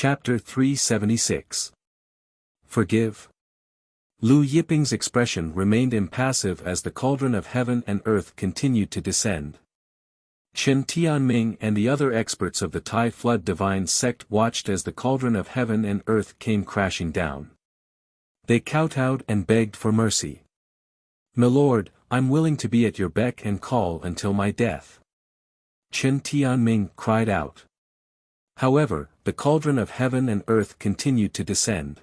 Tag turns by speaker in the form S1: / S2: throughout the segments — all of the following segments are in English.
S1: Chapter 376. Forgive. Lu Yiping's expression remained impassive as the cauldron of heaven and earth continued to descend. Chen Tianming and the other experts of the Tai Flood Divine Sect watched as the cauldron of heaven and earth came crashing down. They kowtowed and begged for mercy. "Milord, I'm willing to be at your beck and call until my death," Chen Tianming cried out. However, the cauldron of heaven and earth continued to descend.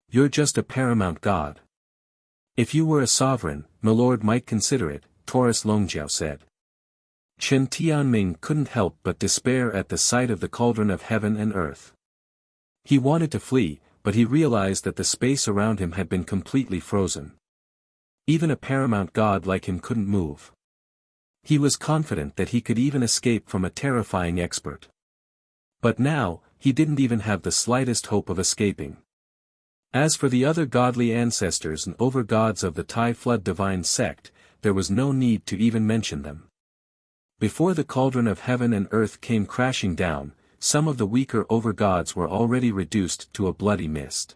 S1: "You're just a paramount god. If you were a sovereign, Milord might consider it," Taurus Longjiao said. Chen Tianming couldn't help but despair at the sight of the cauldron of heaven and earth. He wanted to flee, but he realized that the space around him had been completely frozen. Even a paramount god like him couldn't move. He was confident that he could even escape from a terrifying expert. But now, he didn't even have the slightest hope of escaping. As for the other godly ancestors and overgods of the Tai Flood Divine Sect, there was no need to even mention them. Before the cauldron of heaven and earth came crashing down, some of the weaker overgods were already reduced to a bloody mist.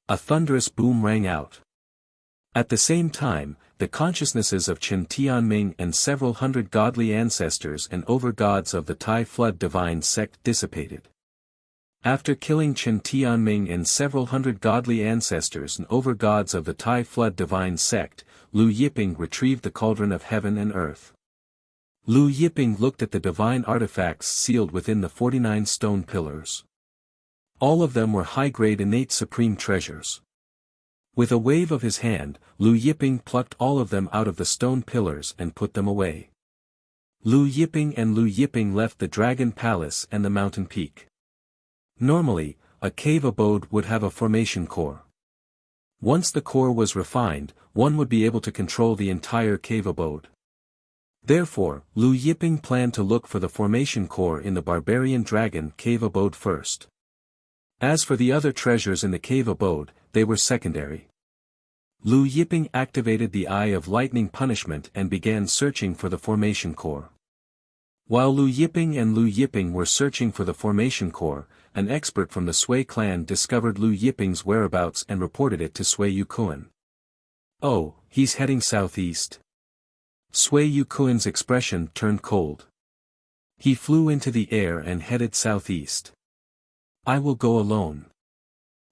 S1: A thunderous boom rang out. At the same time, the consciousnesses of Chen Tianming and several hundred godly ancestors and overgods of the Tai Flood Divine Sect dissipated. After killing Chen Tianming and several hundred godly ancestors and overgods of the Tai Flood Divine Sect, Lu Yiping retrieved the cauldron of heaven and earth. Lu Yiping looked at the divine artifacts sealed within the 49 stone pillars. All of them were high-grade innate supreme treasures. With a wave of his hand, Lu Yiping plucked all of them out of the stone pillars and put them away. Lu Yiping left the Dragon Palace and the mountain peak. Normally, a cave abode would have a formation core. Once the core was refined, one would be able to control the entire cave abode. Therefore, Lu Yiping planned to look for the formation core in the Barbarian Dragon cave abode first. As for the other treasures in the cave abode, they were secondary. Lu Yiping activated the Eye of Lightning Punishment and began searching for the formation core. While Lu Yiping were searching for the formation core, an expert from the Sui clan discovered Lu Yiping's whereabouts and reported it to Sui Yukuan. "Oh, he's heading southeast." Sui Yukuan's expression turned cold. He flew into the air and headed southeast. "I will go alone.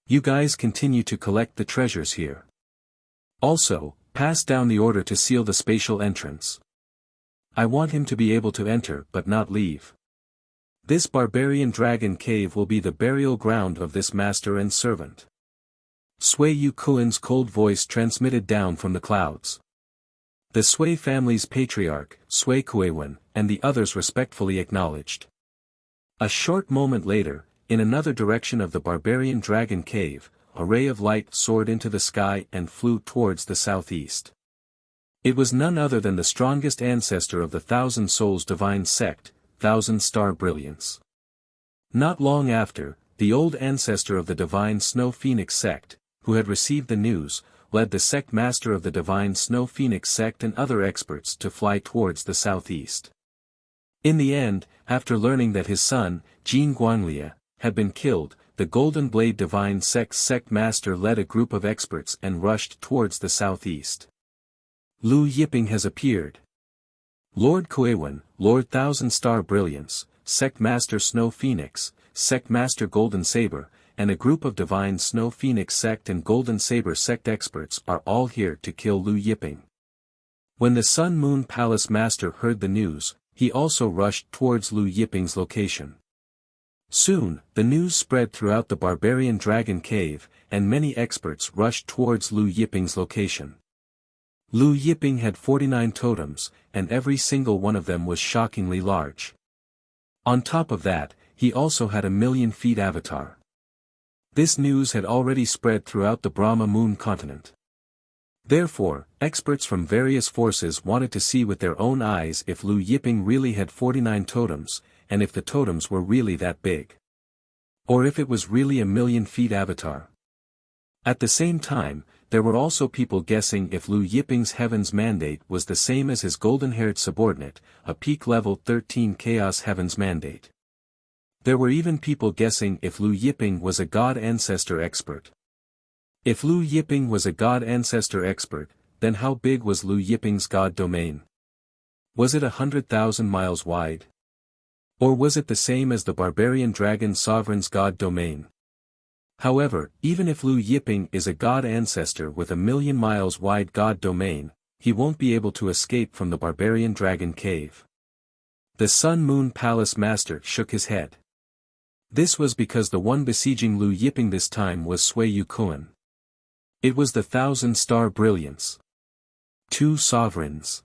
S1: You guys continue to collect the treasures here. Also, pass down the order to seal the spatial entrance. I want him to be able to enter but not leave. This Barbarian Dragon Cave will be the burial ground of this master and servant." Sui Yukuan's cold voice transmitted down from the clouds. The Sui family's patriarch, Sui Kuiwen, and the others respectfully acknowledged. A short moment later, in another direction of the Barbarian Dragon Cave, a ray of light soared into the sky and flew towards the southeast. It was none other than the strongest ancestor of the Thousand Souls Divine Sect, Thousand Star Brilliance. Not long after, the old ancestor of the Divine Snow Phoenix Sect, who had received the news, led the sect master of the Divine Snow Phoenix Sect and other experts to fly towards the southeast. In the end, after learning that his son, Jin Guanglia, had been killed, the Golden Blade Divine Sect master led a group of experts and rushed towards the southeast. Lu Yiping has appeared. Lord Kuiwen, Lord Thousand Star Brilliance, Sect Master Snow Phoenix, Sect Master Golden Saber, and a group of Divine Snow Phoenix Sect and Golden Saber Sect experts are all here to kill Lu Yiping. When the Sun Moon Palace Master heard the news, he also rushed towards Lu Yiping's location. Soon, the news spread throughout the Barbarian Dragon Cave, and many experts rushed towards Lu Yiping's location. Lu Yiping had 49 totems, and every single one of them was shockingly large. On top of that, he also had a 1,000,000 feet avatar. This news had already spread throughout the Brahma Moon continent. Therefore, experts from various forces wanted to see with their own eyes if Lu Yiping really had 49 totems, and if the totems were really that big. Or if it was really a 1,000,000 feet avatar. At the same time, there were also people guessing if Lu Yiping's Heaven's Mandate was the same as his golden-haired subordinate, a peak level 13 Chaos Heaven's Mandate. There were even people guessing if Lu Yiping was a god ancestor expert. If Lu Yiping was a god ancestor expert, then how big was Lu Yiping's god domain? Was it 100,000 miles wide? Or was it the same as the barbarian dragon sovereign's god domain? However, even if Lu Yiping is a god ancestor with a million miles wide god domain, he won't be able to escape from the barbarian dragon cave. The Sun Moon Palace Master shook his head. This was because the one besieging Lu Yiping this time was Sui Yukuan. It was the Thousand-Star Brilliance. Two sovereigns.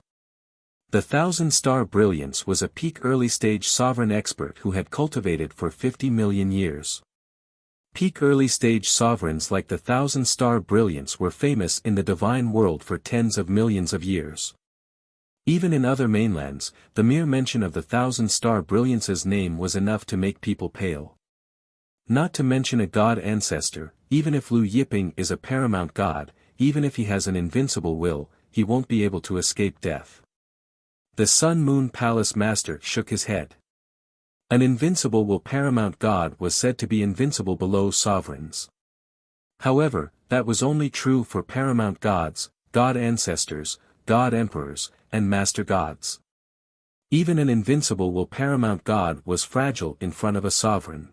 S1: The Thousand-Star Brilliance was a peak early-stage sovereign expert who had cultivated for 50 million years. Peak early-stage sovereigns like the Thousand-Star Brilliance were famous in the divine world for tens of millions of years. Even in other mainlands, the mere mention of the Thousand-Star Brilliance's name was enough to make people pale. Not to mention a god ancestor, even if Lu Yiping is a paramount god, even if he has an invincible will, he won't be able to escape death. The Sun Moon Palace Master shook his head. An invincible will paramount god was said to be invincible below sovereigns. However, that was only true for paramount gods, god ancestors, god emperors, and master gods. Even an invincible will paramount god was fragile in front of a sovereign.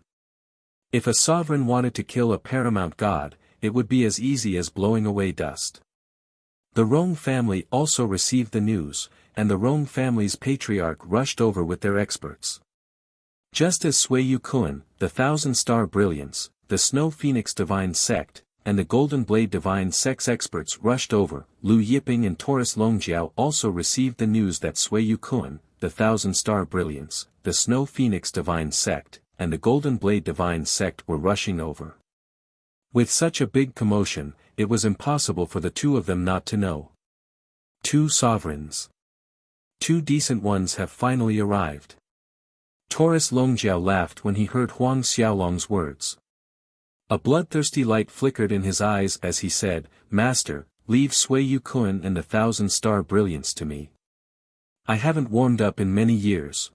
S1: If a sovereign wanted to kill a paramount god, it would be as easy as blowing away dust. The Rong family also received the news, and the Rong family's patriarch rushed over with their experts. Just as Sui Yukuan, the Thousand-Star Brilliance, the Snow Phoenix Divine Sect, and the Golden Blade Divine Sect's experts rushed over, Lu Yiping and Taurus Longjiao also received the news that Sui Yukuan, the Thousand-Star Brilliance, the Snow Phoenix Divine Sect, and the Golden Blade Divine Sect were rushing over. With such a big commotion, it was impossible for the two of them not to know. Two sovereigns. Two decent ones have finally arrived. Taurus Longjiao laughed when he heard Huang Xiaolong's words. A bloodthirsty light flickered in his eyes as he said, "Master, leave Sui Yukuan and the Thousand-Star Brilliance to me. I haven't warmed up in many years."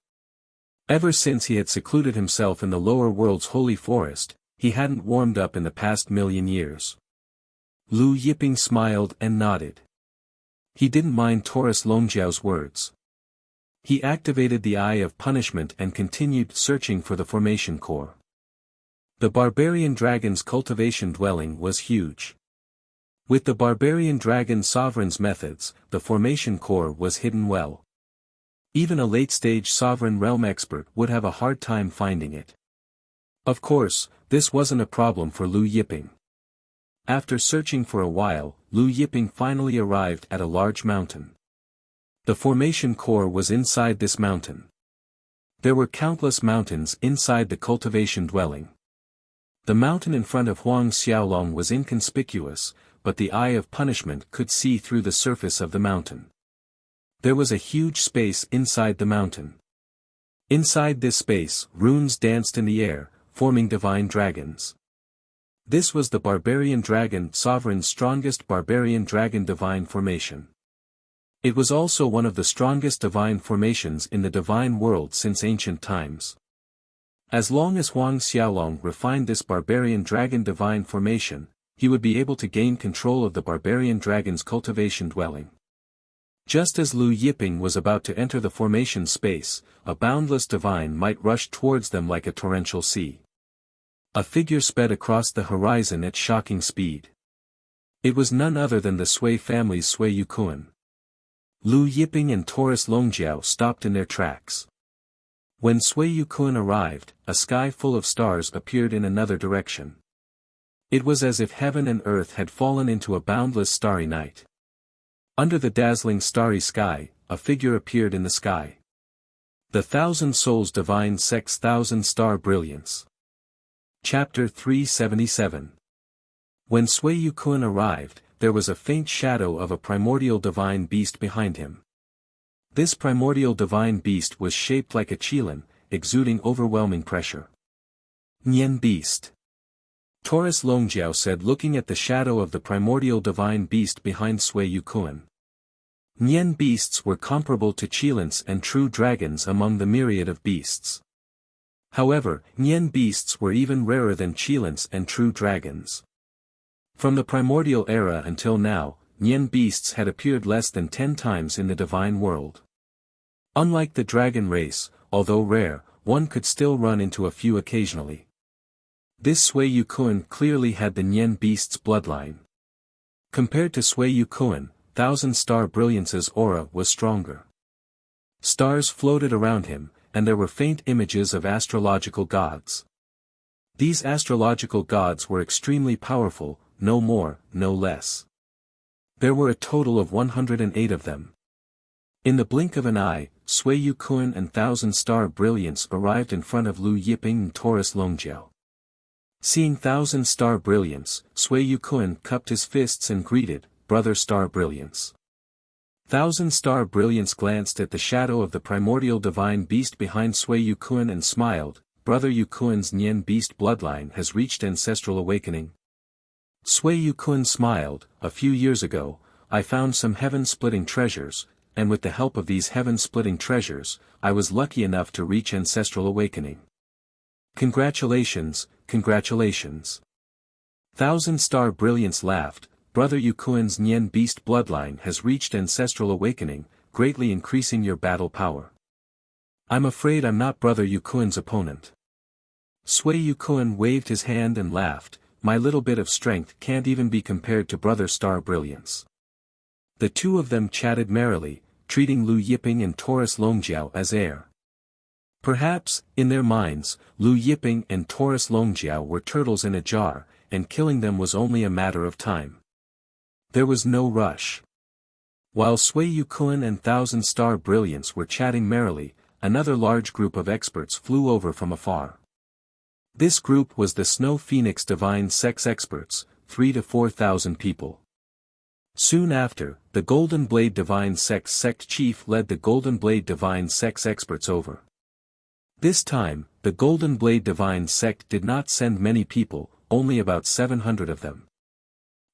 S1: Ever since he had secluded himself in the lower world's holy forest, he hadn't warmed up in the past million years. Lu Yiping smiled and nodded. He didn't mind Taurus Longjiao's words. He activated the Eye of Punishment and continued searching for the formation core. The barbarian dragon's cultivation dwelling was huge. With the barbarian dragon sovereign's methods, the formation core was hidden well. Even a late-stage sovereign realm expert would have a hard time finding it. Of course, this wasn't a problem for Lu Yiping. After searching for a while, Lu Yiping finally arrived at a large mountain. The formation core was inside this mountain. There were countless mountains inside the cultivation dwelling. The mountain in front of Huang Xiaolong was inconspicuous, but the Eye of Punishment could see through the surface of the mountain. There was a huge space inside the mountain. Inside this space, runes danced in the air, forming divine dragons. This was the barbarian dragon sovereign's strongest barbarian dragon divine formation. It was also one of the strongest divine formations in the divine world since ancient times. As long as Huang Xiaolong refined this barbarian dragon divine formation, he would be able to gain control of the barbarian dragon's cultivation dwelling. Just as Lu Yiping was about to enter the formation space, a boundless divine might rush towards them like a torrential sea. A figure sped across the horizon at shocking speed. It was none other than the Sui family's Sui Yukuan. Lu Yiping and Taurus Longjiao stopped in their tracks. When Sui Yukuan arrived, a sky full of stars appeared in another direction. It was as if heaven and earth had fallen into a boundless starry night. Under the dazzling starry sky, a figure appeared in the sky. The Thousand Souls Divine Sect's Thousand-Star Brilliance. Chapter 377. When Sui Yukuan arrived, there was a faint shadow of a primordial divine beast behind him. This primordial divine beast was shaped like a qilin, exuding overwhelming pressure. "Nian beast," Taurus Longjiao said, looking at the shadow of the primordial divine beast behind Sui Yukuan. Nian beasts were comparable to qilins and true dragons among the myriad of beasts. However, Nian beasts were even rarer than Qilins and true dragons. From the primordial era until now, Nian beasts had appeared less than 10 times in the divine world. Unlike the dragon race, although rare, one could still run into a few occasionally. This Sui Yukuan clearly had the Nian beast's bloodline. Compared to Sui Yukuan, Thousand Star Brilliance's aura was stronger. Stars floated around him, and there were faint images of astrological gods. These astrological gods were extremely powerful, no more, no less. There were a total of 108 of them. In the blink of an eye, Sui Yukuan and Thousand Star Brilliance arrived in front of Lu Yiping and Taurus Longjiao. Seeing Thousand Star Brilliance, Sui Yukuan cupped his fists and greeted, "Brother Star Brilliance." Thousand Star Brilliance glanced at the shadow of the primordial divine beast behind Sui Yukuan and smiled, "Brother Yukuan's Nian beast bloodline has reached ancestral awakening." Sui Yukuan smiled, "A few years ago, I found some heaven-splitting treasures, and with the help of these heaven-splitting treasures, I was lucky enough to reach ancestral awakening. Congratulations, congratulations." Thousand Star Brilliance laughed, "Brother Yukuan's Nian beast bloodline has reached ancestral awakening, greatly increasing your battle power. I'm afraid I'm not Brother Yukuan's opponent." Sui Yukuan waved his hand and laughed, "My little bit of strength can't even be compared to Brother Star Brilliance." The two of them chatted merrily, treating Lu Yiping and Taurus Longjiao as heir. Perhaps, in their minds, Lu Yiping and Taurus Longjiao were turtles in a jar, and killing them was only a matter of time. There was no rush. While Sui Yukuan and Thousand Star Brilliance were chatting merrily, another large group of experts flew over from afar. This group was the Snow Phoenix Divine Sex experts, 3,000 to 4,000 people. Soon after, the Golden Blade Divine Sex sect chief led the Golden Blade Divine Sex experts over. This time, the Golden Blade Divine sect did not send many people, only about 700 of them.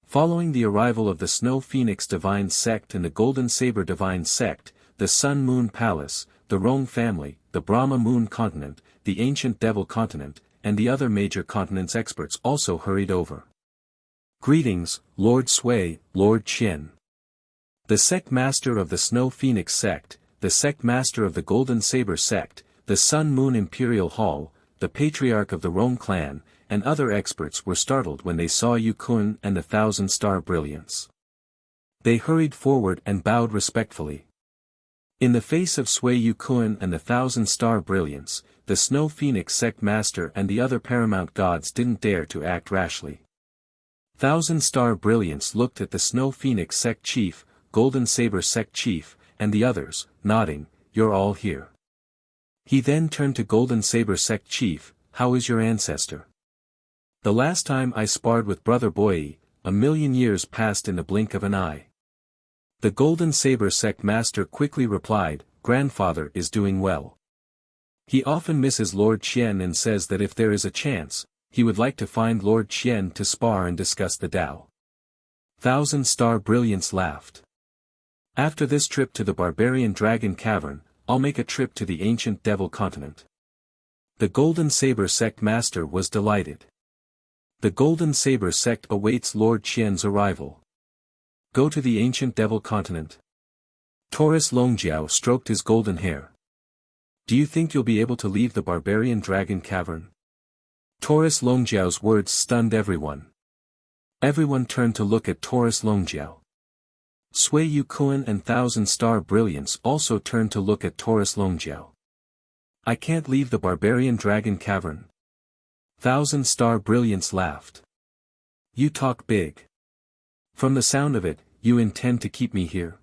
S1: Following the arrival of the Snow Phoenix Divine Sect and the Golden Saber Divine Sect, the Sun Moon Palace, the Rong family, the Brahma Moon Continent, the Ancient Devil Continent, and the other major continents experts also hurried over. "Greetings, Lord Sui, Lord Qin. The Sect Master of the Snow Phoenix Sect, the Sect Master of the Golden Saber Sect, the Sun Moon Imperial Hall, the Patriarch of the Rong clan, and other experts were startled when they saw Yukuan and the Thousand Star Brilliance. They hurried forward and bowed respectfully. In the face of Sui Yukuan and the Thousand Star Brilliance, the Snow Phoenix Sect Master and the other paramount gods didn't dare to act rashly. Thousand Star Brilliance looked at the Snow Phoenix Sect Chief, Golden Saber Sect Chief, and the others, nodding, "You're all here." He then turned to Golden Saber Sect Chief, "How is your ancestor? The last time I sparred with Brother Boyi, 1,000,000 years passed in the blink of an eye." The Golden Saber Sect Master quickly replied, "Grandfather is doing well. He often misses Lord Qian and says that if there is a chance, he would like to find Lord Qian to spar and discuss the Tao." Thousand Star Brilliance laughed. "After this trip to the Barbarian Dragon Cavern, I'll make a trip to the Ancient Devil Continent." The Golden Saber Sect Master was delighted. The Golden Saber Sect awaits Lord Qian's arrival. "Go to the Ancient Devil Continent." Taurus Longjiao stroked his golden hair. "Do you think you'll be able to leave the Barbarian Dragon Cavern?" Taurus Longjiao's words stunned everyone. Everyone turned to look at Taurus Longjiao. Sui Yukuan and Thousand Star Brilliance also turned to look at Taurus Longjiao. "I can't leave the Barbarian Dragon Cavern." Thousand Star Brilliance laughed. "You talk big. From the sound of it, you intend to keep me here."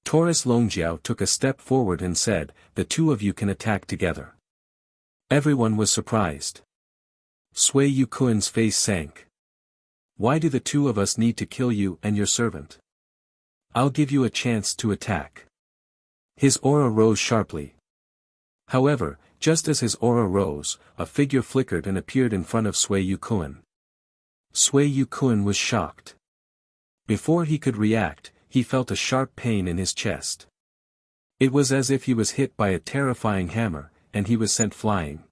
S1: Taurus Longjiao took a step forward and said, "The two of you can attack together." Everyone was surprised. Sui Yukuan's face sank. "Why do the two of us need to kill you and your servant? I'll give you a chance to attack." His aura rose sharply. However, just as his aura rose, a figure flickered and appeared in front of Sui Yukuan. Sui Yukuan was shocked. Before he could react, he felt a sharp pain in his chest. It was as if he was hit by a terrifying hammer, and he was sent flying.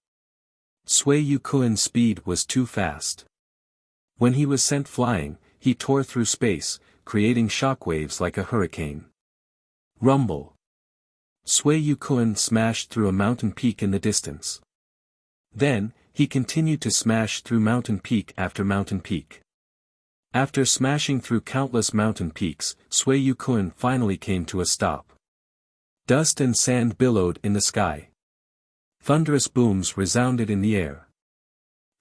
S1: Sui Yukuan's speed was too fast. When he was sent flying, he tore through space, creating shockwaves like a hurricane. Rumble. Sui Yukuan smashed through a mountain peak in the distance. Then, he continued to smash through mountain peak after mountain peak. After smashing through countless mountain peaks, Sui Yukuan finally came to a stop. Dust and sand billowed in the sky. Thunderous booms resounded in the air.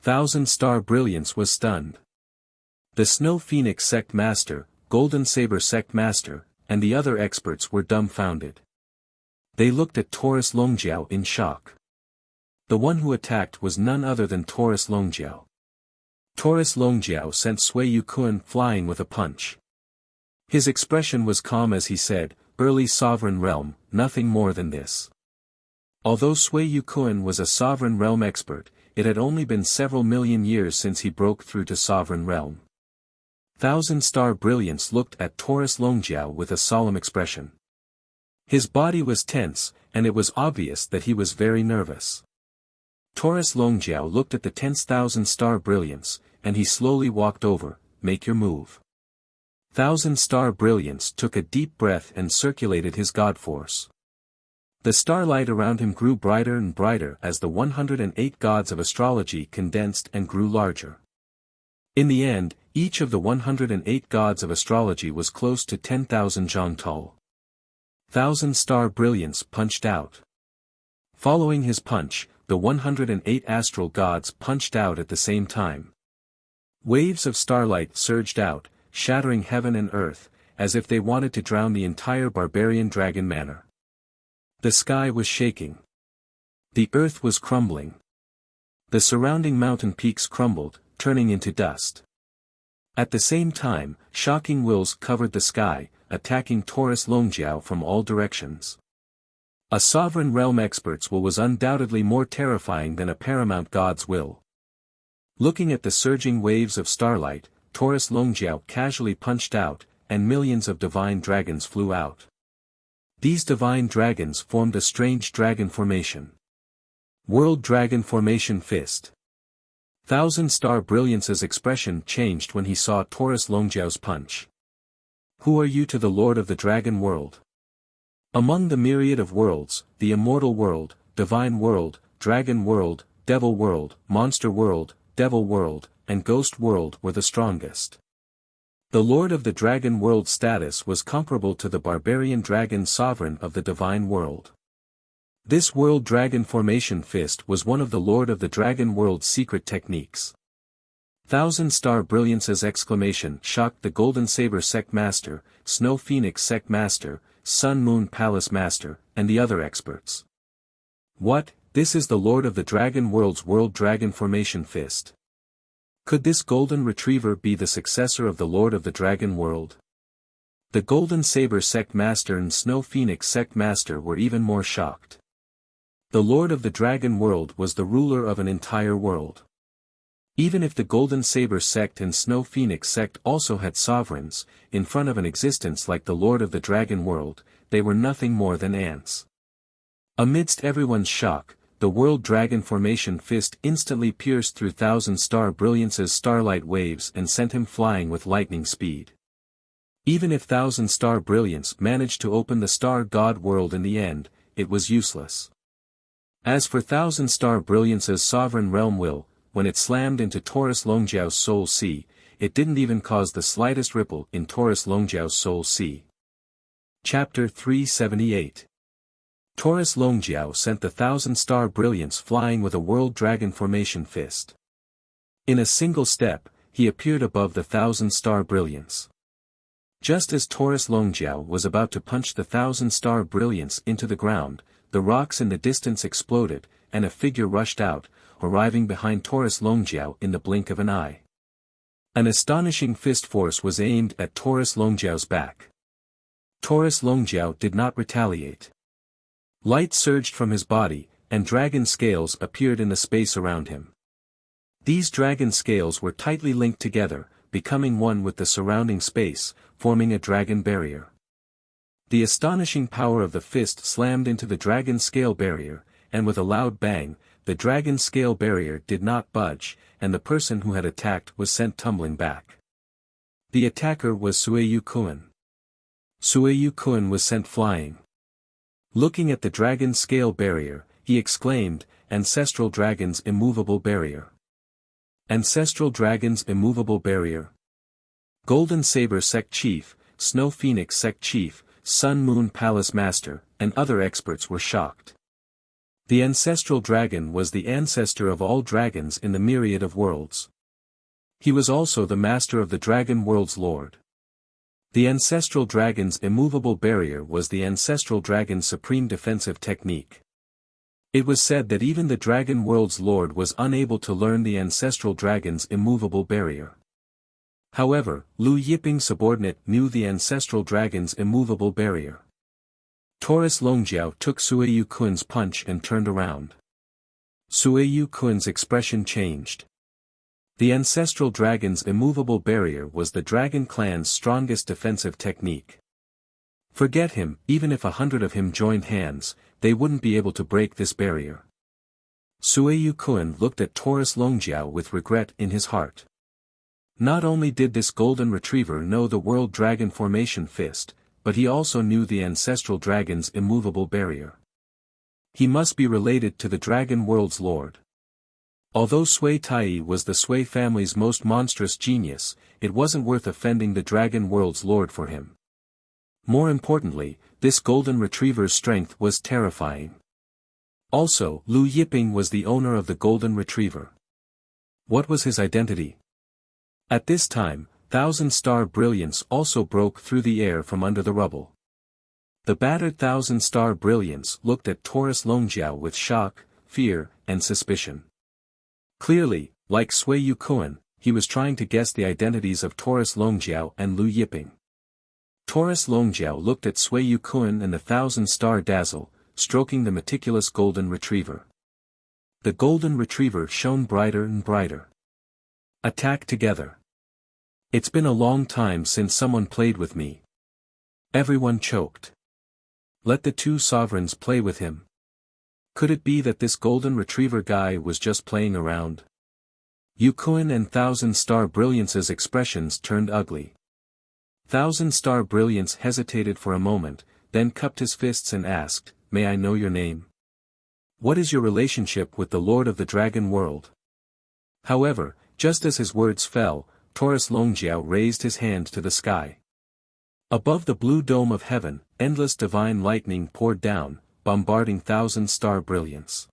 S1: Thousand-star brilliance was stunned. The Snow Phoenix Sect Master, Golden Saber Sect Master, and the other experts were dumbfounded. They looked at Taurus Longjiao in shock. The one who attacked was none other than Taurus Longjiao. Taurus Longjiao sent Sui Yukuan flying with a punch. His expression was calm as he said, "Early sovereign realm, nothing more than this." Although Sui Yukuan was a sovereign realm expert, it had only been several million years since he broke through to sovereign realm. Thousand-star brilliance looked at Taurus Longjiao with a solemn expression. His body was tense, and it was obvious that he was very nervous. Taurus Longjiao looked at the tense thousand-star brilliance, and he slowly walked over. "Make your move." Thousand-star brilliance took a deep breath and circulated his god force. The starlight around him grew brighter and brighter as the 108 gods of astrology condensed and grew larger. In the end, each of the 108 gods of astrology was close to 10,000 zhang tall. Thousand-star brilliance punched out. Following his punch, the 108 astral gods punched out at the same time. Waves of starlight surged out, shattering heaven and earth, as if they wanted to drown the entire barbarian dragon manor. The sky was shaking. The earth was crumbling. The surrounding mountain peaks crumbled, turning into dust. At the same time, shocking wills covered the sky, attacking Taurus Longjiao from all directions. A sovereign realm expert's will was undoubtedly more terrifying than a paramount god's will. Looking at the surging waves of starlight, Taurus Longjiao casually punched out, and millions of divine dragons flew out. These divine dragons formed a strange dragon formation. World Dragon Formation Fist. Thousand-star brilliance's expression changed when he saw Taurus Longjiao's punch. "Who are you to the Lord of the Dragon World?" Among the myriad of worlds, the immortal world, divine world, dragon world, devil world, monster world, devil world, and ghost world were the strongest. The Lord of the Dragon World status was comparable to the barbarian dragon sovereign of the divine world. This World Dragon Formation Fist was one of the Lord of the Dragon World's secret techniques. Thousand-star brilliance's exclamation shocked the Golden Saber Sect Master, Snow Phoenix Sect Master, Sun Moon Palace Master, and the other experts. "What, this is the Lord of the Dragon World's World Dragon Formation Fist? Could this Golden Retriever be the successor of the Lord of the Dragon World?" The Golden Saber Sect Master and Snow Phoenix Sect Master were even more shocked. The Lord of the Dragon World was the ruler of an entire world. Even if the Golden Saber Sect and Snow Phoenix Sect also had sovereigns, in front of an existence like the Lord of the Dragon World, they were nothing more than ants. Amidst everyone's shock, the World Dragon Formation Fist instantly pierced through Thousand-Star Brilliance's starlight waves and sent him flying with lightning speed. Even if Thousand-Star Brilliance managed to open the Star God world in the end, it was useless. As for Thousand-Star Brilliance's sovereign realm will, when it slammed into Taurus Longjiao's soul sea, it didn't even cause the slightest ripple in Taurus Longjiao's soul sea. Chapter 378. Taurus Longjiao sent the Thousand-Star Brilliance flying with a World Dragon Formation Fist. In a single step, he appeared above the Thousand-Star Brilliance. Just as Taurus Longjiao was about to punch the Thousand-Star Brilliance into the ground, the rocks in the distance exploded, and a figure rushed out, arriving behind Taurus Longjiao in the blink of an eye. An astonishing fist force was aimed at Taurus Longjiao's back. Taurus Longjiao did not retaliate. Light surged from his body, and dragon scales appeared in the space around him. These dragon scales were tightly linked together, becoming one with the surrounding space, forming a dragon barrier. The astonishing power of the fist slammed into the dragon scale barrier, and with a loud bang, the dragon scale barrier did not budge, and the person who had attacked was sent tumbling back. The attacker was Sueyu Kun. Sueyu Kun was sent flying. Looking at the dragon scale barrier, he exclaimed, "Ancestral Dragon's immovable barrier. Ancestral Dragon's immovable barrier." Golden Saber Sect Chief, Snow Phoenix Sect Chief, Sun Moon Palace Master, and other experts were shocked. The ancestral dragon was the ancestor of all dragons in the myriad of worlds. He was also the master of the dragon world's lord. The ancestral dragon's immovable barrier was the ancestral dragon's supreme defensive technique. It was said that even the dragon world's lord was unable to learn the ancestral dragon's immovable barrier. However, Lu Yiping's subordinate knew the ancestral dragon's immovable barrier. Taurus Longjiao took Sueyu Kun's punch and turned around. Sueyu Kun's expression changed. The ancestral dragon's immovable barrier was the dragon clan's strongest defensive technique. Forget him, even if 100 of him joined hands, they wouldn't be able to break this barrier. Sueyu Kun looked at Taurus Longjiao with regret in his heart. Not only did this golden retriever know the world dragon formation fist, but he also knew the ancestral dragon's immovable barrier. He must be related to the dragon world's lord. Although Sui Tai was the Sui family's most monstrous genius, it wasn't worth offending the dragon world's lord for him. More importantly, this golden retriever's strength was terrifying. Also, Lu Yiping was the owner of the golden retriever. What was his identity? At this time, Thousand-Star Brilliance also broke through the air from under the rubble. The battered Thousand-Star Brilliance looked at Taurus Longjiao with shock, fear, and suspicion. Clearly, like Sueyu Kun, he was trying to guess the identities of Taurus Longjiao and Lu Yiping. Taurus Longjiao looked at Sueyu Kun and the Thousand-Star Dazzle, stroking the meticulous golden retriever. The golden retriever shone brighter and brighter. Attack together. It's been a long time since someone played with me. Everyone choked. Let the two sovereigns play with him. Could it be that this golden retriever guy was just playing around? Yukun and Thousand-Star Brilliance's expressions turned ugly. Thousand-Star Brilliance hesitated for a moment, then cupped his fists and asked, "May I know your name? What is your relationship with the Lord of the Dragon World?" However, just as his words fell, Taurus Longjiao raised his hand to the sky. Above the blue dome of heaven, endless divine lightning poured down, bombarding Thousand-Star Brilliance.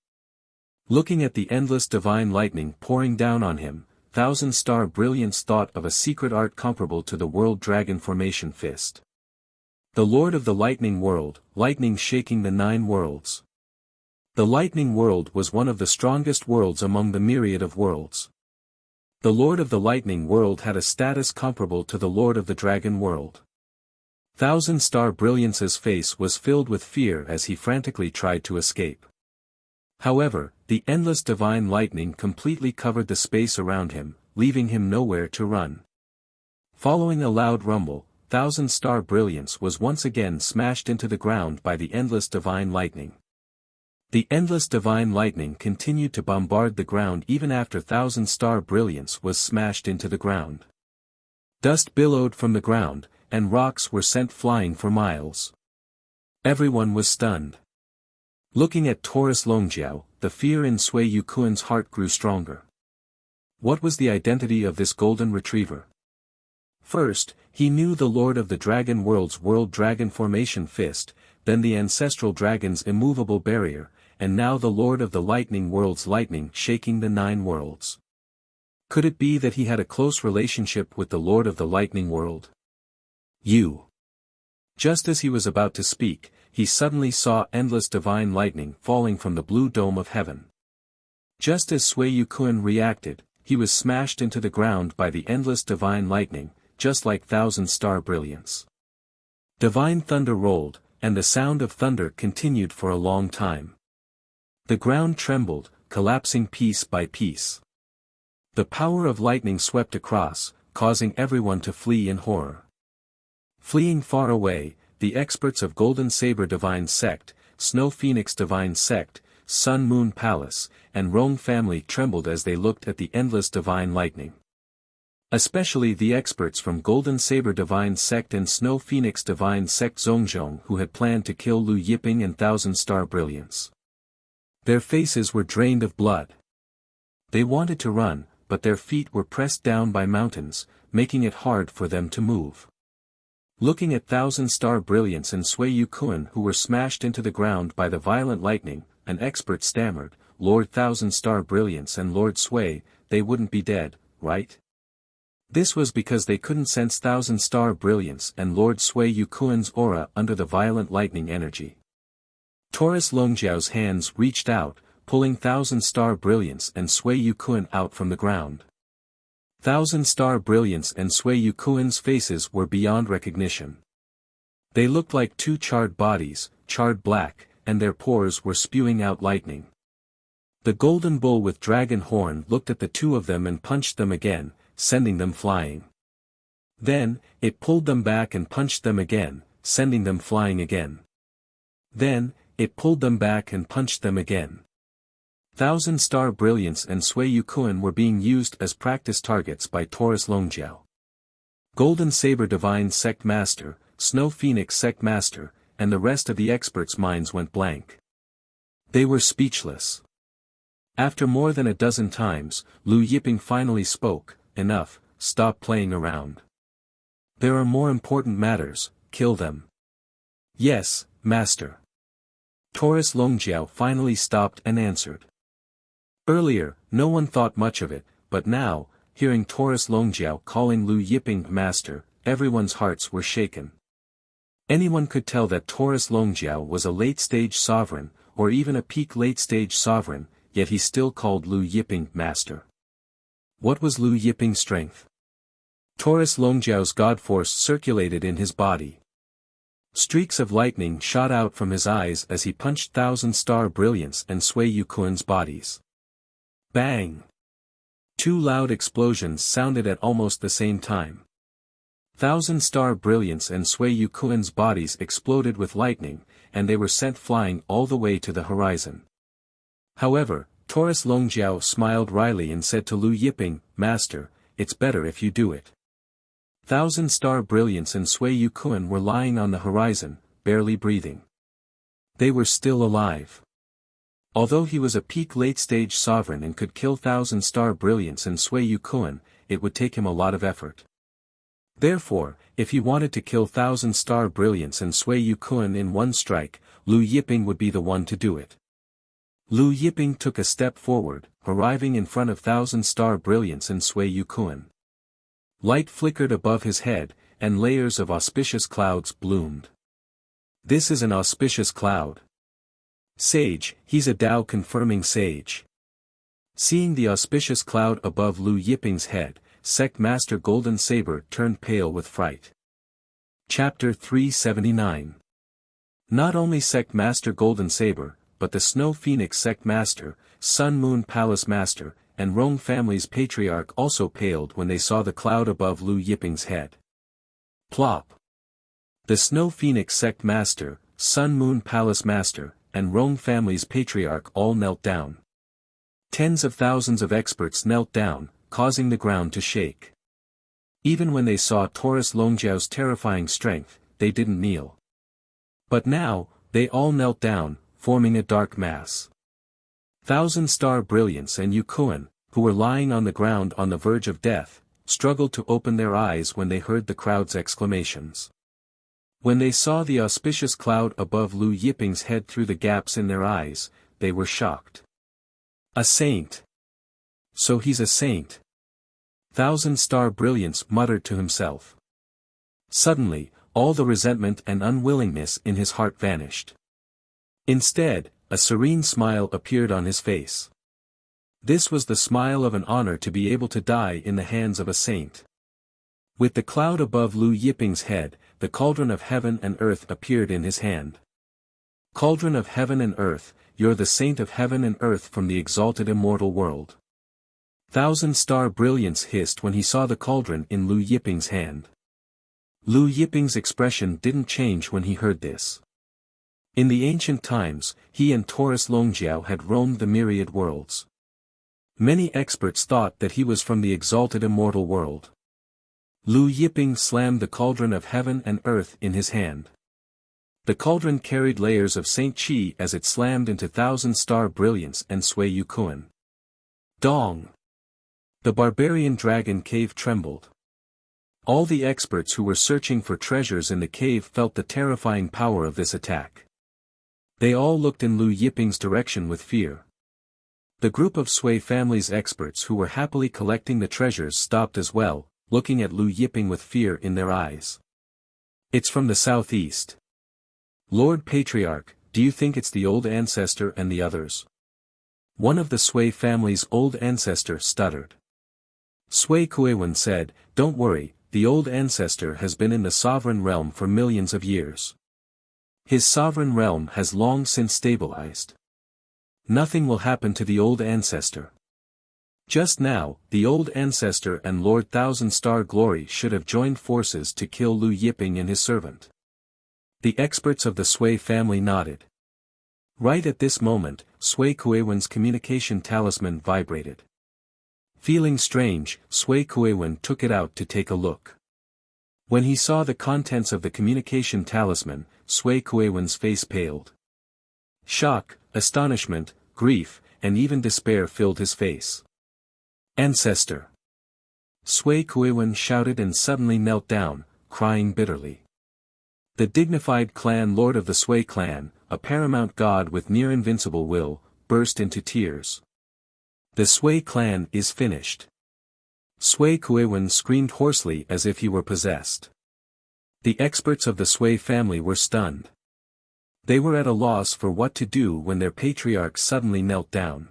S1: Looking at the endless divine lightning pouring down on him, Thousand-Star Brilliance thought of a secret art comparable to the world dragon formation fist. The Lord of the Lightning World, lightning shaking the 9 worlds. The Lightning World was one of the strongest worlds among the myriad of worlds. The Lord of the Lightning World had a status comparable to the Lord of the Dragon World. Thousand-Star Brilliance's face was filled with fear as he frantically tried to escape. However, the endless divine lightning completely covered the space around him, leaving him nowhere to run. Following a loud rumble, Thousand-Star Brilliance was once again smashed into the ground by the endless divine lightning. The endless divine lightning continued to bombard the ground even after Thousand-Star Brilliance was smashed into the ground. Dust billowed from the ground, and rocks were sent flying for miles. Everyone was stunned. Looking at Taurus Longjiao, the fear in Sueyu Kun's heart grew stronger. What was the identity of this golden retriever? First, he knew the Lord of the Dragon World's world dragon formation fist, then the ancestral dragon's immovable barrier, and now the Lord of the Lightning World's lightning shaking the 9 worlds. Could it be that he had a close relationship with the Lord of the Lightning World? Just as he was about to speak, he suddenly saw endless divine lightning falling from the blue dome of heaven. Just as Sueyu Kun reacted, he was smashed into the ground by the endless divine lightning, just like Thousand-Star Brilliance. Divine thunder rolled, and the sound of thunder continued for a long time. The ground trembled, collapsing piece by piece. The power of lightning swept across, causing everyone to flee in horror. Fleeing far away, the experts of Golden Saber Divine Sect, Snow Phoenix Divine Sect, Sun Moon Palace, and Rong family trembled as they looked at the endless divine lightning. Especially the experts from Golden Saber Divine Sect and Snow Phoenix Divine Sect Zhongzhong who had planned to kill Lu Yiping and Thousand Star Brilliance. Their faces were drained of blood. They wanted to run, but their feet were pressed down by mountains, making it hard for them to move. Looking at Thousand Star Brilliance and Sui Yukuan who were smashed into the ground by the violent lightning, an expert stammered, "Lord Thousand Star Brilliance and Lord Sui, they wouldn't be dead, right?" This was because they couldn't sense Thousand Star Brilliance and Lord Sui Yukuan's aura under the violent lightning energy. Taurus Longjiao's hands reached out, pulling Thousand Star Brilliance and Sui Yukuan out from the ground. Thousand Star Brilliance and Sui Yukuan's faces were beyond recognition. They looked like two charred bodies, charred black, and their pores were spewing out lightning. The golden bull with dragon horn looked at the two of them and punched them again, sending them flying. Then, it pulled them back and punched them again, sending them flying again. Then, it pulled them back and punched them again. Thousand Star Brilliance and Sui Yukuan were being used as practice targets by Taurus Longjiao. Golden Saber Divine Sect Master, Snow Phoenix Sect Master, and the rest of the experts' minds went blank. They were speechless. After more than a dozen times, Lu Yiping finally spoke, "Enough, stop playing around. There are more important matters, kill them." "Yes, Master." Taurus Longjiao finally stopped and answered. Earlier, no one thought much of it, but now, hearing Taurus Longjiao calling Lu Yiping Master, everyone's hearts were shaken. Anyone could tell that Taurus Longjiao was a late-stage sovereign, or even a peak late-stage sovereign, yet he still called Lu Yiping Master. What was Lu Yiping's strength? Taurus Longjiao's god force circulated in his body. Streaks of lightning shot out from his eyes as he punched Thousand Star Brilliance and Sui Yukuan's bodies. Bang! Two loud explosions sounded at almost the same time. Thousand Star Brilliance and Sui Yukuan's bodies exploded with lightning, and they were sent flying all the way to the horizon. However, Taurus Longjiao smiled wryly and said to Lu Yiping, "Master, it's better if you do it." Thousand Star Brilliance and Sui Yukuan were lying on the horizon, barely breathing. They were still alive. Although he was a peak late-stage sovereign and could kill Thousand Star Brilliance and Sui Yukuan, it would take him a lot of effort. Therefore, if he wanted to kill Thousand Star Brilliance and Sui Yukuan in one strike, Lu Yiping would be the one to do it. Lu Yiping took a step forward, arriving in front of Thousand Star Brilliance and Sui Yukuan. Light flickered above his head, and layers of auspicious clouds bloomed. This is an auspicious cloud. Sage, he's a Tao-confirming sage. Seeing the auspicious cloud above Lu Yiping's head, Sect Master Golden Saber turned pale with fright. Chapter 379. Not only Sect Master Golden Saber, but the Snow Phoenix Sect Master, Sun Moon Palace Master, and Rong family's patriarch also paled when they saw the cloud above Lu Yiping's head. Plop! The Snow Phoenix Sect Master, Sun Moon Palace Master, and Rong family's patriarch all knelt down. Tens of thousands of experts knelt down, causing the ground to shake. Even when they saw Taurus Longjiao's terrifying strength, they didn't kneel. But now, they all knelt down, forming a dark mass. Thousand Star Brilliance and Yukuan, who were lying on the ground on the verge of death, struggled to open their eyes when they heard the crowd's exclamations. When they saw the auspicious cloud above Lu Yiping's head through the gaps in their eyes, they were shocked. A saint! So he's a saint! Thousand Star Brilliance muttered to himself. Suddenly, all the resentment and unwillingness in his heart vanished. Instead, a serene smile appeared on his face. This was the smile of an honor to be able to die in the hands of a saint. With the cloud above Lu Yiping's head, the cauldron of heaven and earth appeared in his hand. Cauldron of heaven and earth, you're the saint of heaven and earth from the exalted immortal world. Thousand Star Brilliance hissed when he saw the cauldron in Lu Yiping's hand. Lu Yiping's expression didn't change when he heard this. In the ancient times, he and Taurus Longjiao had roamed the myriad worlds. Many experts thought that he was from the exalted immortal world. Lu Yiping slammed the cauldron of heaven and earth in his hand. The cauldron carried layers of Saint Qi as it slammed into thousand-star brilliance and Sui Yukuan. Dong! The barbarian dragon cave trembled. All the experts who were searching for treasures in the cave felt the terrifying power of this attack. They all looked in Lu Yiping's direction with fear. The group of Sui family's experts who were happily collecting the treasures stopped as well, looking at Lu Yiping with fear in their eyes. It's from the southeast. Lord Patriarch, do you think it's the old ancestor and the others? One of the Sui family's old ancestor stuttered. Sui Kuiwen said, don't worry, the old ancestor has been in the sovereign realm for millions of years. His sovereign realm has long since stabilized. Nothing will happen to the old ancestor. Just now, the old ancestor and Lord Thousand Star Glory should have joined forces to kill Lu Yiping and his servant. The experts of the Sui family nodded. Right at this moment, Sui Kuiwen's communication talisman vibrated. Feeling strange, Sui Kuiwen took it out to take a look. When he saw the contents of the communication talisman, Sui Kuiwen's face paled. Shock, astonishment, grief, and even despair filled his face. Ancestor! Sui Kuiwen shouted and suddenly knelt down, crying bitterly. The dignified clan lord of the Sui clan, a paramount god with near invincible will, burst into tears. The Sui clan is finished. Sui Kuiwen screamed hoarsely as if he were possessed. The experts of the Sui family were stunned. They were at a loss for what to do when their patriarch suddenly knelt down.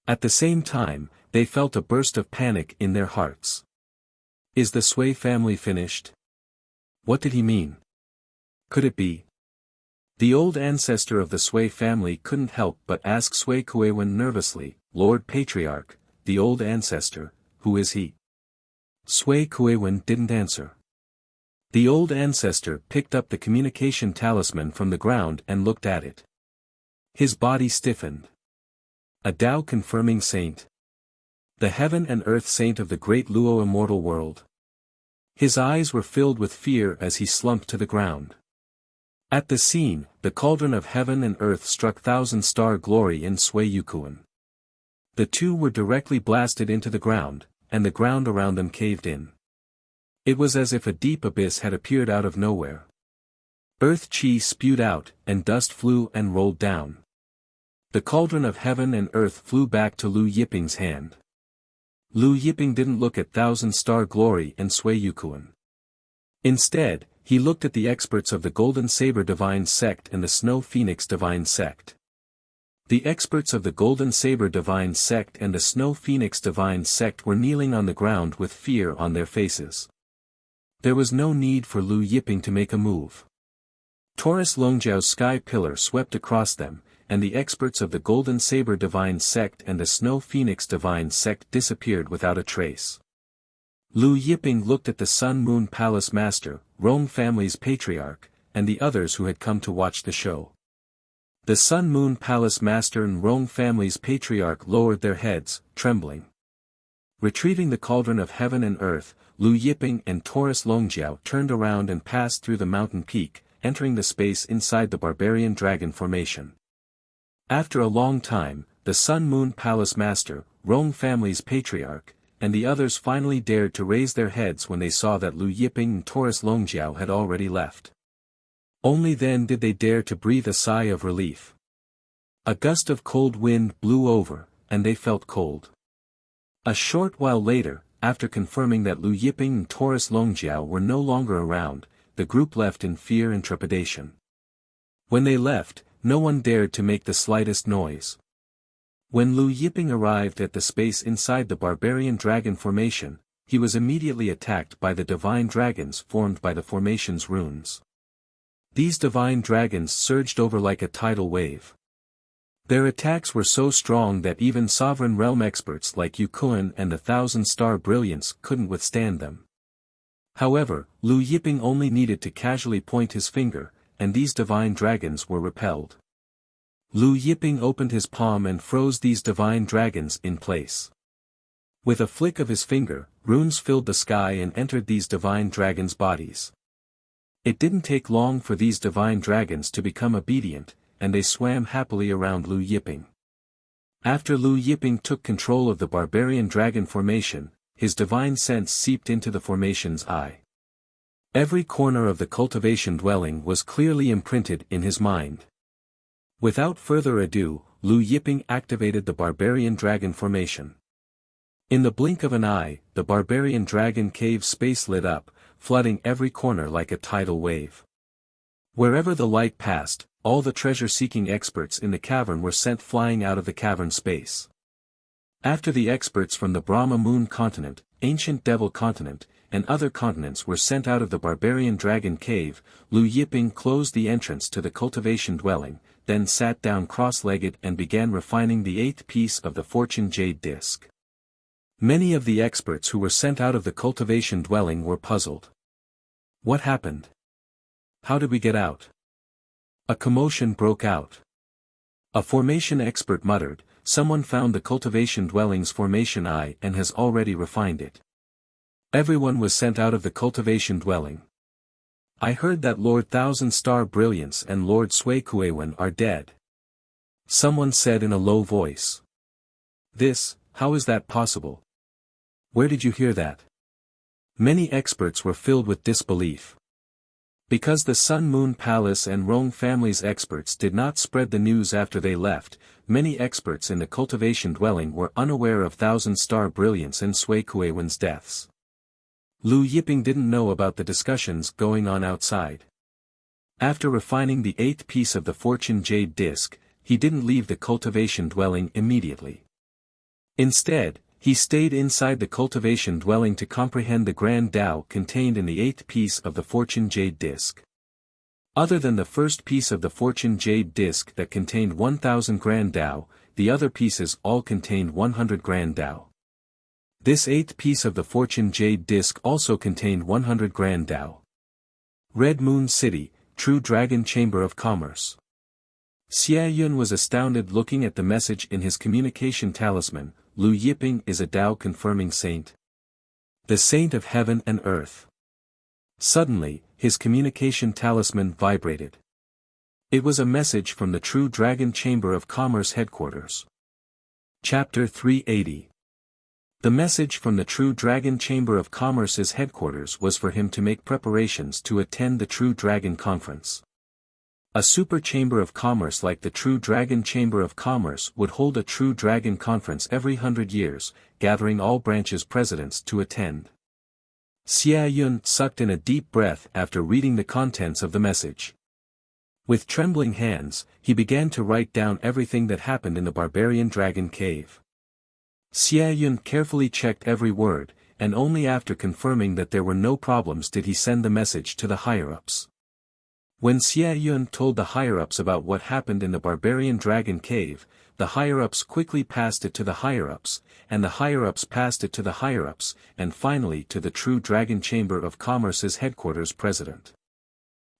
S1: At the same time, they felt a burst of panic in their hearts. Is the Sui family finished? What did he mean? Could it be? The old ancestor of the Sui family couldn't help but ask Sui Kuiwen nervously, Lord Patriarch, the old ancestor, who is he? Sui Kuiwen didn't answer. The old ancestor picked up the communication talisman from the ground and looked at it. His body stiffened. A Tao-confirming saint. The heaven and earth saint of the great Luo immortal world. His eyes were filled with fear as he slumped to the ground. At the scene, the cauldron of heaven and earth struck thousand-star glory in Sui Yukuan. The two were directly blasted into the ground, and the ground around them caved in. It was as if a deep abyss had appeared out of nowhere. Earth chi spewed out, and dust flew and rolled down. The cauldron of heaven and earth flew back to Lu Yiping's hand. Lu Yiping didn't look at thousand-star glory and Sui Yukuan. Instead, he looked at the experts of the Golden Saber Divine Sect and the Snow Phoenix Divine Sect. The experts of the Golden Saber Divine Sect and the Snow Phoenix Divine Sect were kneeling on the ground with fear on their faces. There was no need for Lu Yiping to make a move. Taurus Longjiao's sky pillar swept across them, and the experts of the Golden Saber Divine Sect and the Snow Phoenix Divine Sect disappeared without a trace. Lu Yiping looked at the Sun Moon Palace Master, Rong family's patriarch, and the others who had come to watch the show. The Sun Moon Palace Master and Rong family's patriarch lowered their heads, trembling. Retrieving the cauldron of heaven and earth, Lu Yiping and Taurus Longjiao turned around and passed through the mountain peak, entering the space inside the barbarian dragon formation. After a long time, the Sun Moon Palace Master, Rong family's patriarch, and the others finally dared to raise their heads when they saw that Lu Yiping and Taurus Longjiao had already left. Only then did they dare to breathe a sigh of relief. A gust of cold wind blew over, and they felt cold. A short while later, after confirming that Lu Yiping and Taurus Longjiao were no longer around, the group left in fear and trepidation. When they left, no one dared to make the slightest noise. When Lu Yiping arrived at the space inside the barbarian dragon formation, he was immediately attacked by the divine dragons formed by the formation's runes. These divine dragons surged over like a tidal wave. Their attacks were so strong that even sovereign realm experts like Yukuan and the Thousand-Star Brilliance couldn't withstand them. However, Lu Yiping only needed to casually point his finger, and these divine dragons were repelled. Lu Yiping opened his palm and froze these divine dragons in place. With a flick of his finger, runes filled the sky and entered these divine dragons' bodies. It didn't take long for these divine dragons to become obedient, and they swam happily around Lu Yiping. After Lu Yiping took control of the barbarian dragon formation, his divine sense seeped into the formation's eye. Every corner of the cultivation dwelling was clearly imprinted in his mind. Without further ado, Lu Yiping activated the barbarian dragon formation. In the blink of an eye, the barbarian dragon cave space lit up, flooding every corner like a tidal wave. Wherever the light passed, all the treasure-seeking experts in the cavern were sent flying out of the cavern space. After the experts from the Brahma Moon continent, Ancient Devil continent, and other continents were sent out of the barbarian dragon cave, Lu Yiping closed the entrance to the cultivation dwelling, then sat down cross-legged and began refining the 8th piece of the fortune jade disc. Many of the experts who were sent out of the cultivation dwelling were puzzled. What happened? How did we get out? A commotion broke out. A formation expert muttered, "Someone found the cultivation dwelling's formation eye and has already refined it. Everyone was sent out of the cultivation dwelling. I heard that Lord Thousand Star Brilliance and Lord Sui Kuewen are dead." Someone said in a low voice. How is that possible? Where did you hear that? Many experts were filled with disbelief. Because the Sun Moon Palace and Rong family's experts did not spread the news after they left, many experts in the cultivation dwelling were unaware of Thousand Star Brilliance and Sui Kuewen's deaths. Lu Yiping didn't know about the discussions going on outside. After refining the 8th piece of the fortune jade disc, he didn't leave the cultivation dwelling immediately. Instead, he stayed inside the cultivation dwelling to comprehend the grand Tao contained in the 8th piece of the fortune jade disc. Other than the first piece of the fortune jade disc that contained 1000 grand Tao, the other pieces all contained 100 grand Tao. This 8th piece of the fortune jade disc also contained 100 grand Tao. Red Moon City, True Dragon Chamber of Commerce. Xie Yun was astounded looking at the message in his communication talisman. Lu Yiping is a Tao-confirming saint. The saint of heaven and earth. Suddenly, his communication talisman vibrated. It was a message from the True Dragon Chamber of Commerce headquarters. Chapter 380. The message from the True Dragon Chamber of Commerce's headquarters was for him to make preparations to attend the True Dragon Conference. A super chamber of commerce like the True Dragon Chamber of Commerce would hold a True Dragon Conference every 100 years, gathering all branches presidents to attend. Xie Yun sucked in a deep breath after reading the contents of the message. With trembling hands, he began to write down everything that happened in the barbarian dragon cave. Xie Yun carefully checked every word, and only after confirming that there were no problems did he send the message to the higher-ups. When Xie Yun told the higher-ups about what happened in the barbarian dragon cave, the higher-ups quickly passed it to the higher-ups, and the higher-ups passed it to the higher-ups, and finally to the True Dragon Chamber of Commerce's headquarters president.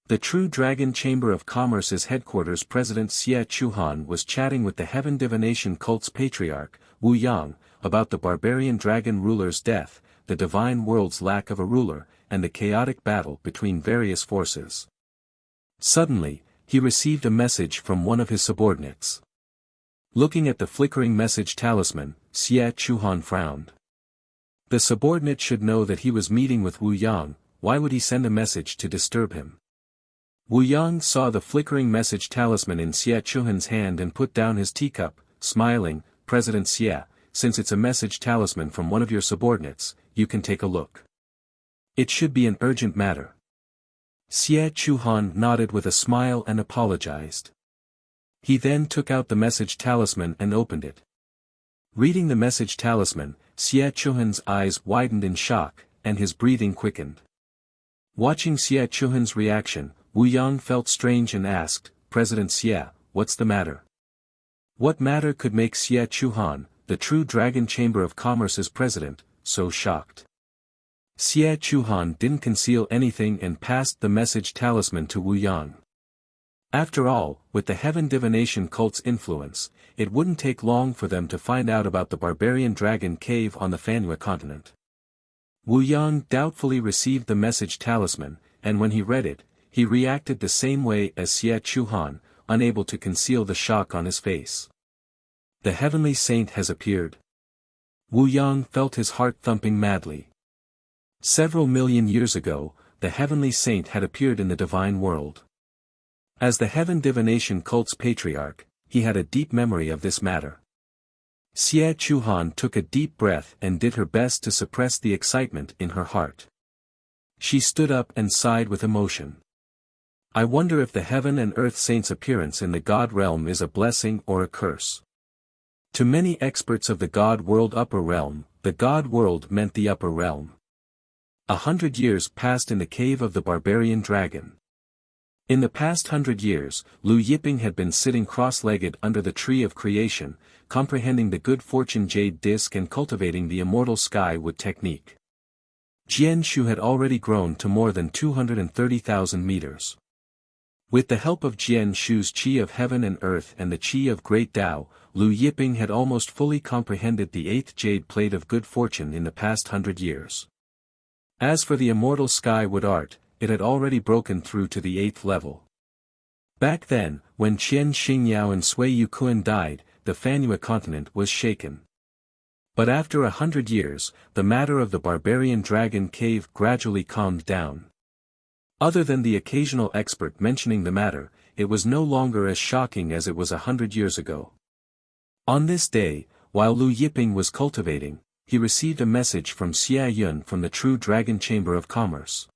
S1: The True Dragon Chamber of Commerce's headquarters president Xie Chuhan was chatting with the Heaven Divination cult's patriarch, Wu Yang, about the barbarian dragon ruler's death, the divine world's lack of a ruler, and the chaotic battle between various forces. Suddenly, he received a message from one of his subordinates. Looking at the flickering message talisman, Xie Chuhan frowned. The subordinate should know that he was meeting with Wu Yang. Why would he send a message to disturb him? Wu Yang saw the flickering message talisman in Xie Chuhan's hand and put down his teacup, smiling. "President Xie, since it's a message talisman from one of your subordinates, you can take a look. It should be an urgent matter." Xie Chuhan nodded with a smile and apologized. He then took out the message talisman and opened it. Reading the message talisman, Xie Chuhan's eyes widened in shock, and his breathing quickened. Watching Xie Chuhan's reaction, Wu Yang felt strange and asked, "President Xie, what's the matter?" What matter could make Xie Chuhan, the True Dragon Chamber of Commerce's president, so shocked? Xie Chuhan didn't conceal anything and passed the message talisman to Wu Yang. After all, with the heaven divination cult's influence, it wouldn't take long for them to find out about the barbarian dragon cave on the Fanhua continent. Wu Yang doubtfully received the message talisman, and when he read it, he reacted the same way as Xie Chuhan, unable to conceal the shock on his face. The heavenly saint has appeared. Wu Yang felt his heart thumping madly. Several million years ago, the heavenly saint had appeared in the divine world. As the heaven divination cult's patriarch, he had a deep memory of this matter. Xie Chuhan took a deep breath and did her best to suppress the excitement in her heart. She stood up and sighed with emotion. I wonder if the heaven and earth saint's appearance in the God realm is a blessing or a curse. To many experts of the God world upper realm, the God world meant the upper realm. 100 years passed in the cave of the barbarian dragon. In the past 100 years, Lu Yiping had been sitting cross-legged under the tree of creation, comprehending the good fortune jade disc and cultivating the immortal sky wood technique. Jian Shu had already grown to more than 230,000 meters. With the help of Jian Shu's Qi of heaven and earth and the Qi of great Tao, Lu Yiping had almost fully comprehended the 8th jade plate of good fortune in the past 100 years. As for the immortal sky wood art, it had already broken through to the 8th level. Back then, when Qian Xingyao and Sui Yuquan died, the Fanhua continent was shaken. But after 100 years, the matter of the barbarian dragon cave gradually calmed down. Other than the occasional expert mentioning the matter, it was no longer as shocking as it was 100 years ago. On this day, while Lu Yiping was cultivating, he received a message from Xia Yun from the True Dragon Chamber of Commerce.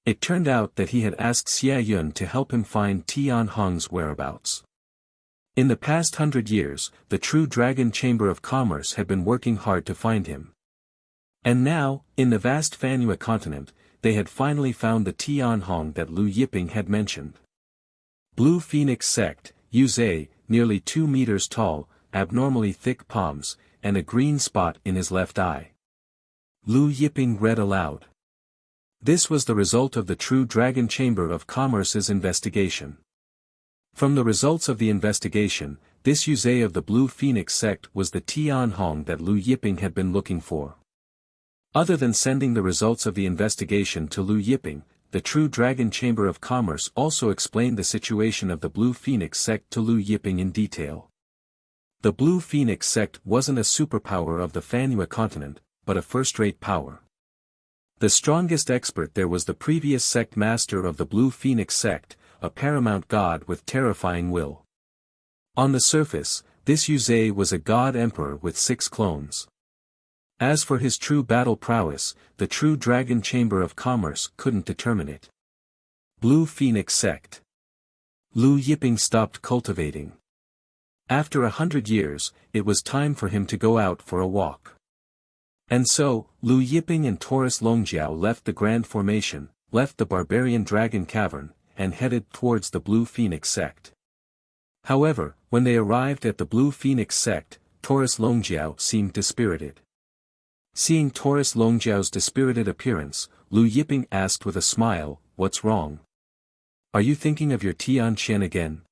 S1: It turned out that he had asked Xia Yun to help him find Tian Hong's whereabouts. In the past 100 years, the True Dragon Chamber of Commerce had been working hard to find him. And now, in the vast Fanhua continent, they had finally found the Tian Hong that Lu Yiping had mentioned. Blue Phoenix Sect, Yuzhe, nearly 2 meters tall, abnormally thick palms, and a green spot in his left eye. Lu Yiping read aloud. This was the result of the True Dragon Chamber of Commerce's investigation. From the results of the investigation, this Yuzhe of the Blue Phoenix Sect was the Tian Hong that Lu Yiping had been looking for. Other than sending the results of the investigation to Lu Yiping, the True Dragon Chamber of Commerce also explained the situation of the Blue Phoenix Sect to Lu Yiping in detail. The Blue Phoenix Sect wasn't a superpower of the Fanhua continent, but a first-rate power. The strongest expert there was the previous sect master of the Blue Phoenix Sect, a paramount god with terrifying will. On the surface, this Yuzhe was a god emperor with 6 clones. As for his true battle prowess, the True Dragon Chamber of Commerce couldn't determine it. Blue Phoenix Sect. Lu Yiping stopped cultivating. After 100 years, it was time for him to go out for a walk. And so, Lu Yiping and Taurus Longjiao left the Grand Formation, left the Barbarian Dragon Cavern, and headed towards the Blue Phoenix Sect. However, when they arrived at the Blue Phoenix Sect, Taurus Longjiao seemed dispirited. Seeing Taurus Longjiao's dispirited appearance, Lu Yiping asked with a smile, "What's wrong? Are you thinking of your Tian Qian again?"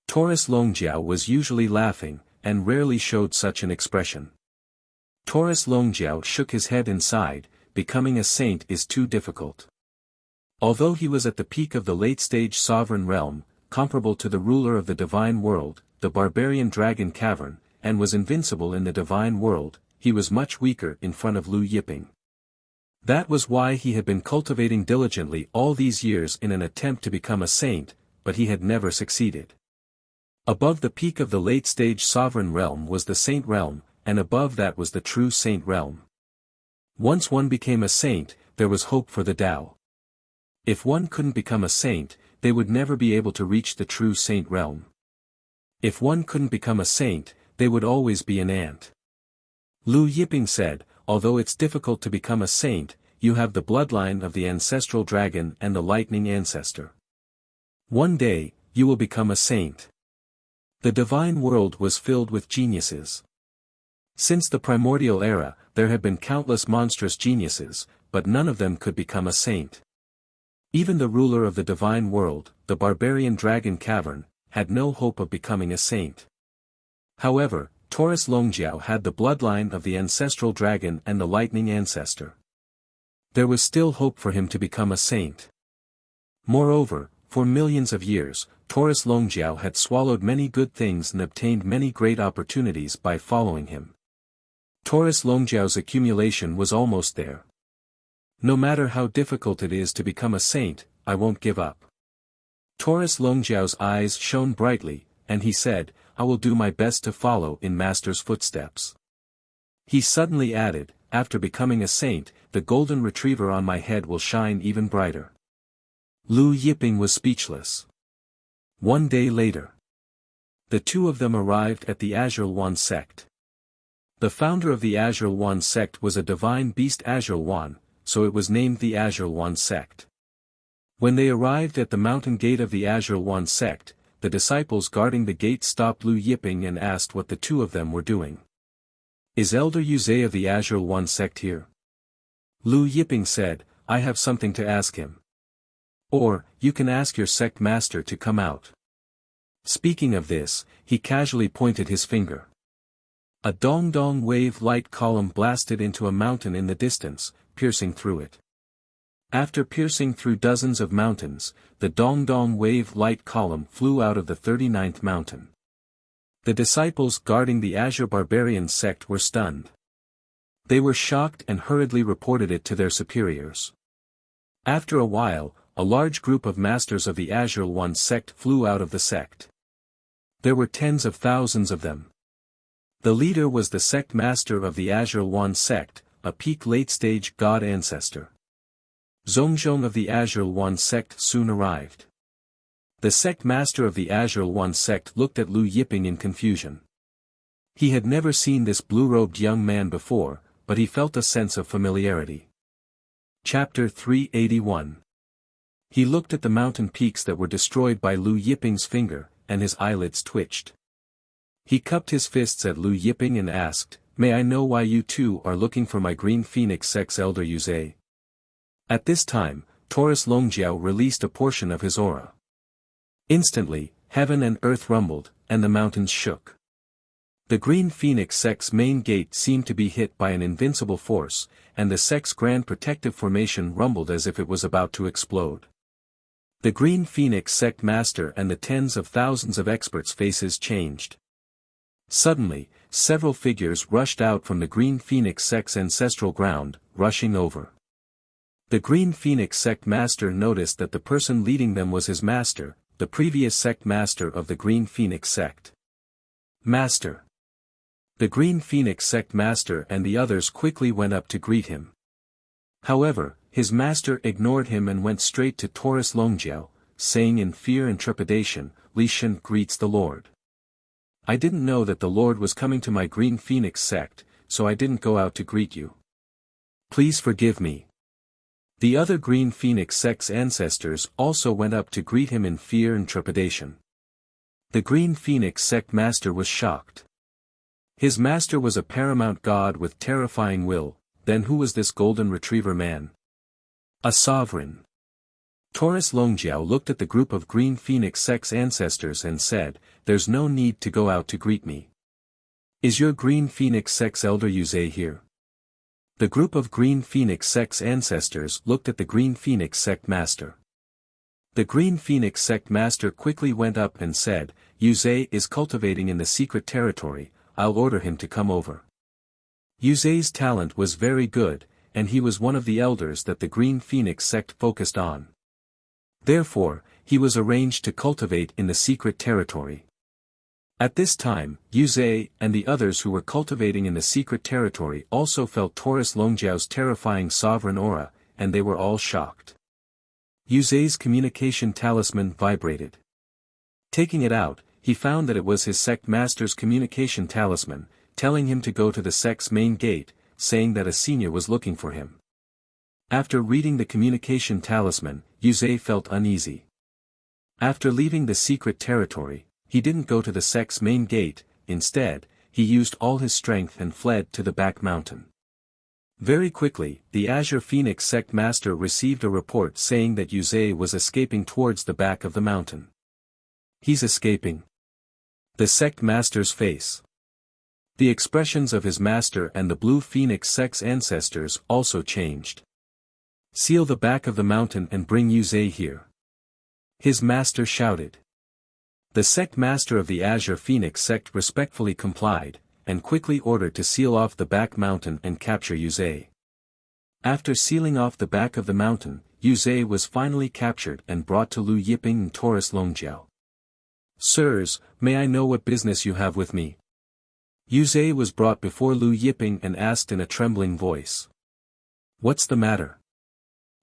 S1: Taurus Longjiao was usually laughing, and rarely showed such an expression. Taurus Longjiao shook his head and sighed, becoming a saint is too difficult. Although he was at the peak of the late-stage sovereign realm, comparable to the ruler of the divine world, the barbarian dragon cavern, and was invincible in the divine world, he was much weaker in front of Lu Yiping. That was why he had been cultivating diligently all these years in an attempt to become a saint, but he had never succeeded. Above the peak of the late-stage sovereign realm was the saint realm, and above that was the true saint realm. Once one became a saint, there was hope for the Tao. If one couldn't become a saint, they would never be able to reach the true saint realm. If one couldn't become a saint, they would always be an ant. Lu Yiping said, "Although it's difficult to become a saint, you have the bloodline of the ancestral dragon and the lightning ancestor. One day, you will become a saint." The divine world was filled with geniuses. Since the primordial era, there had been countless monstrous geniuses, but none of them could become a saint. Even the ruler of the divine world, the barbarian dragon cavern, had no hope of becoming a saint. However, Taurus Longjiao had the bloodline of the ancestral dragon and the lightning ancestor. There was still hope for him to become a saint. Moreover, for millions of years, Taurus Longjiao had swallowed many good things and obtained many great opportunities by following him. Taurus Longjiao's accumulation was almost there. No matter how difficult it is to become a saint, I won't give up. Taurus Longjiao's eyes shone brightly, and he said, I will do my best to follow in Master's footsteps. He suddenly added, after becoming a saint, the golden retriever on my head will shine even brighter. Lu Yiping was speechless. One day later, the two of them arrived at the Azure One sect. The founder of the Azure One sect was a divine beast Azure One, so it was named the Azure One sect. When they arrived at the mountain gate of the Azure One sect, the disciples guarding the gate stopped Lu Yiping and asked what the two of them were doing. Is Elder Yuze of the Azure One sect here? Lu Yiping said, I have something to ask him. Or, you can ask your sect master to come out. Speaking of this, he casually pointed his finger. A dong-dong wave light column blasted into a mountain in the distance, piercing through it. After piercing through dozens of mountains, the dong-dong wave light column flew out of the 39th mountain. The disciples guarding the Azure Barbarian sect were stunned. They were shocked and hurriedly reported it to their superiors. After a while, a large group of masters of the Azure One sect flew out of the sect. There were tens of thousands of them. The leader was the sect master of the Azure One sect, a peak late-stage god ancestor. Zhongzhong of the Azure One sect soon arrived. The sect master of the Azure One sect looked at Lu Yiping in confusion. He had never seen this blue-robed young man before, but he felt a sense of familiarity. Chapter 381. He looked at the mountain peaks that were destroyed by Lu Yiping's finger, and his eyelids twitched. He cupped his fists at Lu Yiping and asked, May I know why you two are looking for my Green Phoenix sect's Elder Yuze? At this time, Taurus Longjiao released a portion of his aura. Instantly, heaven and earth rumbled, and the mountains shook. The Green Phoenix sect's main gate seemed to be hit by an invincible force, and the sect's grand protective formation rumbled as if it was about to explode. The Green Phoenix sect master and the tens of thousands of experts' faces changed. Suddenly, several figures rushed out from the Green Phoenix sect's ancestral ground, rushing over. The Green Phoenix sect master noticed that the person leading them was his master, the previous sect master of the Green Phoenix sect. Master. The Green Phoenix sect master and the others quickly went up to greet him. However, his master ignored him and went straight to Taurus Longjiao, saying in fear and trepidation, Li Shen greets the Lord. I didn't know that the Lord was coming to my Green Phoenix sect, so I didn't go out to greet you. Please forgive me. The other Green Phoenix sect's ancestors also went up to greet him in fear and trepidation. The Green Phoenix sect master was shocked. His master was a paramount god with terrifying will, then who was this golden retriever man? A sovereign. Taurus Longjiao looked at the group of Green Phoenix sect's ancestors and said, There's no need to go out to greet me. Is your Green Phoenix sect's Elder Yuze here? The group of Green Phoenix sect's ancestors looked at the Green Phoenix sect master. The Green Phoenix sect master quickly went up and said, Yuze is cultivating in the secret territory, I'll order him to come over. Yuze's talent was very good, and he was one of the elders that the Green Phoenix sect focused on. Therefore, he was arranged to cultivate in the secret territory. At this time, Yuze and the others who were cultivating in the secret territory also felt Taurus Longjiao's terrifying sovereign aura, and they were all shocked. Yuze's communication talisman vibrated. Taking it out, he found that it was his sect master's communication talisman, telling him to go to the sect's main gate, saying that a senior was looking for him. After reading the communication talisman, Yuze felt uneasy. After leaving the secret territory, he didn't go to the sect's main gate, instead, he used all his strength and fled to the back mountain. Very quickly, the Azure Phoenix sect master received a report saying that Yuze was escaping towards the back of the mountain. He's escaping. The sect master's face. The expressions of his master and the Blue Phoenix sect's ancestors also changed. Seal the back of the mountain and bring Yuze here. His master shouted. The sect master of the Azure Phoenix sect respectfully complied, and quickly ordered to seal off the back mountain and capture Yuze. After sealing off the back of the mountain, Yuze was finally captured and brought to Lu Yiping and Taurus Longjiao. Sirs, may I know what business you have with me? Yuze was brought before Lu Yiping and asked in a trembling voice. What's the matter?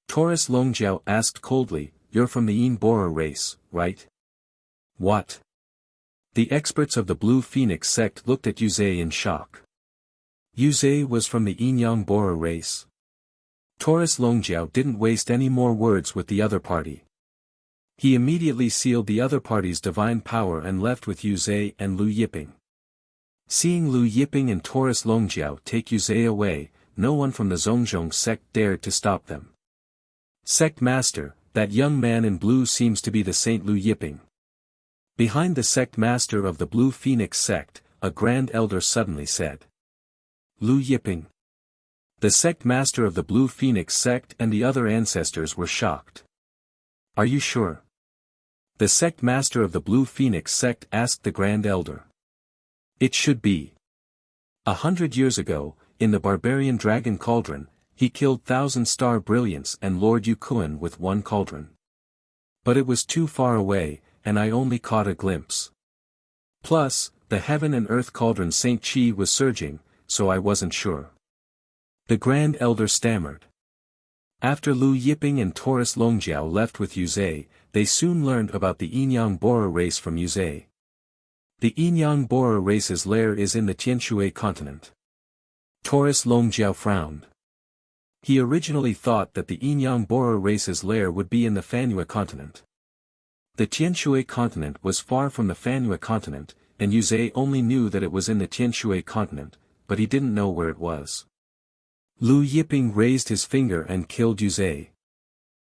S1: Taurus Longjiao asked coldly, you're from the Yin Bora race, right? What? The experts of the Blue Phoenix sect looked at Yuze in shock. Yuze was from the Yin Bora race. Taurus Longjiao didn't waste any more words with the other party. He immediately sealed the other party's divine power and left with Yuze and Lu Yiping. Seeing Lu Yiping and Taurus Longjiao take Yuze away, no one from the Zhongzhong sect dared to stop them. Sect master, that young man in blue seems to be the Saint Lu Yiping. Behind the sect master of the Blue Phoenix sect, a grand elder suddenly said. Lu Yiping. The sect master of the Blue Phoenix sect and the other ancestors were shocked. Are you sure? The sect master of the Blue Phoenix sect asked the grand elder. It should be. 100 years ago, in the barbarian dragon cauldron, he killed Thousand Star Brilliance and Lord Yukuan with one cauldron. But it was too far away, and I only caught a glimpse. Plus, the heaven and earth cauldron Saint Chi was surging, so I wasn't sure. The grand elder stammered. After Lu Yiping and Taurus Longjiao left with Yuze, they soon learned about the Yin Bora race from Yuze. The Yin Bora race's lair is in the Tianshui continent. Taurus Longjiao frowned. He originally thought that the Yin Bora race's lair would be in the Fanhua continent. The Tianshui continent was far from the Fanhua continent, and Yuze only knew that it was in the Tianshui continent, but he didn't know where it was. Lu Yiping raised his finger and killed Yuze.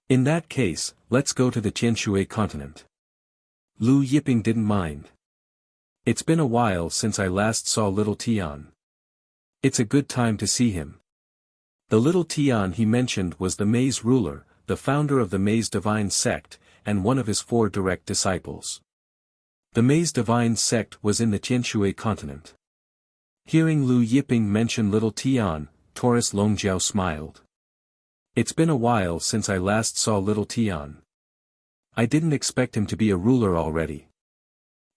S1: In that case, let's go to the Tianshui continent. Lu Yiping didn't mind. It's been a while since I last saw little Tian. It's a good time to see him. The little Tian he mentioned was the Maze ruler, the founder of the Maze Divine sect, and one of his 4 direct disciples. The Maze Divine sect was in the Tianshui continent. Hearing Lu Yiping mention little Tian, Taurus Longjiao smiled. It's been a while since I last saw little Tian. I didn't expect him to be a ruler already.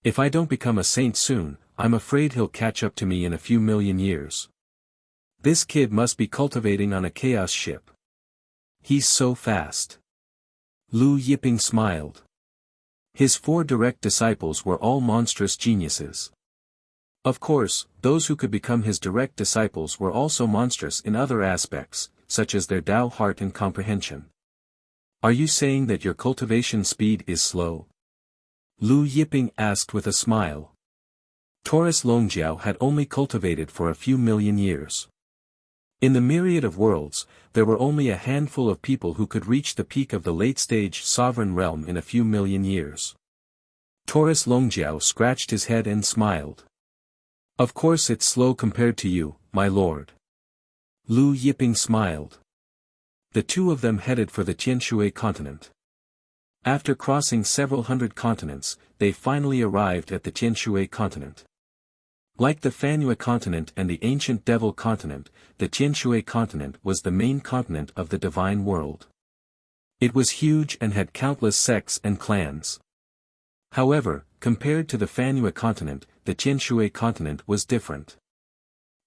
S1: If I don't become a saint soon, I'm afraid he'll catch up to me in a few million years. This kid must be cultivating on a chaos ship. He's so fast. Lu Yiping smiled. His 4 direct disciples were all monstrous geniuses. Of course, those who could become his direct disciples were also monstrous in other aspects, such as their Tao heart and comprehension. Are you saying that your cultivation speed is slow? Lu Yiping asked with a smile. Taurus Longjiao had only cultivated for a few million years. In the myriad of worlds, there were only a handful of people who could reach the peak of the late-stage sovereign realm in a few million years. Taurus Longjiao scratched his head and smiled. Of course it's slow compared to you, my lord. Lu Yiping smiled. The 2 of them headed for the Tianshui continent. After crossing several hundred continents, they finally arrived at the Tianshui continent. Like the Fanhua continent and the ancient Devil continent, the Tianshui continent was the main continent of the divine world. It was huge and had countless sects and clans. However, compared to the Fanhua continent, the Tianshui continent was different.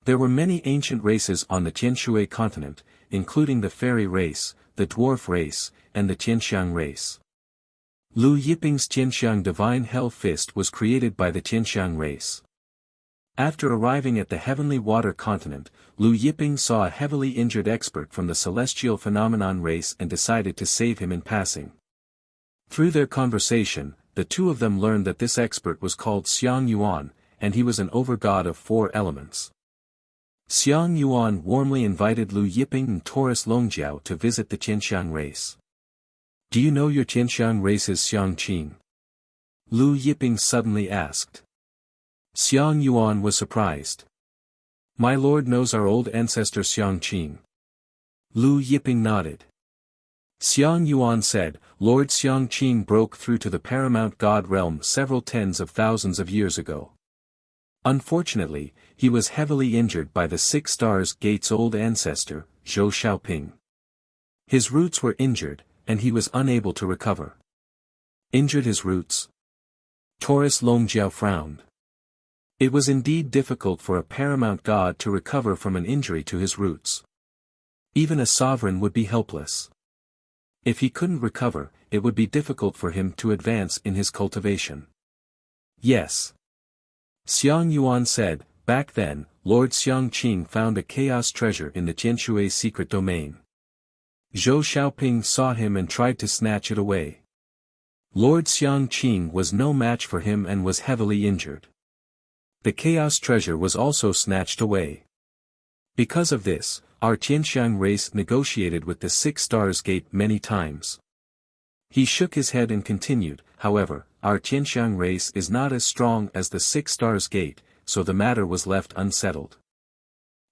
S1: There were many ancient races on the Tianshui continent, including the fairy race, the dwarf race, and the Tianxiang race. Lu Yiping's Tianxiang divine hell fist was created by the Tianxiang race. After arriving at the heavenly water continent, Lu Yiping saw a heavily injured expert from the celestial phenomenon race and decided to save him in passing. Through their conversation, the 2 of them learned that this expert was called Xiang Yuan, and he was an overgod of 4 elements. Xiang Yuan warmly invited Lu Yiping and Taurus Longjiao to visit the Qianxiang race. Do you know your Qianxiang race is Xiang Qin? Lu Yiping suddenly asked. Xiang Yuan was surprised. My lord knows our old ancestor Xiang Qin. Lu Yiping nodded. Xiang Yuan said, Lord Xiang Qin broke through to the paramount god realm several tens of thousands of years ago. Unfortunately, he was heavily injured by the Six Stars Gate's old ancestor, Zhou Xiaoping. His roots were injured, and he was unable to recover. Injured his roots? Taurus Longjiao frowned. It was indeed difficult for a paramount god to recover from an injury to his roots. Even a sovereign would be helpless. If he couldn't recover, it would be difficult for him to advance in his cultivation. Yes. Xiang Yuan said, back then, Lord Xiang Qin found a chaos treasure in the Jianshui's secret domain. Zhou Xiaoping saw him and tried to snatch it away. Lord Xiang Qin was no match for him and was heavily injured. The chaos treasure was also snatched away. Because of this, our Qianxiang race negotiated with the Six Stars Gate many times. He shook his head and continued, however, our Qianxiang race is not as strong as the Six Stars Gate, so the matter was left unsettled.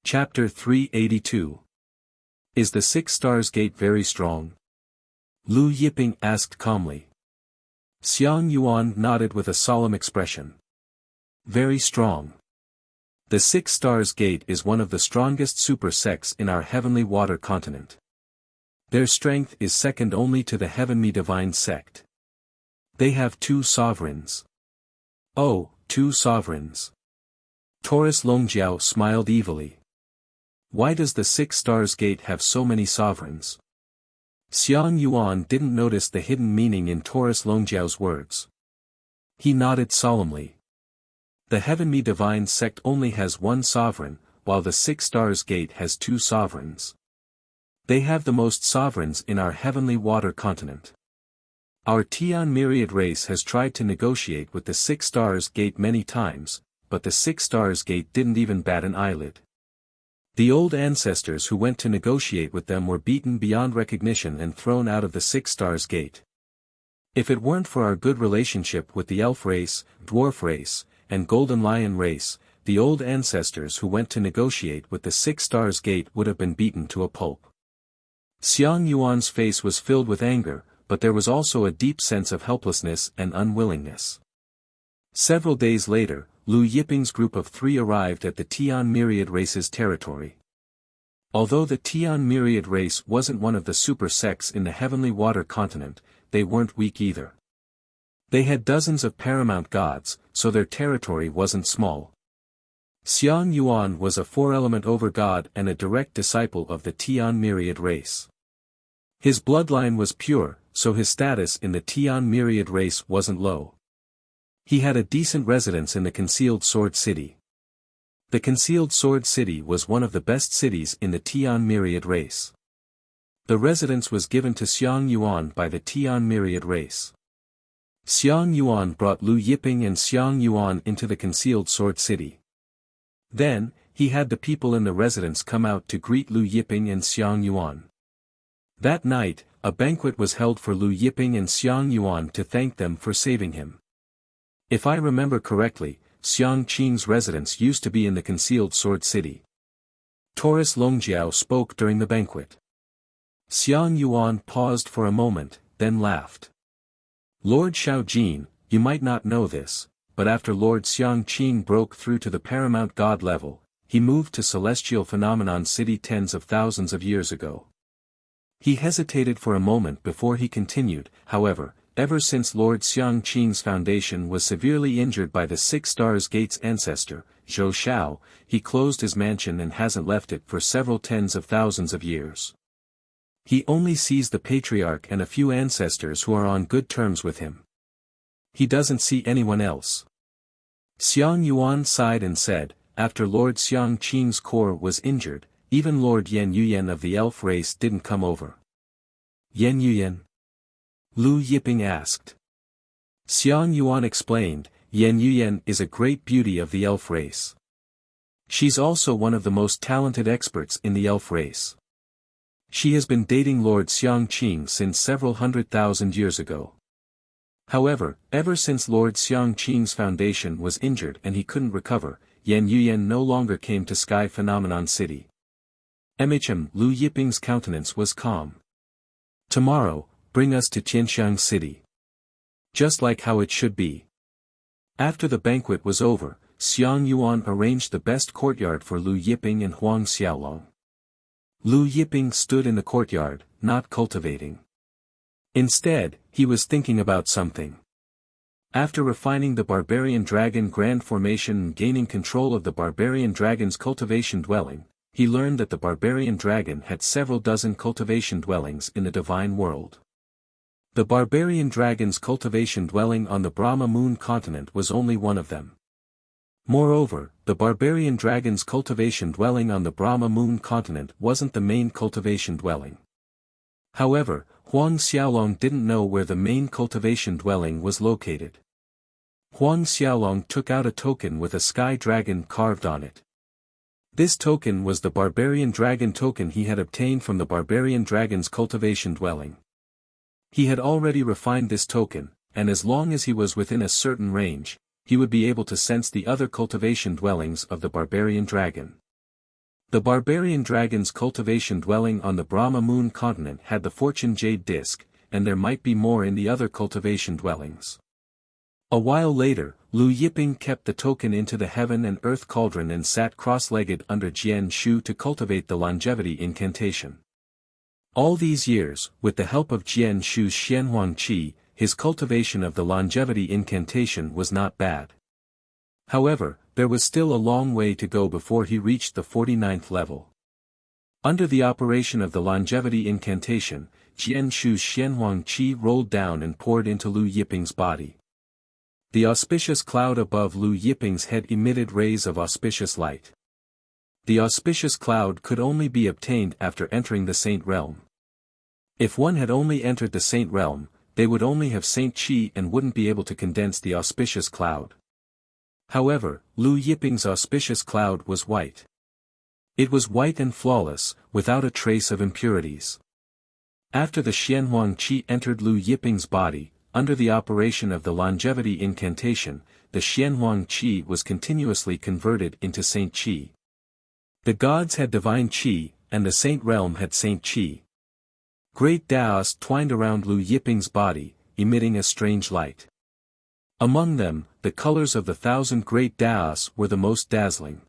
S1: Chapter 382. Is the Six Stars Gate very strong? Lu Yiping asked calmly. Xiang Yuan nodded with a solemn expression. Very strong. The Six Stars Gate is one of the strongest super sects in our heavenly water continent. Their strength is second only to the Heavenly Divine sect. They have 2 sovereigns. Oh, 2 sovereigns. Taurus Longjiao smiled evilly. Why does the Six Stars Gate have so many sovereigns? Xiang Yuan didn't notice the hidden meaning in Taurus Longjiao's words. He nodded solemnly. The Heavenly Divine sect only has 1 sovereign, while the Six Stars Gate has 2 sovereigns. They have the most sovereigns in our heavenly water continent. Our Tian Myriad race has tried to negotiate with the Six Stars Gate many times, but the Six Stars Gate didn't even bat an eyelid. The old ancestors who went to negotiate with them were beaten beyond recognition and thrown out of the Six Stars Gate. If it weren't for our good relationship with the Elf race, Dwarf race, and Golden Lion race, the old ancestors who went to negotiate with the Six Stars Gate would have been beaten to a pulp. Xiang Yuan's face was filled with anger, but there was also a deep sense of helplessness and unwillingness. Several days later, Lu Yiping's group of 3 arrived at the Tian Myriad race's territory. Although the Tian Myriad race wasn't one of the super sects in the heavenly water continent, they weren't weak either. They had dozens of paramount gods, so their territory wasn't small. Xiang Yuan was a 4-element overgod and a direct disciple of the Tian Myriad race. His bloodline was pure, so his status in the Tian Myriad race wasn't low. He had a decent residence in the Concealed Sword City. The Concealed Sword City was one of the best cities in the Tian Myriad race. The residence was given to Xiang Yuan by the Tian Myriad race. Xiang Yuan brought Lu Yiping and Xiang Yuan into the Concealed Sword City. Then, he had the people in the residence come out to greet Lu Yiping and Xiang Yuan. That night, a banquet was held for Lu Yiping and Xiang Yuan to thank them for saving him. If I remember correctly, Xiang Qin's residence used to be in the Concealed Sword City. Taurus Longjiao spoke during the banquet. Xiang Yuan paused for a moment, then laughed. Lord Xiaojin, you might not know this, but after Lord Xiang Qin broke through to the paramount god level, he moved to Celestial Phenomenon City tens of thousands of years ago. He hesitated for a moment before he continued, however, ever since Lord Xiang Qin's foundation was severely injured by the Six Stars Gate's ancestor, Zhou Xiao, he closed his mansion and hasn't left it for several tens of thousands of years. He only sees the patriarch and a few ancestors who are on good terms with him. He doesn't see anyone else. Xiang Yuan sighed and said, after Lord Xiang Qin's core was injured, even Lord Yan Yuyan of the elf race didn't come over. Yan Yuyan? Lu Yiping asked. Xiang Yuan explained, Yan Yuyan is a great beauty of the elf race. She's also one of the most talented experts in the elf race. She has been dating Lord Xiangqing since several 100,000 years ago. However, ever since Lord Xiangqing's foundation was injured and he couldn't recover, Yan Yuyan no longer came to Sky Phenomenon City. Lu Yiping's countenance was calm. Tomorrow, bring us to Tianxiang City. Just like how it should be. After the banquet was over, Xiang Yuan arranged the best courtyard for Lu Yiping and Huang Xiaolong. Lu Yiping stood in the courtyard, not cultivating. Instead, he was thinking about something. After refining the Barbarian Dragon Grand Formation and gaining control of the Barbarian Dragon's cultivation dwelling, he learned that the Barbarian Dragon had several dozen cultivation dwellings in the Divine World. The Barbarian Dragon's cultivation dwelling on the Brahma Moon continent was only one of them. Moreover, the Barbarian Dragon's cultivation dwelling on the Brahma Moon continent wasn't the main cultivation dwelling. However, Huang Xiaolong didn't know where the main cultivation dwelling was located. Huang Xiaolong took out a token with a sky dragon carved on it. This token was the Barbarian Dragon token he had obtained from the Barbarian Dragon's cultivation dwelling. He had already refined this token, and as long as he was within a certain range, he would be able to sense the other cultivation dwellings of the Barbarian Dragon. The Barbarian Dragon's cultivation dwelling on the Brahma Moon continent had the Fortune Jade Disc, and there might be more in the other cultivation dwellings. A while later, Lu Yiping kept the token into the Heaven and Earth Cauldron and sat cross-legged under Jian Shu to cultivate the longevity incantation. All these years, with the help of Jian Shu's Xianhuang Qi, his cultivation of the longevity incantation was not bad. However, there was still a long way to go before he reached the 49th level. Under the operation of the longevity incantation, Jian Shu's Xianhuang Qi rolled down and poured into Lu Yiping's body. The auspicious cloud above Lu Yiping's head emitted rays of auspicious light. The auspicious cloud could only be obtained after entering the Saint Realm. If one had only entered the Saint Realm, they would only have Saint Qi and wouldn't be able to condense the auspicious cloud. However, Lu Yiping's auspicious cloud was white. It was white and flawless, without a trace of impurities. After the Xianhuang Qi entered Lu Yiping's body, under the operation of the longevity incantation, the Xianhuang Qi was continuously converted into Saint Qi. The gods had divine Qi, and the Saint Realm had Saint Qi. Great Daos twined around Lu Yiping's body, emitting a strange light. Among them, the colors of the 1,000 great Daos were the most dazzling.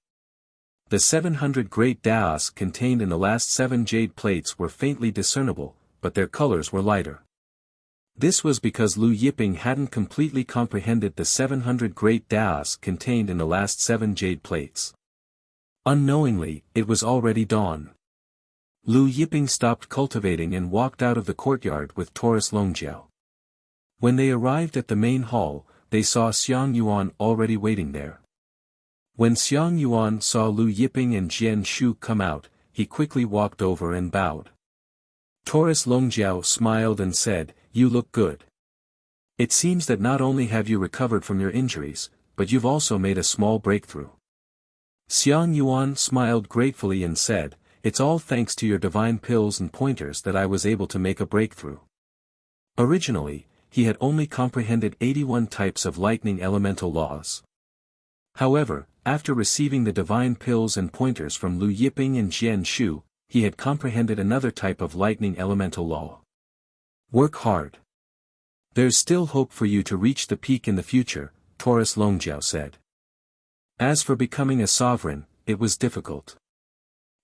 S1: The 700 great Daos contained in the last 7 jade plates were faintly discernible, but their colors were lighter. This was because Lu Yiping hadn't completely comprehended the 700 great Daos contained in the last 7 jade plates. Unknowingly, it was already dawn. Lu Yiping stopped cultivating and walked out of the courtyard with Taurus Longjiao. When they arrived at the main hall, they saw Xiang Yuan already waiting there. When Xiang Yuan saw Lu Yiping and Jian Shu come out, he quickly walked over and bowed. Taurus Longjiao smiled and said, "You look good. It seems that not only have you recovered from your injuries, but you've also made a small breakthrough." Xiang Yuan smiled gratefully and said, "It's all thanks to your divine pills and pointers that I was able to make a breakthrough." Originally, he had only comprehended 81 types of lightning elemental laws. However, after receiving the divine pills and pointers from Lu Yiping and Jian Shu, he had comprehended another type of lightning elemental law. Work hard. There's still hope for you to reach the peak in the future, Taurus Longjiao said. As for becoming a sovereign, it was difficult.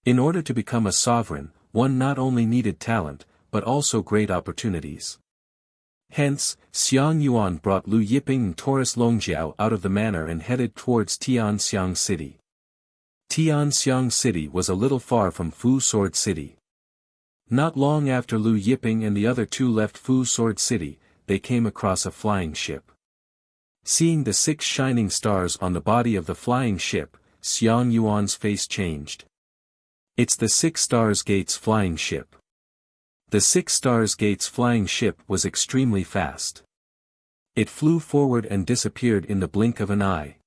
S1: In order to become a sovereign, one not only needed talent, but also great opportunities. Hence, Xiang Yuan brought Lu Yiping and Taurus Longjiao out of the manor and headed towards Tianxiang City. Tianxiang City was a little far from Fu Sword City. Not long after Lu Yiping and the other two left Fu Sword City, they came across a flying ship. Seeing the 6 shining stars on the body of the flying ship, Xiang Yuan's face changed. "It's the 6 Stars Gates flying ship." The 6 Stars Gates flying ship was extremely fast. It flew forward and disappeared in the blink of an eye.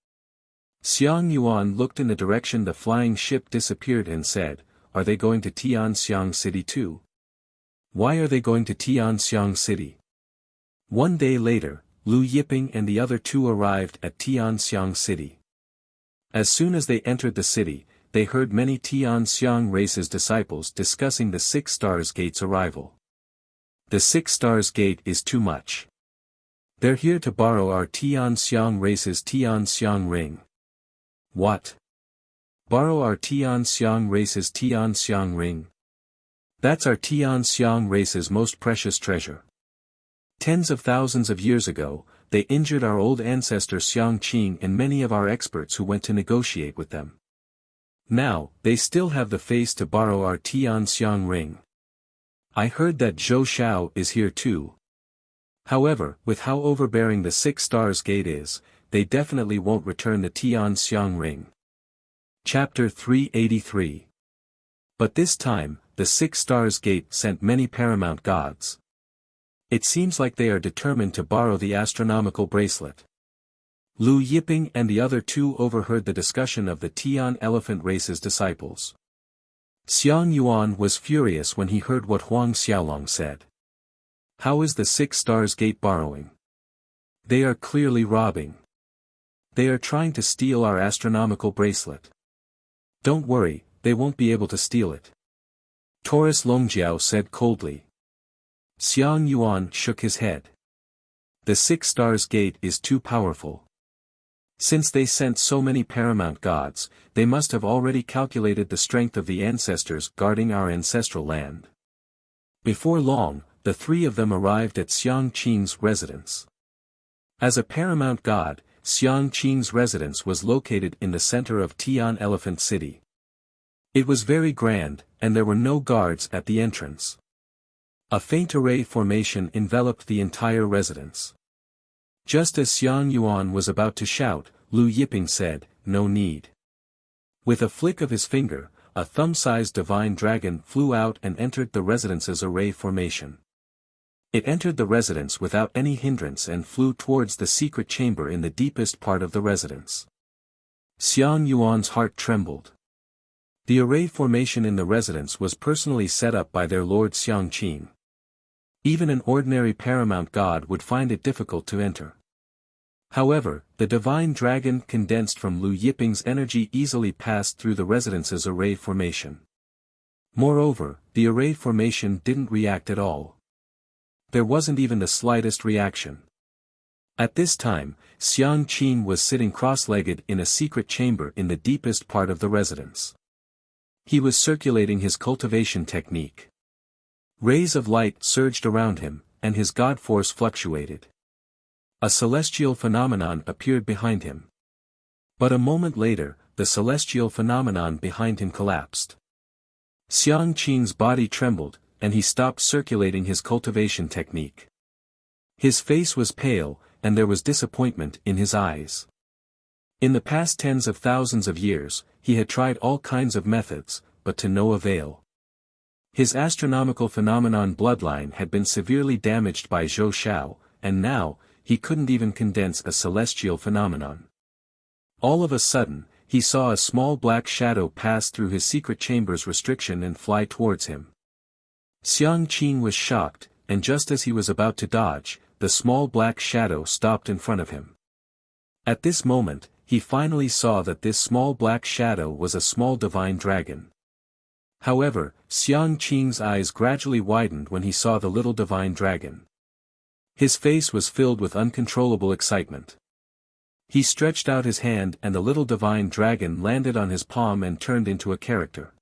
S1: Xiang Yuan looked in the direction the flying ship disappeared and said, "Are they going to Tianxiang City too? Why are they going to Tianxiang City?" One day later, Lu Yiping and the other two arrived at Tianxiang City. As soon as they entered the city, they heard many Tianxiang race's disciples discussing the Six Stars Gate's arrival. "The Six Stars Gate is too much. They're here to borrow our Tianxiang race's Tianxiang ring." "What? Borrow our Tianxiang race's Tianxiang ring? That's our Tianxiang race's most precious treasure. Tens of thousands of years ago, they injured our old ancestor Xiang Qing and many of our experts who went to negotiate with them. Now, they still have the face to borrow our Tianxiang ring. I heard that Zhou Xiao is here too. However, with how overbearing the Six Stars Gate is, they definitely won't return the Tianxiang ring." Chapter 383. But this time, the Six Stars Gate sent many paramount gods. It seems like they are determined to borrow the astronomical bracelet. Lu Yiping and the other two overheard the discussion of the Tian elephant race's disciples. Xiang Yuan was furious when he heard what Huang Xiaolong said. "How is the Six Stars Gate borrowing? They are clearly robbing. They are trying to steal our astronomical bracelet." "Don't worry, they won't be able to steal it," Taurus Longjiao said coldly. Xiang Yuan shook his head. "The Six Stars Gate is too powerful. Since they sent so many paramount gods, they must have already calculated the strength of the ancestors guarding our ancestral land." Before long, the three of them arrived at Xiang Qing's residence. As a paramount god, Xiang Qing's residence was located in the center of Tian Elephant City. It was very grand, and there were no guards at the entrance. A faint array formation enveloped the entire residence. Just as Xiang Yuan was about to shout, Lu Yiping said, "No need." With a flick of his finger, a thumb-sized divine dragon flew out and entered the residence's array formation. It entered the residence without any hindrance and flew towards the secret chamber in the deepest part of the residence. Xiang Yuan's heart trembled. The array formation in the residence was personally set up by their lord Xiang Qing. Even an ordinary paramount god would find it difficult to enter. However, the divine dragon condensed from Lu Yiping's energy easily passed through the residence's array formation. Moreover, the array formation didn't react at all. There wasn't even the slightest reaction. At this time, Xiang Qing was sitting cross-legged in a secret chamber in the deepest part of the residence. He was circulating his cultivation technique. Rays of light surged around him, and his god force fluctuated. A celestial phenomenon appeared behind him. But a moment later, the celestial phenomenon behind him collapsed. Xiang Qing's body trembled, and he stopped circulating his cultivation technique. His face was pale, and there was disappointment in his eyes. In the past tens of thousands of years, he had tried all kinds of methods, but to no avail. His astronomical phenomenon bloodline had been severely damaged by Zhou Xiao, and now, he couldn't even condense a celestial phenomenon. All of a sudden, he saw a small black shadow pass through his secret chamber's restriction and fly towards him. Xiang Qing was shocked, and just as he was about to dodge, the small black shadow stopped in front of him. At this moment, he finally saw that this small black shadow was a small divine dragon. However, Xiang Qing's eyes gradually widened when he saw the little divine dragon. His face was filled with uncontrollable excitement. He stretched out his hand and the little divine dragon landed on his palm and turned into a character.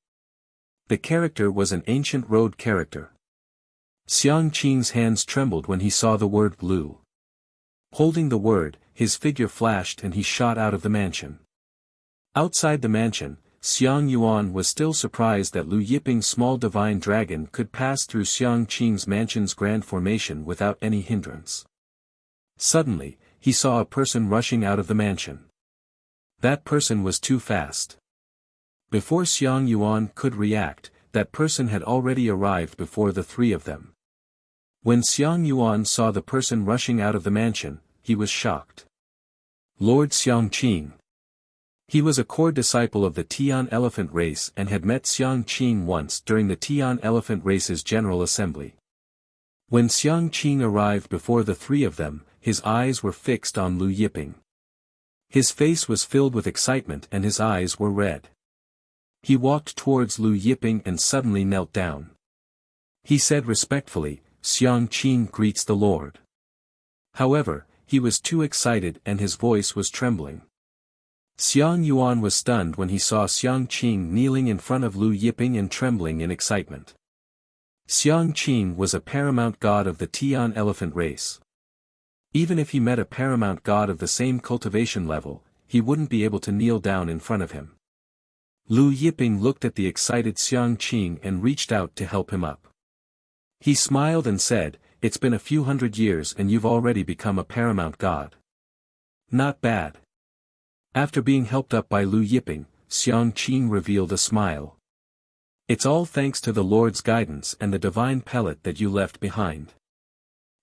S1: The character was an ancient road character. Xiang Qing's hands trembled when he saw the word blue. Holding the word, his figure flashed and he shot out of the mansion. Outside the mansion, Xiang Yuan was still surprised that Lu Yiping's small divine dragon could pass through Xiang Qing's mansion's grand formation without any hindrance. Suddenly, he saw a person rushing out of the mansion. That person was too fast. Before Xiang Yuan could react, that person had already arrived before the three of them. When Xiang Yuan saw the person rushing out of the mansion, he was shocked. "Lord Xiang Qing." He was a core disciple of the Tian elephant race and had met Xiang Qing once during the Tian elephant race's General Assembly. When Xiang Qing arrived before the three of them, his eyes were fixed on Lu Yiping. His face was filled with excitement and his eyes were red. He walked towards Lu Yiping and suddenly knelt down. He said respectfully, "Xiang Qing greets the Lord." However, he was too excited and his voice was trembling. Xiang Yuan was stunned when he saw Xiang Qing kneeling in front of Lu Yiping and trembling in excitement. Xiang Qing was a paramount god of the Tian elephant race. Even if he met a paramount god of the same cultivation level, he wouldn't be able to kneel down in front of him. Lu Yiping looked at the excited Xiang Qing and reached out to help him up. He smiled and said, "It's been a few hundred years and you've already become a paramount god. Not bad." After being helped up by Lu Yiping, Xiang Qing revealed a smile. "It's all thanks to the Lord's guidance and the divine pellet that you left behind.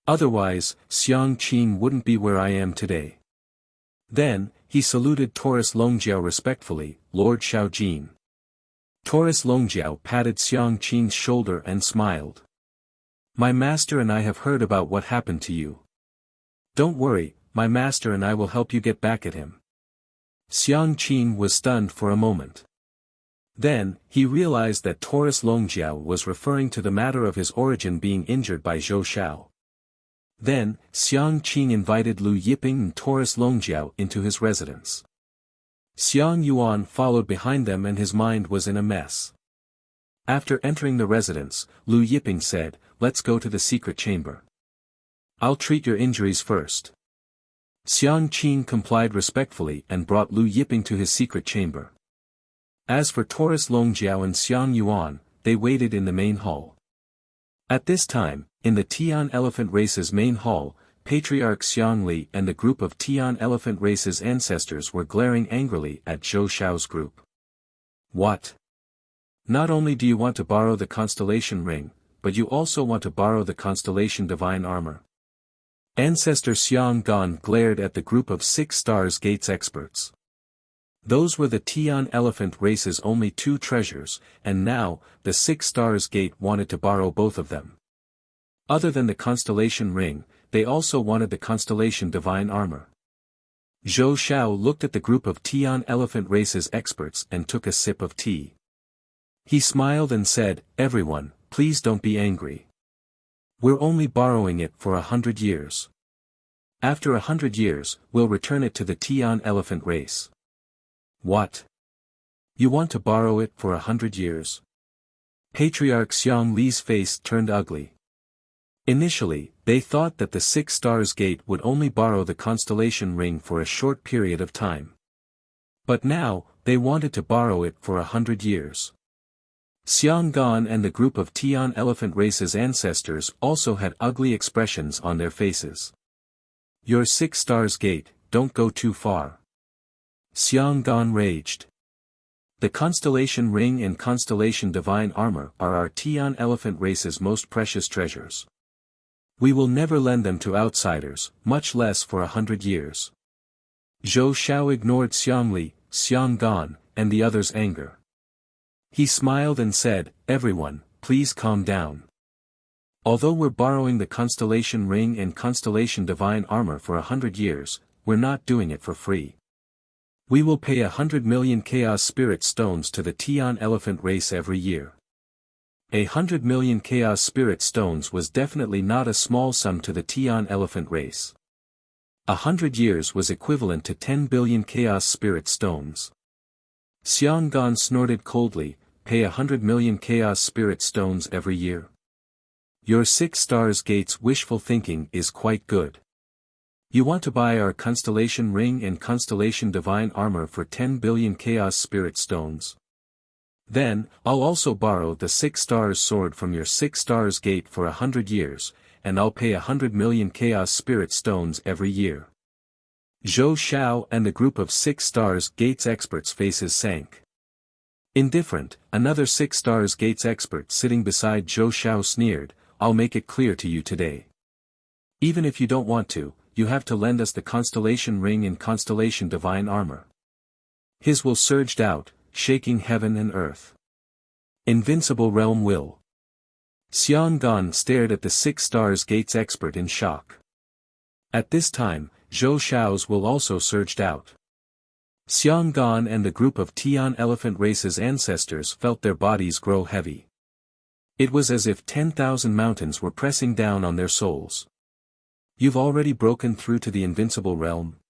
S1: Otherwise, Xiang Qing wouldn't be where I am today." Then, he saluted Taurus Longjiao respectfully, "Lord Shaojin." Taurus Longjiao patted Xiang Qing's shoulder and smiled. "My master and I have heard about what happened to you. Don't worry, my master and I will help you get back at him." Xiang Qing was stunned for a moment. Then, he realized that Taurus Longjiao was referring to the matter of his origin being injured by Zhou Shao. Then, Xiang Qing invited Lu Yiping and Taurus Longjiao into his residence. Xiang Yuan followed behind them and his mind was in a mess. After entering the residence, Lu Yiping said, "Let's go to the secret chamber. I'll treat your injuries first." Xiang Qing complied respectfully and brought Lu Yiping to his secret chamber. As for Taurus Longjiao and Xiang Yuan, they waited in the main hall. At this time, in the Tian elephant race's main hall, Patriarch Xiang Li and a group of Tian elephant race's ancestors were glaring angrily at Zhou Shao's group. "What? Not only do you want to borrow the constellation ring, but you also want to borrow the constellation divine armor?" Ancestor Xiang Gan glared at the group of 6 Stars Gates experts. Those were the Tian elephant race's only 2 treasures, and now, the 6 Stars Gate wanted to borrow both of them. Other than the constellation ring, they also wanted the constellation divine armor. Zhou Shao looked at the group of Tian elephant race's experts and took a sip of tea. He smiled and said, "Everyone, please don't be angry. We're only borrowing it for 100 years. After 100 years, we'll return it to the Tian elephant race." "What? You want to borrow it for 100 years? Patriarch Xiang Li's face turned ugly. Initially, they thought that the 6 Stars Gate would only borrow the constellation ring for a short period of time. But now, they wanted to borrow it for 100 years. Xiang Gan and the group of Tian elephant race's ancestors also had ugly expressions on their faces. "Your 6 Stars Gate, don't go too far." Xiang Gan raged. "The constellation ring and constellation divine armor are our Tian elephant race's most precious treasures. We will never lend them to outsiders, much less for 100 years. Zhou Shao ignored Xiang Li, Xiang Gan, and the others' anger. He smiled and said, "Everyone, please calm down. Although we're borrowing the constellation ring and constellation divine armor for 100 years, we're not doing it for free. We will pay 100 million Chaos Spirit Stones to the Tian elephant race every year." 100 million Chaos Spirit Stones was definitely not a small sum to the Tian elephant race. 100 years was equivalent to 10 billion Chaos Spirit Stones. Xiang Gan snorted coldly, "Pay 100 million Chaos Spirit Stones every year? Your 6 Stars Gates wishful thinking is quite good. You want to buy our constellation ring and constellation divine armor for 10 billion Chaos Spirit Stones? Then, I'll also borrow the 6 Stars Sword from your 6 Stars Gate for 100 years, and I'll pay 100 million Chaos Spirit Stones every year." Zhou Shao and the group of 6 Stars Gates experts' faces sank. Indifferent, another 6 Stars Gates expert sitting beside Zhou Shao sneered, "I'll make it clear to you today. Even if you don't want to, you have to lend us the constellation ring and constellation divine armor." His will surged out, shaking heaven and earth. Invincible realm will. Xiang Gan stared at the Six Stars Gate's expert in shock. At this time, Zhou Xiao's will also surged out. Xiang Gan and the group of Tian elephant race's ancestors felt their bodies grow heavy. It was as if 10,000 mountains were pressing down on their souls. You've already broken through to the invincible realm?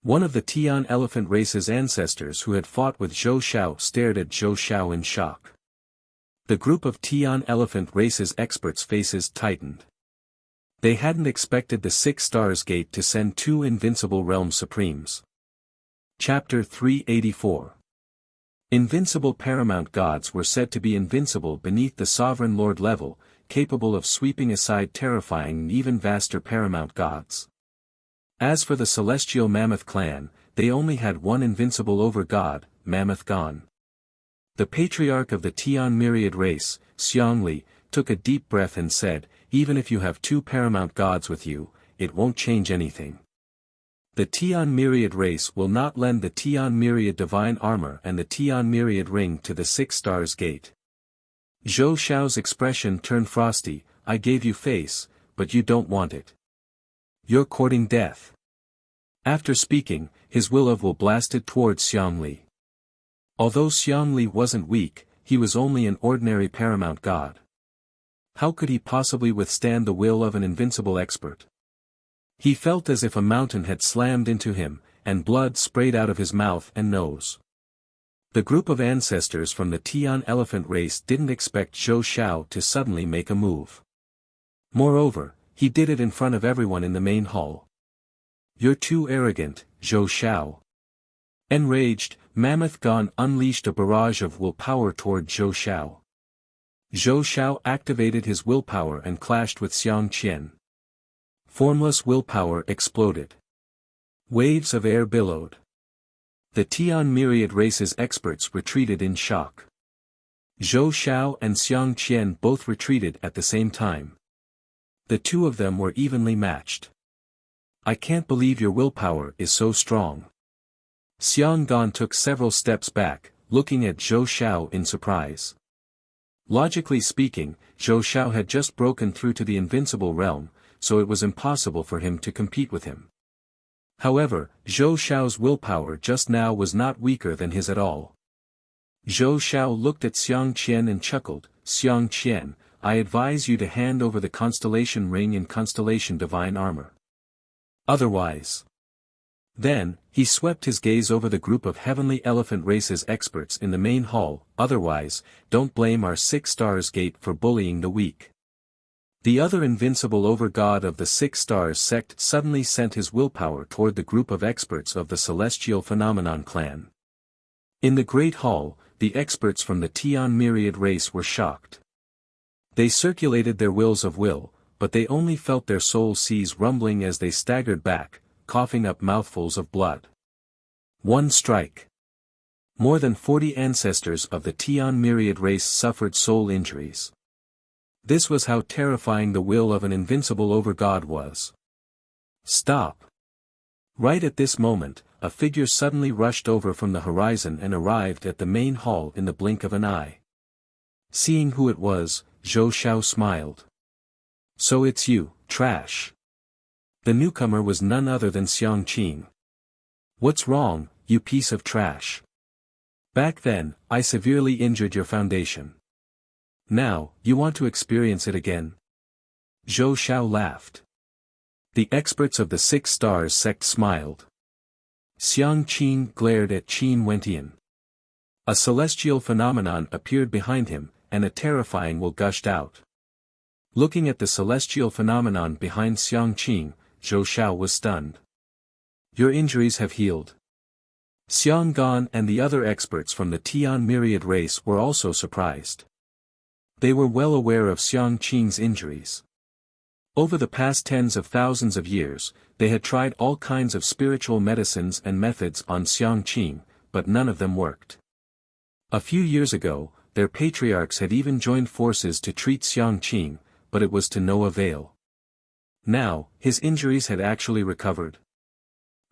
S1: One of the Tian elephant race's ancestors who had fought with Zhou Xiao stared at Zhou Xiao in shock. The group of Tian elephant race's experts' faces tightened. They hadn't expected the Six Stars Gate to send two invincible realm supremes. Chapter 384. Invincible paramount gods were said to be invincible beneath the sovereign lord level, capable of sweeping aside terrifying and even vaster paramount gods. As for the celestial mammoth clan, they only had one invincible over-god, Mammoth Gan. The patriarch of the Tian myriad race, Xiangli, took a deep breath and said, even if you have two paramount gods with you, it won't change anything. The Tian myriad race will not lend the Tian myriad divine armor and the Tian myriad ring to the Six Stars Gate. Zhou Xiao's expression turned frosty. I gave you face, but you don't want it. You're courting death. After speaking, his will blasted towards Xiangli. Although Xiangli wasn't weak, he was only an ordinary paramount god. How could he possibly withstand the will of an invincible expert? He felt as if a mountain had slammed into him, and blood sprayed out of his mouth and nose. The group of ancestors from the Tian elephant race didn't expect Zhou Xiao to suddenly make a move. Moreover, he did it in front of everyone in the main hall. You're too arrogant, Zhou Xiao. Enraged, Mammoth Gan unleashed a barrage of willpower toward Zhou Xiao. Zhou Xiao activated his willpower and clashed with Xiang Qian. Formless willpower exploded. Waves of air billowed. The Tian myriad race's experts retreated in shock. Zhou Xiao and Xiang Qian both retreated at the same time. The two of them were evenly matched. I can't believe your willpower is so strong. Xiang Gan took several steps back, looking at Zhou Xiao in surprise. Logically speaking, Zhou Xiao had just broken through to the invincible realm, so it was impossible for him to compete with him. However, Zhou Xiao's willpower just now was not weaker than his at all. Zhou Xiao looked at Xiang Qian and chuckled, Xiang Qian, I advise you to hand over the constellation ring and constellation divine armor. Otherwise. Then, he swept his gaze over the group of heavenly elephant race's experts in the main hall, otherwise, don't blame our Six Stars Gate for bullying the weak. The other invincible over-god of the Six Stars sect suddenly sent his willpower toward the group of experts of the celestial phenomenon clan. In the great hall, the experts from the Tian myriad race were shocked. They circulated their wills of will, but they only felt their soul seas rumbling as they staggered back, coughing up mouthfuls of blood. One strike. More than 40 ancestors of the Tian myriad race suffered soul injuries. This was how terrifying the will of an invincible over-god was. Stop! Right at this moment, a figure suddenly rushed over from the horizon and arrived at the main hall in the blink of an eye. Seeing who it was, Zhou Xiao smiled. So it's you, trash. The newcomer was none other than Xiang Qing. What's wrong, you piece of trash? Back then, I severely injured your foundation. Now, you want to experience it again? Zhou Xiao laughed. The experts of the Six Stars sect smiled. Xiang Qing glared at Qin Wentian. A celestial phenomenon appeared behind him, and a terrifying will gushed out. Looking at the celestial phenomenon behind Xiang Qing, Zhou Xiao was stunned. Your injuries have healed. Xiang Gan and the other experts from the Tian myriad race were also surprised. They were well aware of Xiang Qing's injuries. Over the past tens of thousands of years, they had tried all kinds of spiritual medicines and methods on Xiang Qing, but none of them worked. A few years ago, their patriarchs had even joined forces to treat Xiang Qing, but it was to no avail. Now, his injuries had actually recovered.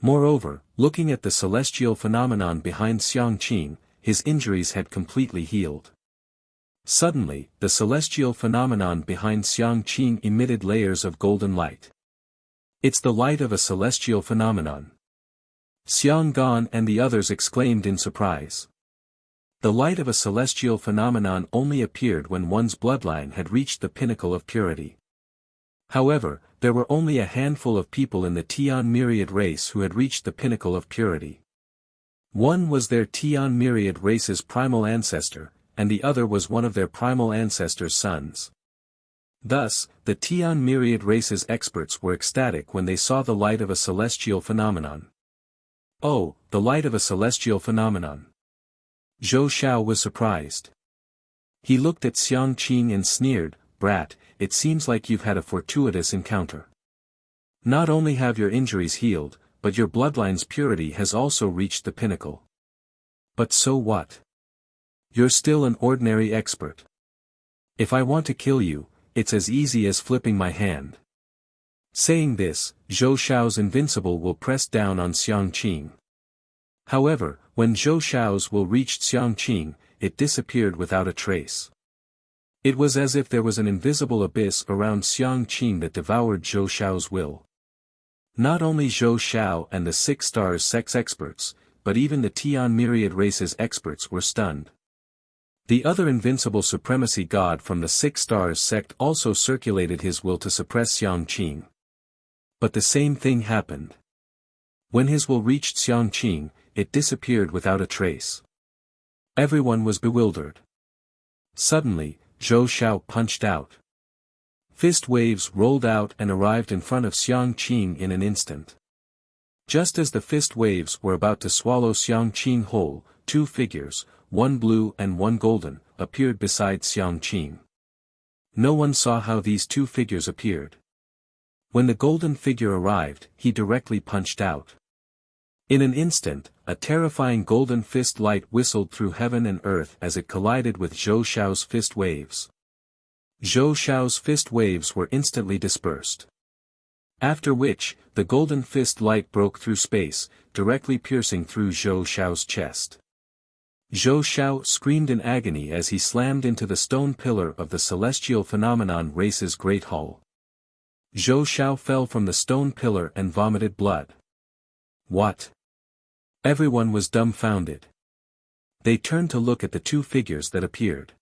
S1: Moreover, looking at the celestial phenomenon behind Xiangqing, his injuries had completely healed. Suddenly, the celestial phenomenon behind Xiangqing emitted layers of golden light. It's the light of a celestial phenomenon. Xianggan and the others exclaimed in surprise. The light of a celestial phenomenon only appeared when one's bloodline had reached the pinnacle of purity. However, there were only a handful of people in the Tian myriad race who had reached the pinnacle of purity. One was their Tian myriad race's primal ancestor, and the other was one of their primal ancestor's sons. Thus, the Tian myriad race's experts were ecstatic when they saw the light of a celestial phenomenon. Oh, the light of a celestial phenomenon. Zhou Xiao was surprised. He looked at Xiangqing and sneered, "Brat, it seems like you've had a fortuitous encounter. Not only have your injuries healed, but your bloodline's purity has also reached the pinnacle. But so what? You're still an ordinary expert. If I want to kill you, it's as easy as flipping my hand." Saying this, Zhou Xiao's Invincible will press down on Xiangqing. However, when Zhou Xiao's will reached Xiangqing, it disappeared without a trace. It was as if there was an invisible abyss around Xiangqing that devoured Zhou Xiao's will. Not only Zhou Xiao and the 6 stars sex experts, but even the Tian myriad race's experts were stunned. The other invincible supremacy god from the 6 stars sect also circulated his will to suppress Xiangqing. But the same thing happened. When his will reached Xiangqing, it disappeared without a trace. Everyone was bewildered. Suddenly, Zhou Xiao punched out. Fist waves rolled out and arrived in front of Xiangqing in an instant. Just as the fist waves were about to swallow Xiangqing whole, 2 figures, one blue and one golden, appeared beside Xiangqing. No one saw how these 2 figures appeared. When the golden figure arrived, he directly punched out. In an instant, a terrifying golden fist light whistled through heaven and earth as it collided with Zhou Xiao's fist waves. Zhou Xiao's fist waves were instantly dispersed. After which, the golden fist light broke through space, directly piercing through Zhou Xiao's chest. Zhou Xiao screamed in agony as he slammed into the stone pillar of the celestial phenomenon race's great hall. Zhou Xiao fell from the stone pillar and vomited blood. What? Everyone was dumbfounded. They turned to look at the 2 figures that appeared.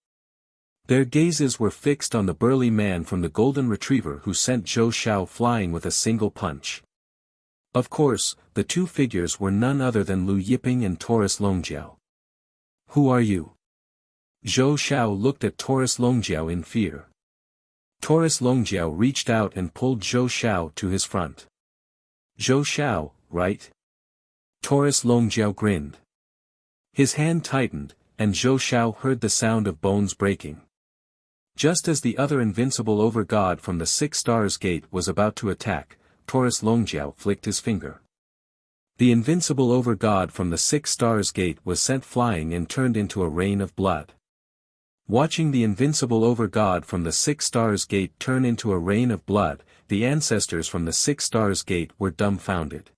S1: Their gazes were fixed on the burly man from the golden retriever who sent Zhou Xiao flying with a single punch. Of course, the 2 figures were none other than Lu Yiping and Taurus Longjiao. "Who are you?" Zhou Xiao looked at Taurus Longjiao in fear. Taurus Longjiao reached out and pulled Zhou Xiao to his front. "Zhou Xiao, right?" Taurus Longjiao grinned. His hand tightened, and Zhou Xiao heard the sound of bones breaking. Just as the other invincible over-god from the 6 stars gate was about to attack, Taurus Longjiao flicked his finger. The invincible over-god from the 6 stars gate was sent flying and turned into a rain of blood. Watching the invincible over-god from the 6 stars gate turn into a rain of blood, the ancestors from the 6 stars gate were dumbfounded.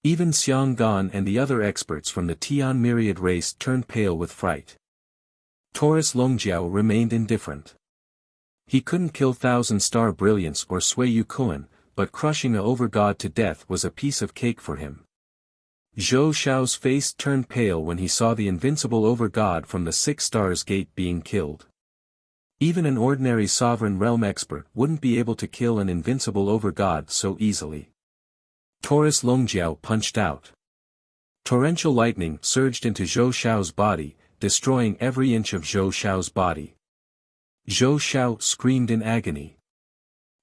S1: Even Xianggan and the other experts from the Tian myriad race turned pale with fright. Taurus Longjiao remained indifferent. He couldn't kill Thousand Star Brilliance or Sui Yukuan, but crushing a over-god to death was a piece of cake for him. Zhou Xiao's face turned pale when he saw the invincible over-god from the 6 stars gate being killed. Even an ordinary sovereign realm expert wouldn't be able to kill an invincible over-god so easily. Taurus Longjiao punched out. Torrential lightning surged into Zhou Xiao's body, destroying every inch of Zhou Xiao's body. Zhou Xiao screamed in agony.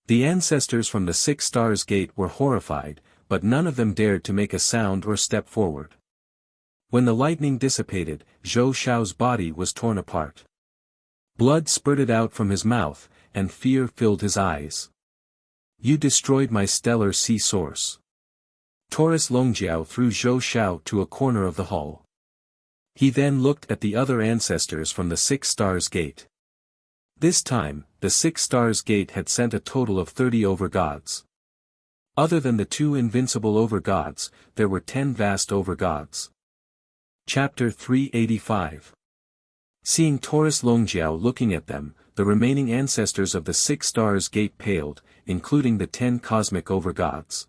S1: The ancestors from the 6 stars gate were horrified, but none of them dared to make a sound or step forward. When the lightning dissipated, Zhou Xiao's body was torn apart. Blood spurted out from his mouth, and fear filled his eyes. "You destroyed my stellar sea source." Taurus Longjiao threw Zhou Xiao to a corner of the hall. He then looked at the other ancestors from the 6 stars gate. This time, the 6 stars gate had sent a total of 30 over-gods. Other than the 2 invincible overgods, there were 10 vast overgods. Chapter 385. Seeing Taurus Longjiao looking at them, the remaining ancestors of the 6 stars gate paled, including the 10 cosmic overgods.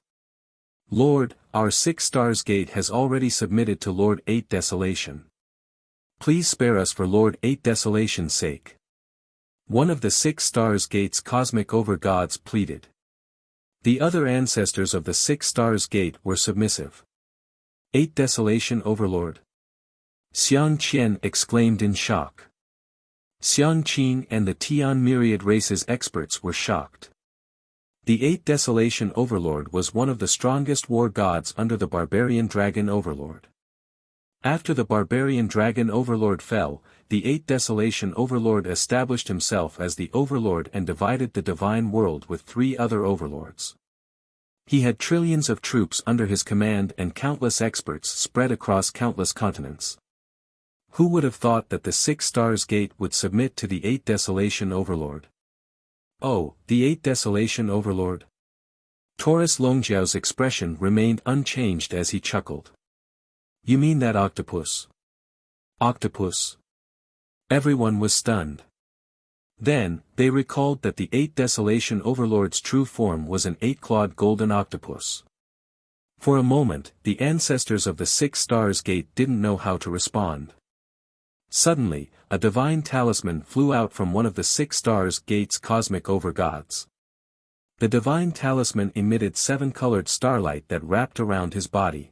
S1: Lord, our 6 stars gate has already submitted to Lord 8 Desolation. Please spare us for Lord 8 Desolation's sake. One of the 6 stars gate's cosmic overgods pleaded. The other ancestors of the 6 stars gate were submissive. 8 Desolation Overlord. Xiang Qian exclaimed in shock. Xiang Qing and the Tian myriad races experts were shocked. The 8 Desolation Overlord was one of the strongest war gods under the Barbarian Dragon Overlord. After the Barbarian Dragon Overlord fell, the 8 Desolation Overlord established himself as the Overlord and divided the divine world with 3 other overlords. He had trillions of troops under his command and countless experts spread across countless continents. Who would have thought that the 6 stars gate would submit to the 8 Desolation Overlord? Oh, the 8 Desolation Overlord? Taurus Longjiao's expression remained unchanged as he chuckled. You mean that octopus? Octopus? Everyone was stunned. Then, they recalled that the 8 Desolation Overlord's true form was an 8-clawed golden octopus. For a moment, the ancestors of the 6 stars gate didn't know how to respond. Suddenly, a divine talisman flew out from one of the 6 stars gate's cosmic overgods. The divine talisman emitted 7-colored starlight that wrapped around his body.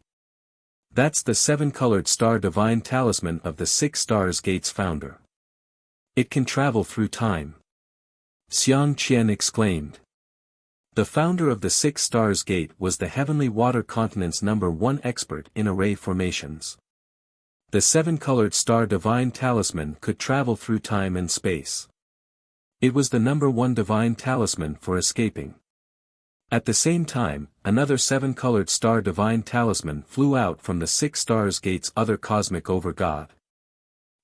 S1: That's the 7-colored star divine talisman of the 6 stars gate's founder. It can travel through time. Xiang Qian exclaimed. The founder of the 6 stars gate was the heavenly water continent's #1 expert in array formations. The 7-colored star divine talisman could travel through time and space. It was the #1 divine talisman for escaping. At the same time, another 7-colored star divine talisman flew out from the 6 stars gate's other cosmic overgod.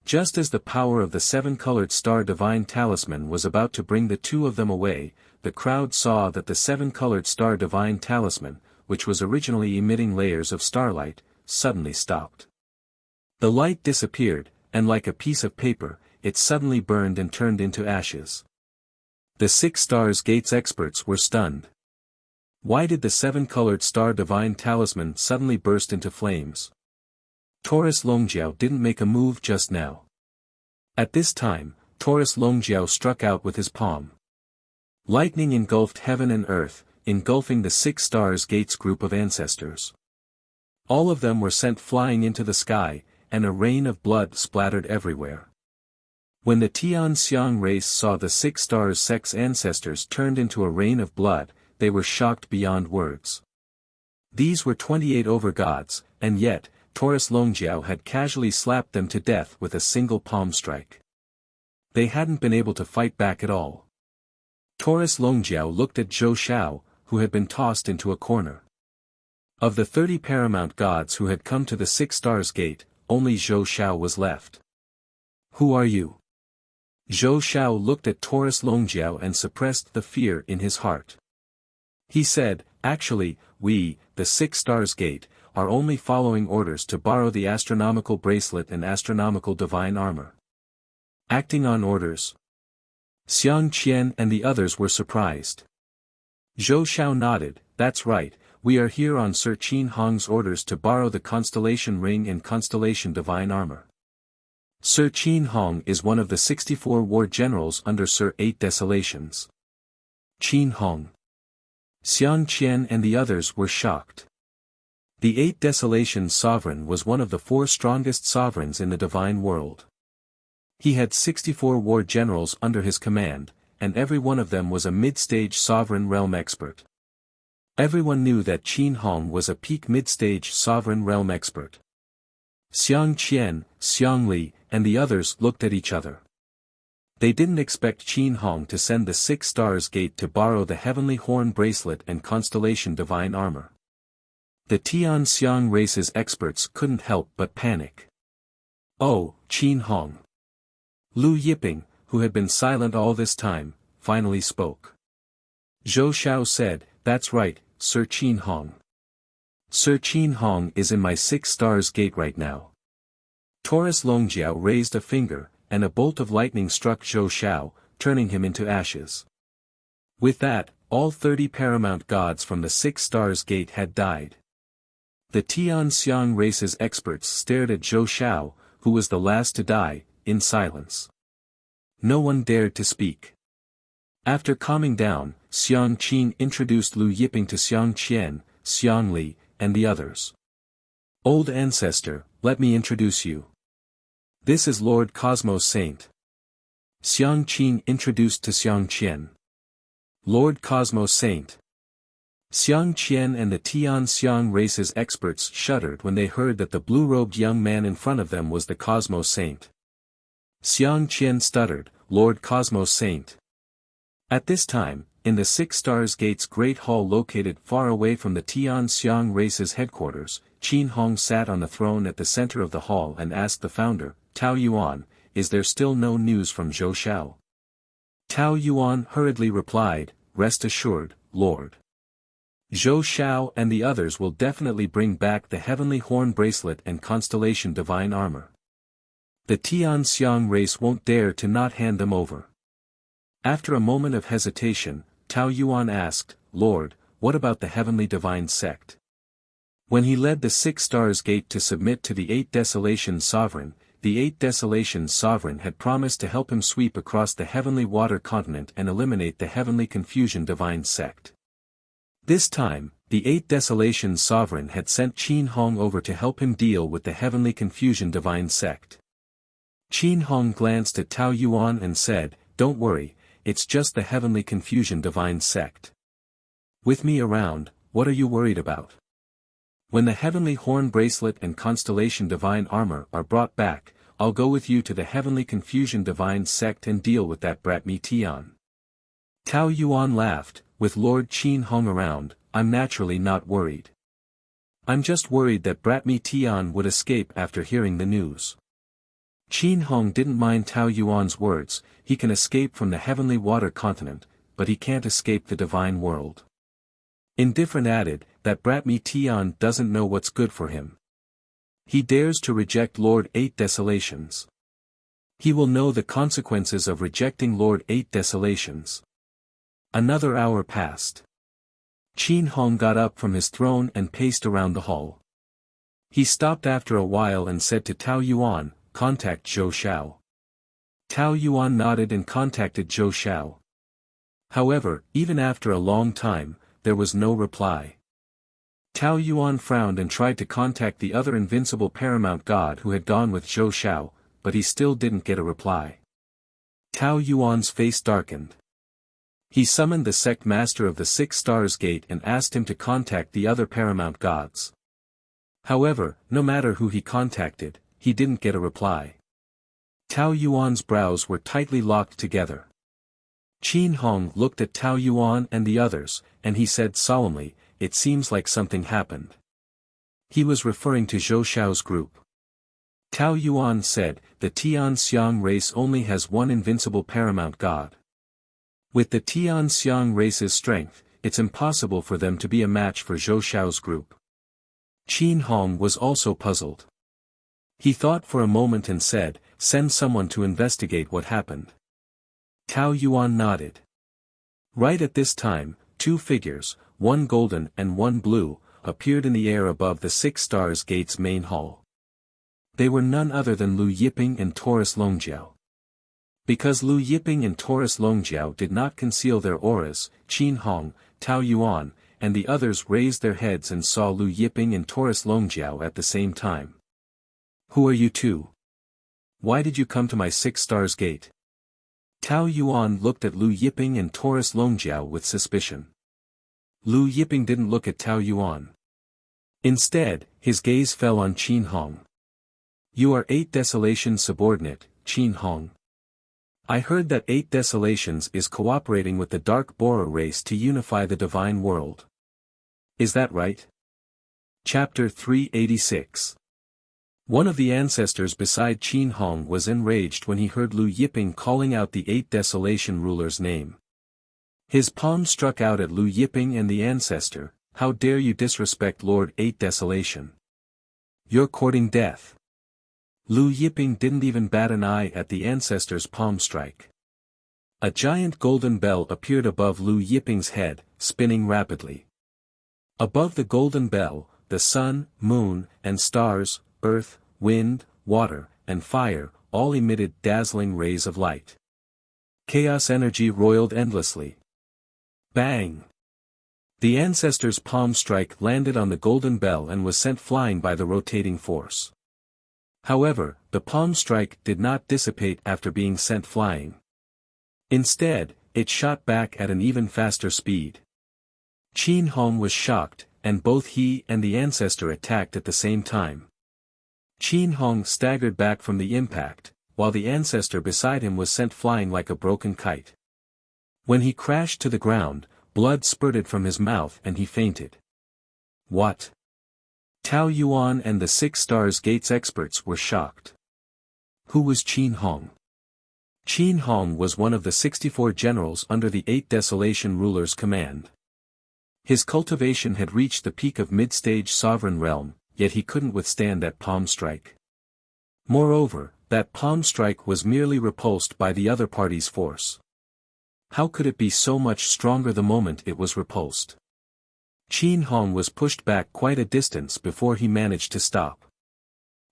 S1: Just as the power of the 7-colored star divine talisman was about to bring the 2 of them away, the crowd saw that the 7-colored star divine talisman, which was originally emitting layers of starlight, suddenly stopped. The light disappeared, and like a piece of paper, it suddenly burned and turned into ashes. The 6 stars gate's experts were stunned. Why did the 7-colored star divine talisman suddenly burst into flames? Taurus Longjiao didn't make a move just now. At this time, Taurus Longjiao struck out with his palm. Lightning engulfed heaven and earth, engulfing the 6 stars gate's group of ancestors. All of them were sent flying into the sky, and a rain of blood splattered everywhere. When the Tian Xiang race saw the 6 stars sect's ancestors turned into a rain of blood, they were shocked beyond words. These were 28 overgods, and yet, Taurus Longjiao had casually slapped them to death with a single palm strike. They hadn't been able to fight back at all. Taurus Longjiao looked at Zhou Shao, who had been tossed into a corner. Of the 30 paramount gods who had come to the 6 stars gate, only Zhou Shao was left. Who are you? Zhou Shao looked at Taurus Longjiao and suppressed the fear in his heart. He said, actually, we, the 6 stars gate, are only following orders to borrow the astronomical bracelet and astronomical divine armor. Acting on orders. Xiang Qian and the others were surprised. Zhou Shao nodded, that's right, we are here on Sir Qin Hong's orders to borrow the constellation ring and constellation divine armor. Sir Qin Hong is one of the 64 war generals under Sir 8 Desolations. Qin Hong. Xiang Qian and the others were shocked. The 8 Desolations sovereign was one of the 4 strongest sovereigns in the divine world. He had 64 war generals under his command, and every one of them was a mid-stage sovereign realm expert. Everyone knew that Qin Hong was a peak mid-stage sovereign realm expert. Xiang Qian, Xiang Li, and the others looked at each other. They didn't expect Qin Hong to send the 6 stars gate to borrow the heavenly horn bracelet and constellation divine armor. The Tian Xiang race's experts couldn't help but panic. Oh, Qin Hong. Lu Yiping, who had been silent all this time, finally spoke. Zhou Shao said, that's right, Sir Qin Hong. Sir Qin Hong is in my 6 stars gate right now. Taurus Longjiao raised a finger, and a bolt of lightning struck Zhou Xiao, turning him into ashes. With that, all 30 paramount gods from the 6 stars gate had died. The Tian Xiang race's experts stared at Zhou Xiao, who was the last to die, in silence. No one dared to speak. After calming down, Xiang Qin introduced Lu Yiping to Xiang Qian, Xiang Li, and the others. Old ancestor, let me introduce you. This is Lord Cosmos Saint. Xiang Qin introduced to Xiang Qian. Lord Cosmos Saint. Xiang Qian and the Tian Xiang race's experts shuddered when they heard that the blue-robed young man in front of them was the Cosmos Saint. Xiang Qian stuttered, Lord Cosmos Saint. At this time, in the 6 stars gate's great hall located far away from the Tian Xiang race's headquarters, Qin Hong sat on the throne at the center of the hall and asked the founder, Tao Yuan, is there still no news from Zhou Xiao? Tao Yuan hurriedly replied, rest assured, Lord. Zhou Xiao and the others will definitely bring back the heavenly horn bracelet and constellation divine armor. The Tian Xiang race won't dare to not hand them over. After a moment of hesitation, Tao Yuan asked, Lord, what about the heavenly divine sect? When he led the 6 stars gate to submit to the 8 Desolations sovereign, the 8 Desolations sovereign had promised to help him sweep across the heavenly water continent and eliminate the heavenly confusion divine sect. This time, the 8 Desolations sovereign had sent Qin Hong over to help him deal with the heavenly confusion divine sect. Qin Hong glanced at Tao Yuan and said, don't worry, it's just the heavenly confusion divine sect. With me around, what are you worried about? When the heavenly horn bracelet and constellation divine armor are brought back, I'll go with you to the heavenly confusion divine sect and deal with that brat Mi Tian. Tao Yuan laughed, with Lord Qin Hong around, I'm naturally not worried. I'm just worried that brat Mi Tian would escape after hearing the news. Qin Hong didn't mind Tao Yuan's words, he can escape from the heavenly water continent, but he can't escape the divine world. Indifferent added, that brat Mi Tian doesn't know what's good for him. He dares to reject Lord 8 Desolations. He will know the consequences of rejecting Lord 8 Desolations. Another hour passed. Qin Hong got up from his throne and paced around the hall. He stopped after a while and said to Tao Yuan, contact Zhou Xiao. Tao Yuan nodded and contacted Zhou Xiao. However, even after a long time, there was no reply. Tao Yuan frowned and tried to contact the other invincible paramount god who had gone with Zhou Xiao, but he still didn't get a reply. Tao Yuan's face darkened. He summoned the sect master of the 6 stars gate and asked him to contact the other paramount gods. However, no matter who he contacted, he didn't get a reply. Tao Yuan's brows were tightly locked together. Qin Hong looked at Tao Yuan and the others, and he said solemnly, it seems like something happened. He was referring to Zhou Xiao's group. Tao Yuan said, the Tian Xiang race only has one invincible paramount god. With the Tian Xiang race's strength, it's impossible for them to be a match for Zhou Xiao's group. Qin Hong was also puzzled. He thought for a moment and said, send someone to investigate what happened. Tao Yuan nodded. Right at this time, 2 figures, one golden and one blue, appeared in the air above the 6 stars gate's main hall. They were none other than Lu Yiping and Taurus Longjiao. Because Lu Yiping and Taurus Longjiao did not conceal their auras, Qin Hong, Tao Yuan, and the others raised their heads and saw Lu Yiping and Taurus Longjiao at the same time. Who are you two? Why did you come to my 6 stars gate? Tao Yuan looked at Lu Yiping and Taurus Longjiao with suspicion. Lu Yiping didn't look at Tao Yuan. Instead, his gaze fell on Qin Hong. You are 8 Desolations subordinate, Qin Hong. I heard that 8 Desolations is cooperating with the Dark Borer race to unify the divine world. Is that right? Chapter 386. One of the ancestors beside Qin Hong was enraged when he heard Lu Yiping calling out the 8 Desolation ruler's name. His palm struck out at Lu Yiping and the ancestor, how dare you disrespect Lord 8 Desolation? You're courting death. Lu Yiping didn't even bat an eye at the ancestor's palm strike. A giant golden bell appeared above Lu Yiping's head, spinning rapidly. Above the golden bell, the sun, moon, and stars, earth, wind, water, and fire, all emitted dazzling rays of light. Chaos energy roiled endlessly. Bang! The ancestor's palm strike landed on the golden bell and was sent flying by the rotating force. However, the palm strike did not dissipate after being sent flying. Instead, it shot back at an even faster speed. Qin Hong was shocked, and both he and the ancestor attacked at the same time. Qin Hong staggered back from the impact, while the ancestor beside him was sent flying like a broken kite. When he crashed to the ground, blood spurted from his mouth and he fainted. What? Tao Yuan and the Six Stars Gates experts were shocked. Who was Qin Hong? Qin Hong was one of the 64 generals under the 8 Desolation rulers' command. His cultivation had reached the peak of mid-stage sovereign realm, yet he couldn't withstand that palm strike. Moreover, that palm strike was merely repulsed by the other party's force. How could it be so much stronger the moment it was repulsed? Qin Hong was pushed back quite a distance before he managed to stop.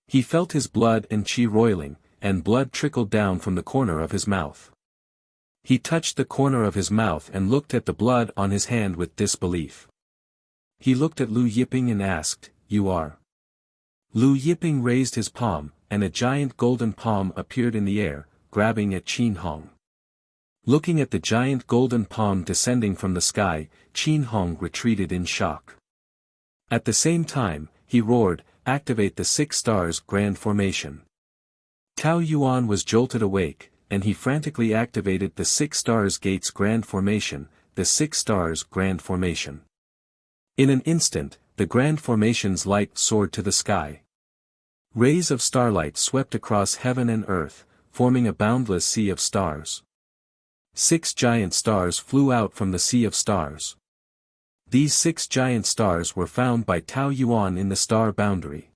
S1: He felt his blood and qi roiling, and blood trickled down from the corner of his mouth. He touched the corner of his mouth and looked at the blood on his hand with disbelief. He looked at Lu Yiping and asked, "You are?" Lu Yiping raised his palm, and a giant golden palm appeared in the air, grabbing at Qin Hong. Looking at the giant golden palm descending from the sky, Qin Hong retreated in shock. At the same time, he roared, "Activate the Six Stars Grand Formation." Tao Yuan was jolted awake, and he frantically activated the Six Stars Gates Grand Formation, the Six Stars Grand Formation. In an instant, the Grand Formation's light soared to the sky. Rays of starlight swept across heaven and earth, forming a boundless sea of stars. 6 giant stars flew out from the sea of stars. These 6 giant stars were found by Tao Yuan in the star boundary.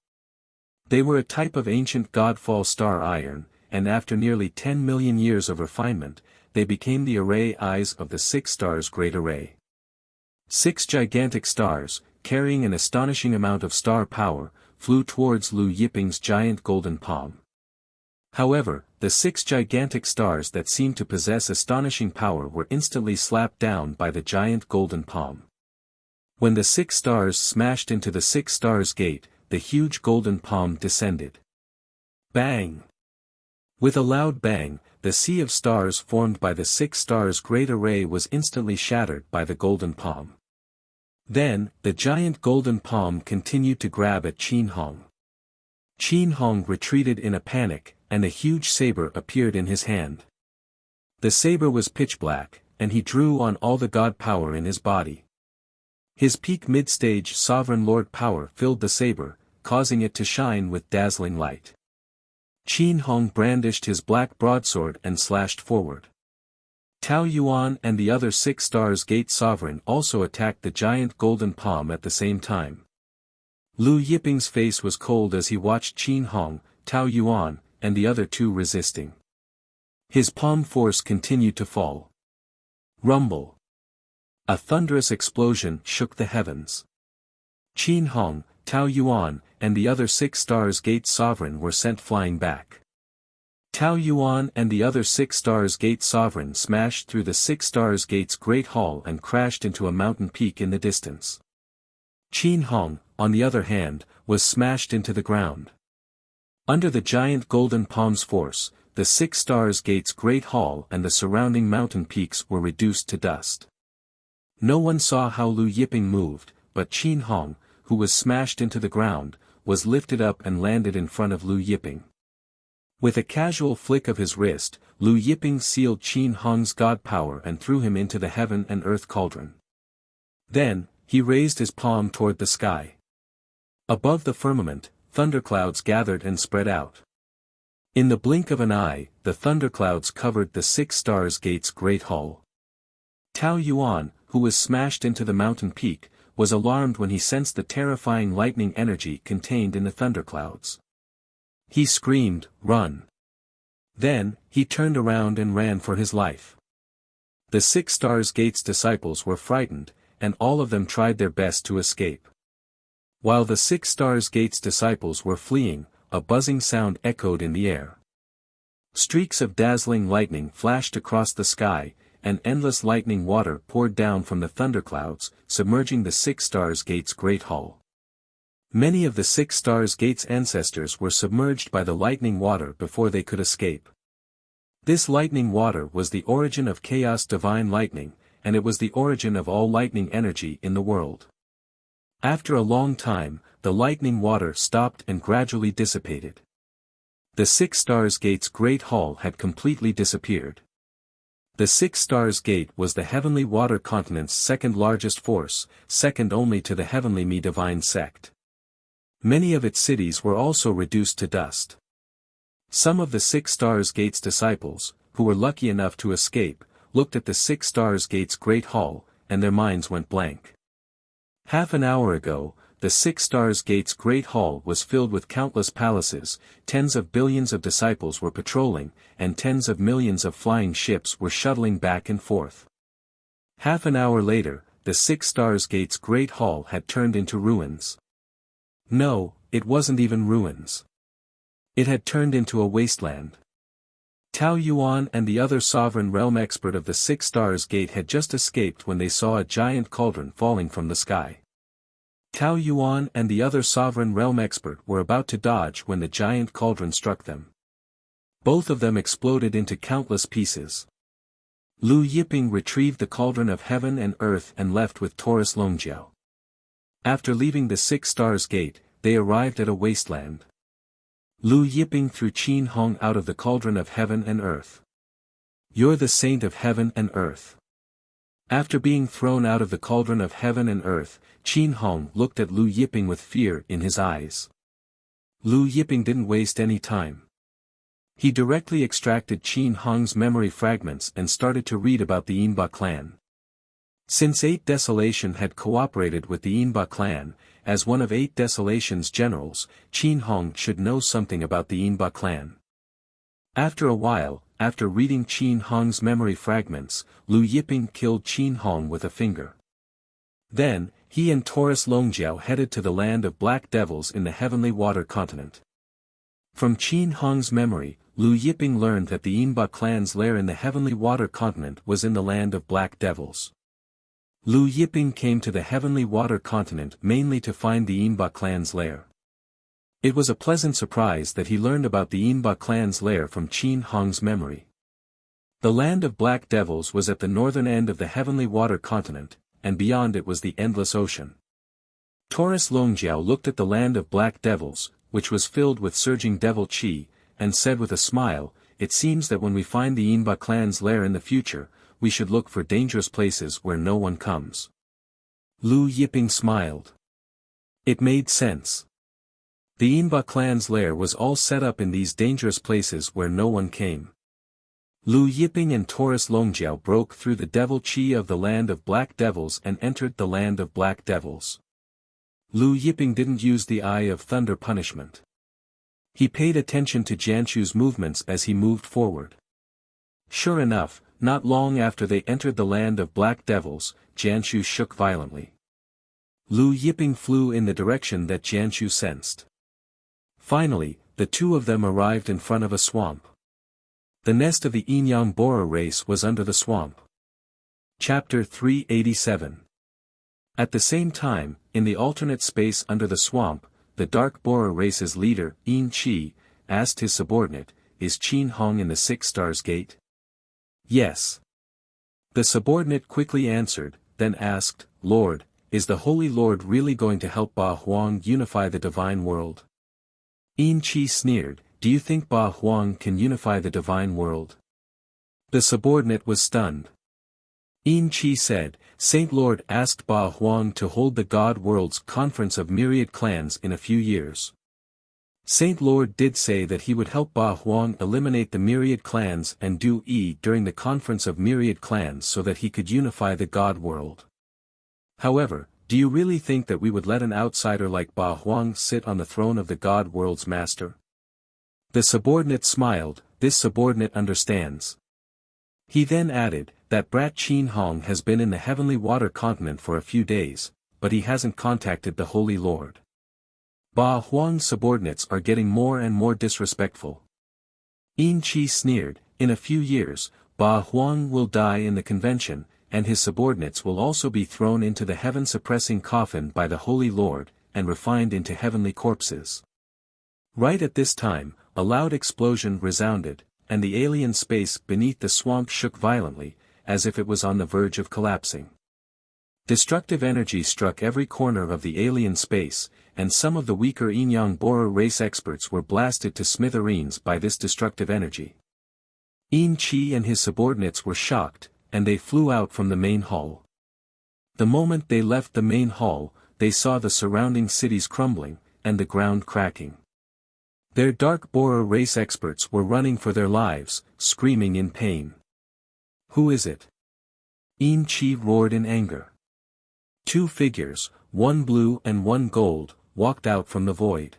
S1: They were a type of ancient godfall star iron, and after nearly 10 million years of refinement, they became the array eyes of the 6 stars' great array. 6 gigantic stars, carrying an astonishing amount of star power, flew towards Lu Yiping's giant golden palm. However, the 6 gigantic stars that seemed to possess astonishing power were instantly slapped down by the giant golden palm. When the 6 stars smashed into the 6 stars gate, the huge golden palm descended. Bang! With a loud bang, the sea of stars formed by the 6 stars' great array was instantly shattered by the golden palm. Then, the giant golden palm continued to grab at Qin Hong. Qin Hong retreated in a panic, and a huge saber appeared in his hand. The saber was pitch black, and he drew on all the god power in his body. His peak mid-stage sovereign lord power filled the saber, causing it to shine with dazzling light. Qin Hong brandished his black broadsword and slashed forward. Tao Yuan and the other 6 stars gate sovereign also attacked the giant golden palm at the same time. Lu Yiping's face was cold as he watched Qin Hong, Tao Yuan, and the other 2 resisting. His palm force continued to fall. Rumble. A thunderous explosion shook the heavens. Qin Hong, Tao Yuan, and the other 6 stars gate sovereign were sent flying back. Tao Yuan and the other 6 stars gate sovereign smashed through the 6 stars gate's great hall and crashed into a mountain peak in the distance. Qin Hong, on the other hand, was smashed into the ground. Under the giant golden palm's force, the 6 stars gate's great hall and the surrounding mountain peaks were reduced to dust. No one saw how Lu Yiping moved, but Qin Hong, who was smashed into the ground, was lifted up and landed in front of Lu Yiping. With a casual flick of his wrist, Lu Yiping sealed Qin Hong's god power and threw him into the heaven and earth cauldron. Then, he raised his palm toward the sky. Above the firmament, thunderclouds gathered and spread out. In the blink of an eye, the thunderclouds covered the 6 stars gate's great hall. Tao Yuan, who was smashed into the mountain peak, was alarmed when he sensed the terrifying lightning energy contained in the thunderclouds. He screamed, "Run!" Then, he turned around and ran for his life. The Six Stars Gate's disciples were frightened, and all of them tried their best to escape. While the Six Stars Gate's disciples were fleeing, a buzzing sound echoed in the air. Streaks of dazzling lightning flashed across the sky, and endless lightning water poured down from the thunderclouds, submerging the Six Stars Gate's great hall. Many of the Six Stars Gate's ancestors were submerged by the lightning water before they could escape. This lightning water was the origin of chaos divine lightning, and it was the origin of all lightning energy in the world. After a long time, the lightning water stopped and gradually dissipated. The Six Stars Gate's great hall had completely disappeared. The Six Stars Gate was the heavenly water continent's second largest force, second only to the heavenly Me divine sect. Many of its cities were also reduced to dust. Some of the Six Stars Gate's disciples, who were lucky enough to escape, looked at the Six Stars Gate's great hall, and their minds went blank. Half an hour ago, the Six Stars Gate's great hall was filled with countless palaces, tens of billions of disciples were patrolling, and tens of millions of flying ships were shuttling back and forth. Half an hour later, the Six Stars Gate's great hall had turned into ruins. No, it wasn't even ruins. It had turned into a wasteland. Tao Yuan and the other sovereign realm expert of the Six Stars Gate had just escaped when they saw a giant cauldron falling from the sky. Tao Yuan and the other sovereign realm expert were about to dodge when the giant cauldron struck them. Both of them exploded into countless pieces. Lu Yiping retrieved the cauldron of heaven and earth and left with Taurus Longjiao. After leaving the Six Stars Gate, they arrived at a wasteland. Lu Yiping threw Qin Hong out of the cauldron of heaven and earth. "You're the saint of heaven and earth." After being thrown out of the cauldron of heaven and earth, Qin Hong looked at Lu Yiping with fear in his eyes. Lu Yiping didn't waste any time. He directly extracted Qin Hong's memory fragments and started to read about the Yinba clan. Since 8 Desolation had cooperated with the Yinba clan, as one of 8 Desolation's generals, Qin Hong should know something about the Yinba clan. After a while, after reading Qin Hong's memory fragments, Lu Yiping killed Qin Hong with a finger. Then, he and Taurus Longjiao headed to the land of Black Devils in the Heavenly Water Continent. From Qin Hong's memory, Lu Yiping learned that the Yinba clan's lair in the Heavenly Water Continent was in the land of Black Devils. Lu Yiping came to the Heavenly Water Continent mainly to find the Yinba clan's lair. It was a pleasant surprise that he learned about the Yinba clan's lair from Qin Hong's memory. The land of Black Devils was at the northern end of the Heavenly Water Continent, and beyond it was the endless ocean. Taurus Longjiao looked at the land of Black Devils, which was filled with surging devil chi, and said with a smile, "It seems that when we find the Yinba clan's lair in the future, we should look for dangerous places where no one comes." Lu Yiping smiled. It made sense. The Yinba clan's lair was all set up in these dangerous places where no one came. Lu Yiping and Taurus Longjiao broke through the devil chi of the land of Black Devils and entered the land of Black Devils. Lu Yiping didn't use the Eye of Thunder punishment. He paid attention to Jianshu's movements as he moved forward. Sure enough, not long after they entered the land of Black Devils, Jianshu shook violently. Lu Yiping flew in the direction that Jianshu sensed. Finally, the two of them arrived in front of a swamp. The nest of the Inyang Bora race was under the swamp. Chapter 387. At the same time, in the alternate space under the swamp, the Dark Bora race's leader, Yin Qi, asked his subordinate, "Is Qin Hong in the Six Stars Gate?" "Yes." The subordinate quickly answered, then asked, "Lord, is the Holy Lord really going to help Ba Huang unify the divine world?" Yin Qi sneered, "Do you think Ba Huang can unify the divine world?" The subordinate was stunned. Yin Qi said, "Saint Lord asked Ba Huang to hold the God World's Conference of Myriad Clans in a few years. Saint Lord did say that he would help Ba Huang eliminate the Myriad Clans and do during the Conference of Myriad Clans so that he could unify the God World. However, Do you really think that we would let an outsider like Ba Huang sit on the throne of the God world's master? The subordinate smiled. This subordinate understands. He then added, that brat Qin Hong has been in the heavenly water continent for a few days, but he hasn't contacted the Holy Lord. Ba Huang's subordinates are getting more and more disrespectful. Yin Qi sneered, in a few years, Ba Huang will die in the convention, and his subordinates will also be thrown into the heaven-suppressing coffin by the Holy Lord, and refined into heavenly corpses. Right at this time, a loud explosion resounded, and the alien space beneath the swamp shook violently, as if it was on the verge of collapsing. Destructive energy struck every corner of the alien space, and some of the weaker Yin-Yang Borer race experts were blasted to smithereens by this destructive energy. Yin Qi and his subordinates were shocked, and they flew out from the main hall. The moment they left the main hall, they saw the surrounding cities crumbling, and the ground cracking. Their Dark Borer race experts were running for their lives, screaming in pain. Who is it? Yin Qi roared in anger. Two figures, one blue and one gold, walked out from the void.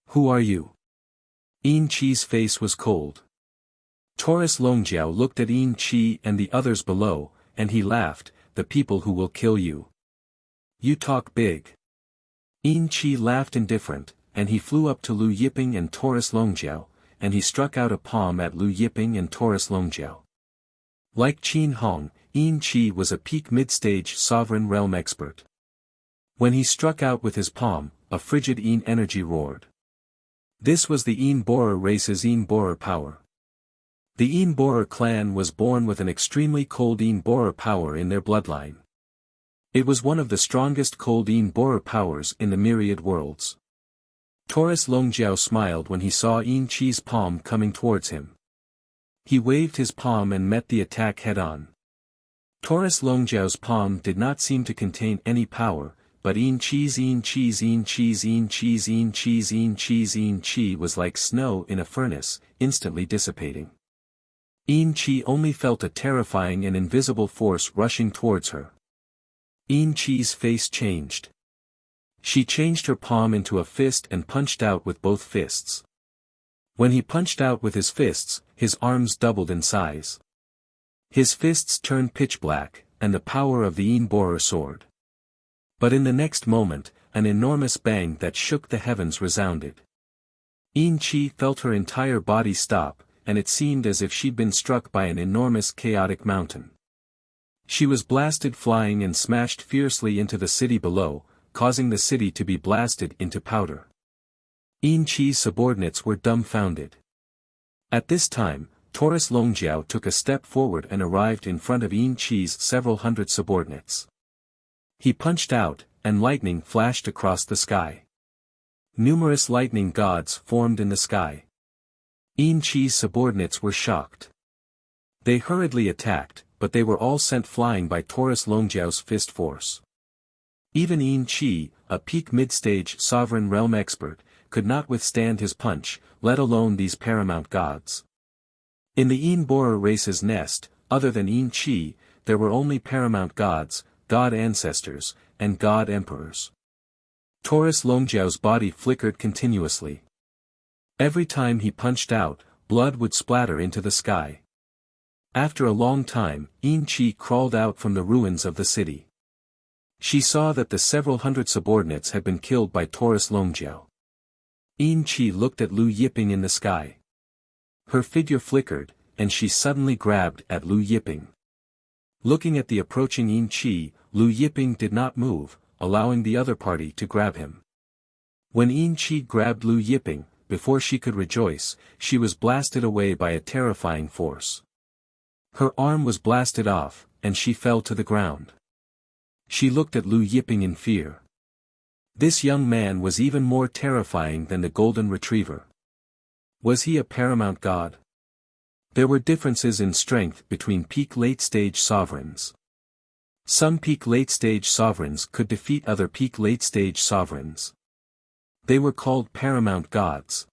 S1: Who are you? Yin Qi's face was cold. Taurus Longjiao looked at Yin Qi and the others below, and he laughed, the people who will kill you. You talk big. Yin Qi laughed indifferent, and he flew up to Lu Yiping and Taurus Longjiao, and he struck out a palm at Lu Yiping and Taurus Longjiao. Like Qin Hong, Yin Qi was a peak mid-stage sovereign realm expert. When he struck out with his palm, a frigid Yin energy roared. This was the Yin Borer race's Yin Borer power. The Yin Borer clan was born with an extremely cold Yin Borer power in their bloodline. It was one of the strongest cold Yin Borer powers in the myriad worlds. Taurus Longjiao smiled when he saw Yin Qi's palm coming towards him. He waved his palm and met the attack head-on. Taurus Longjiao's palm did not seem to contain any power, but Yin Qi's was like snow in a furnace, instantly dissipating. Yin Qi only felt a terrifying and invisible force rushing towards her. Yin Qi's face changed. She changed her palm into a fist and punched out with both fists. When he punched out with his fists, his arms doubled in size. His fists turned pitch black, and the power of the Yin Borer soared. But in the next moment, an enormous bang that shook the heavens resounded. Yin Qi felt her entire body stop, and it seemed as if she'd been struck by an enormous chaotic mountain. She was blasted flying and smashed fiercely into the city below, causing the city to be blasted into powder. Yin Qi's subordinates were dumbfounded. At this time, Taurus Longjiao took a step forward and arrived in front of Yin Qi's several hundred subordinates. He punched out, and lightning flashed across the sky. Numerous lightning gods formed in the sky. Yin Qi's subordinates were shocked. They hurriedly attacked, but they were all sent flying by Taurus Longjiao's fist force. Even Yin Qi, a peak mid-stage sovereign realm expert, could not withstand his punch, let alone these paramount gods. In the Yin Borer race's nest, other than Yin Qi, there were only paramount gods, god ancestors, and god emperors. Taurus Longjiao's body flickered continuously. Every time he punched out, blood would splatter into the sky. After a long time, Yin Qi crawled out from the ruins of the city. She saw that the several hundred subordinates had been killed by Taurus Longjiao. Yin Qi looked at Lu Yiping in the sky. Her figure flickered, and she suddenly grabbed at Lu Yiping. Looking at the approaching Yin Qi, Lu Yiping did not move, allowing the other party to grab him. When Yin Qi grabbed Lu Yiping, before she could rejoice, she was blasted away by a terrifying force. Her arm was blasted off, and she fell to the ground. She looked at Lu Yiping in fear. This young man was even more terrifying than the golden retriever. Was he a paramount god? There were differences in strength between peak late-stage sovereigns. Some peak late-stage sovereigns could defeat other peak late-stage sovereigns. They were called paramount gods.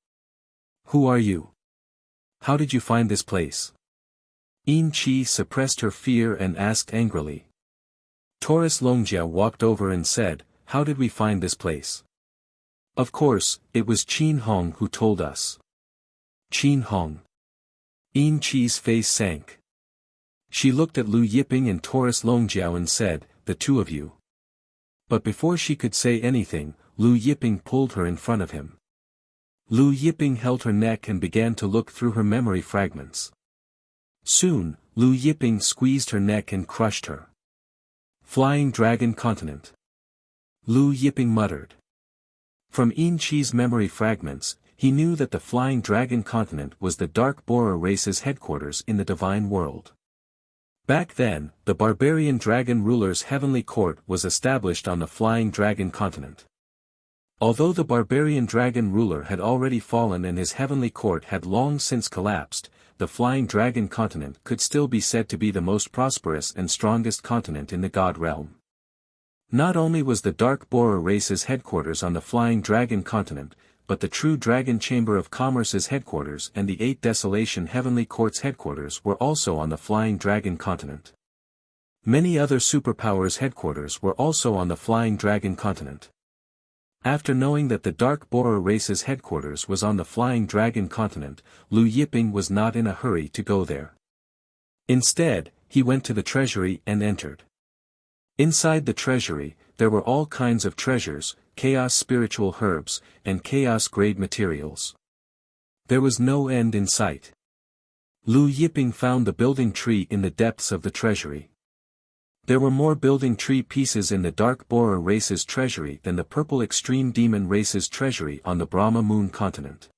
S1: Who are you? How did you find this place? Yin Qi suppressed her fear and asked angrily. Taurus Longjia walked over and said, "How did we find this place?" "Of course, it was Qin Hong who told us." "Qin Hong?" Yin Qi's face sank. She looked at Lu Yiping and Taurus Longjiao and said, "The two of you." But before she could say anything, Lu Yiping pulled her in front of him. Lu Yiping held her neck and began to look through her memory fragments. Soon, Lu Yiping squeezed her neck and crushed her. "Flying Dragon Continent." Lu Yiping muttered. From Yin Qi's memory fragments, he knew that the Flying Dragon Continent was the Dark Borer race's headquarters in the Divine World. Back then, the barbarian dragon ruler's heavenly court was established on the Flying Dragon Continent. Although the barbarian dragon ruler had already fallen and his heavenly court had long since collapsed, the Flying Dragon Continent could still be said to be the most prosperous and strongest continent in the God realm. Not only was the Dark Borer race's headquarters on the Flying Dragon Continent, but the True Dragon Chamber of Commerce's headquarters and the Eight Desolation Heavenly Court's headquarters were also on the Flying Dragon Continent. Many other superpowers' headquarters were also on the Flying Dragon Continent. After knowing that the Dark Borer race's headquarters was on the Flying Dragon Continent, Lu Yiping was not in a hurry to go there. Instead, he went to the treasury and entered. Inside the treasury, there were all kinds of treasures, chaos spiritual herbs, and chaos-grade materials. There was no end in sight. Lu Yiping found the building tree in the depths of the treasury. There were more building tree pieces in the Dark Borer race's treasury than the Purple Extreme Demon race's treasury on the Brahma Moon continent.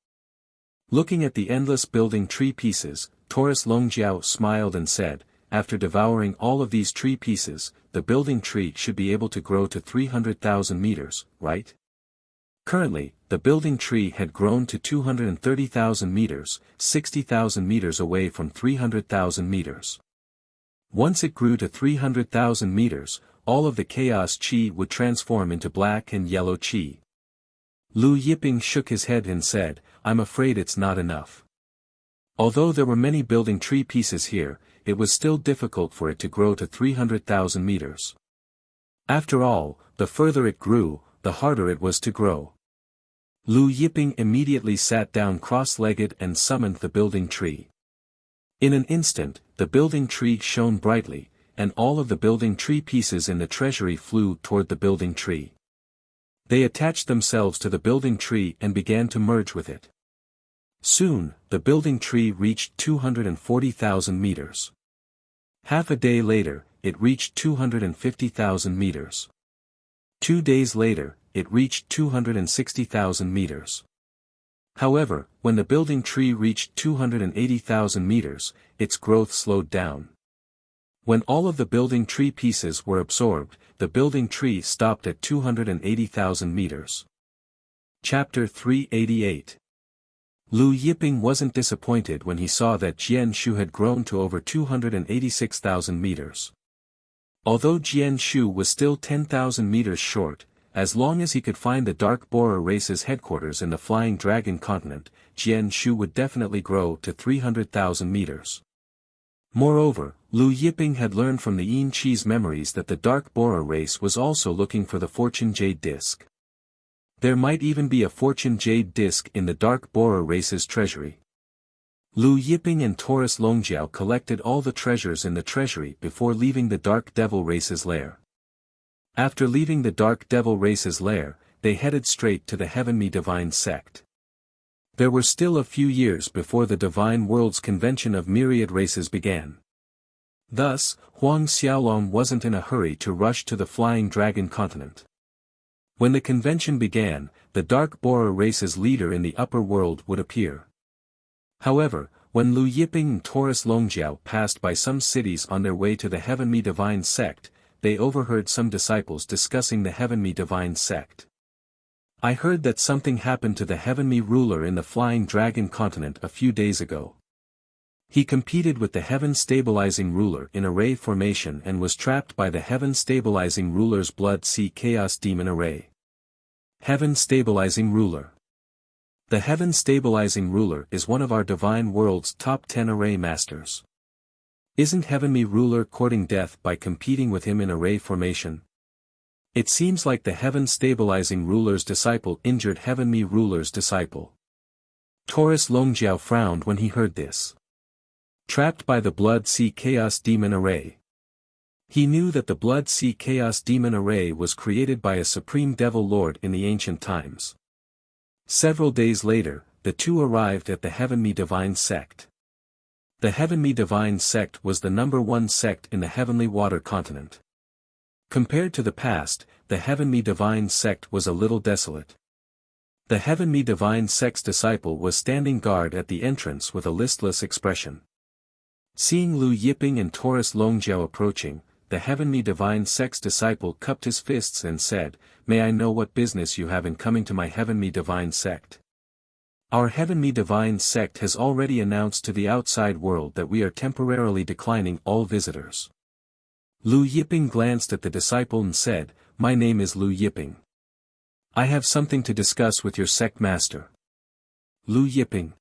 S1: Looking at the endless building tree pieces, Taurus Longjiao smiled and said, "After devouring all of these tree pieces, the building tree should be able to grow to 300,000 meters, right?" Currently, the building tree had grown to 230,000 meters, 60,000 meters away from 300,000 meters. Once it grew to 300,000 meters, all of the chaos chi would transform into black and yellow chi. Lu Yiping shook his head and said, "I'm afraid it's not enough." Although there were many building tree pieces here, it was still difficult for it to grow to 300,000 meters. After all, the further it grew, the harder it was to grow. Lu Yiping immediately sat down cross-legged and summoned the building tree. In an instant, the building tree shone brightly, and all of the building tree pieces in the treasury flew toward the building tree. They attached themselves to the building tree and began to merge with it. Soon, the building tree reached 240,000 meters. Half a day later, it reached 250,000 meters. 2 days later, it reached 260,000 meters. However, when the building tree reached 280,000 meters, its growth slowed down. When all of the building tree pieces were absorbed, the building tree stopped at 280,000 meters. Chapter 388. Lu Yiping wasn't disappointed when he saw that Jian Shu had grown to over 286,000 meters. Although Jian Shu was still 10,000 meters short, as long as he could find the Dark Borer race's headquarters in the Flying Dragon Continent, Jian Shu would definitely grow to 300,000 meters. Moreover, Lu Yiping had learned from the Yin Qi's memories that the Dark Borer race was also looking for the Fortune Jade Disc. There might even be a Fortune Jade Disc in the Dark Borer race's treasury. Lu Yiping and Taurus Longjiao collected all the treasures in the treasury before leaving the Dark Devil race's lair. After leaving the Dark Devil race's lair, they headed straight to the Heavenly Divine Sect. There were still a few years before the Divine World's Convention of Myriad Races began. Thus, Huang Xiaolong wasn't in a hurry to rush to the Flying Dragon Continent. When the convention began, the Dark Borer race's leader in the upper world would appear. However, when Lu Yiping and Taurus Longjiao passed by some cities on their way to the Heavenly Divine Sect, they overheard some disciples discussing the Heavenly Divine Sect. "I heard that something happened to the Heavenly Ruler in the Flying Dragon Continent a few days ago. He competed with the Heaven Stabilizing Ruler in array formation and was trapped by the Heaven Stabilizing Ruler's Blood Sea Chaos Demon array." Heaven Stabilizing Ruler. The Heaven Stabilizing Ruler is one of our Divine World's top 10 array masters. Isn't Heavenly Ruler courting death by competing with him in array formation? It seems like the heaven-stabilizing ruler's disciple injured Heavenly Ruler's disciple. Taurus Longjiao frowned when he heard this. Trapped by the Blood Sea Chaos Demon Array. He knew that the Blood Sea Chaos Demon Array was created by a Supreme Devil Lord in the ancient times. Several days later, the two arrived at the Heavenly Divine Sect. The Heavenly Divine Sect was the #1 sect in the Heavenly Water Continent. Compared to the past, the Heavenly Divine Sect was a little desolate. The Heavenly Divine Sect's disciple was standing guard at the entrance with a listless expression. Seeing Lu Yiping and Taurus Longjiao approaching, the Heavenly Divine Sect's disciple cupped his fists and said, "May I know what business you have in coming to my Heavenly Divine Sect? Our Heavenly Divine Sect has already announced to the outside world that we are temporarily declining all visitors." Lu Yiping glanced at the disciple and said, "My name is Lu Yiping. I have something to discuss with your sect master." Lu Yiping.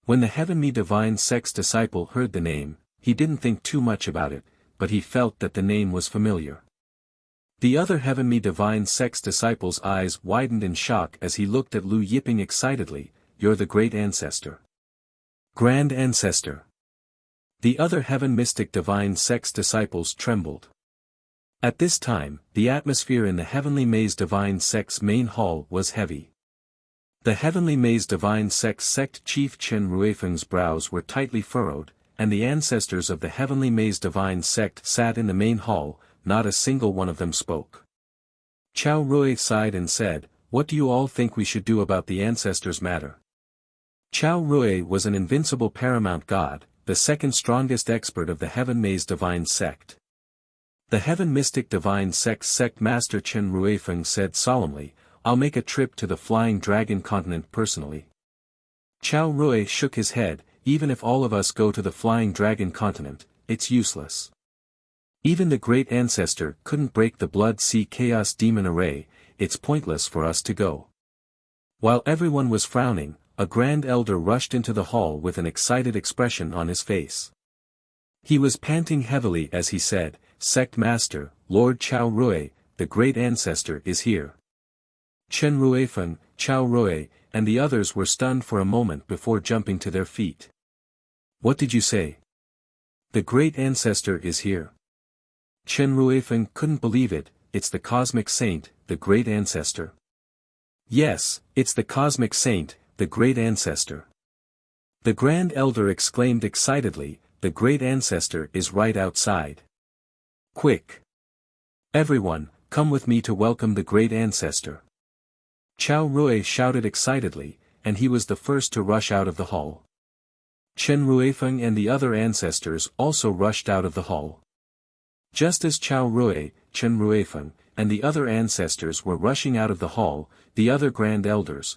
S1: When the Heavenly Divine Sect's disciple heard the name, he didn't think too much about it, but he felt that the name was familiar. The other Heavenly Divine Sect's disciple's eyes widened in shock as he looked at Lu Yiping excitedly. "You're the Great Ancestor." Grand Ancestor. The other Heaven Mystic Divine Sect's disciples trembled. At this time, the atmosphere in the Heavenly Maze Divine Sect's main hall was heavy. The Heavenly Maze Divine Sect's sect chief Chen Ruifeng's brows were tightly furrowed, and the ancestors of the Heavenly Maze Divine Sect sat in the main hall. Not a single one of them spoke. Chao Rui sighed and said, "What do you all think we should do about the ancestors' matter?" Chao Rui was an invincible paramount god, the second strongest expert of the Heaven Maze Divine Sect. The Heaven Mystic Divine Sect's sect master Chen Ruifeng said solemnly, "I'll make a trip to the Flying Dragon Continent personally." Chao Rui shook his head, "Even if all of us go to the Flying Dragon Continent, it's useless. Even the Great Ancestor couldn't break the Blood Sea Chaos Demon Array, it's pointless for us to go." While everyone was frowning, a Grand Elder rushed into the hall with an excited expression on his face. He was panting heavily as he said, "Sect Master, Lord Chao Rui, the Great Ancestor is here." Chen Ruifeng, Chao Rui, and the others were stunned for a moment before jumping to their feet. "What did you say? The Great Ancestor is here?" Chen Ruifeng couldn't believe it. "It's the Cosmic Saint, the Great Ancestor." "Yes, it's the Cosmic Saint, the Great Ancestor." The Grand Elder exclaimed excitedly, "The Great Ancestor is right outside. Quick! Everyone, come with me to welcome the Great Ancestor." Chao Rui shouted excitedly, and he was the first to rush out of the hall. Chen Ruifeng and the other ancestors also rushed out of the hall. Just as Chao Rui, Chen Ruifeng, and the other ancestors were rushing out of the hall, the other Grand Elders,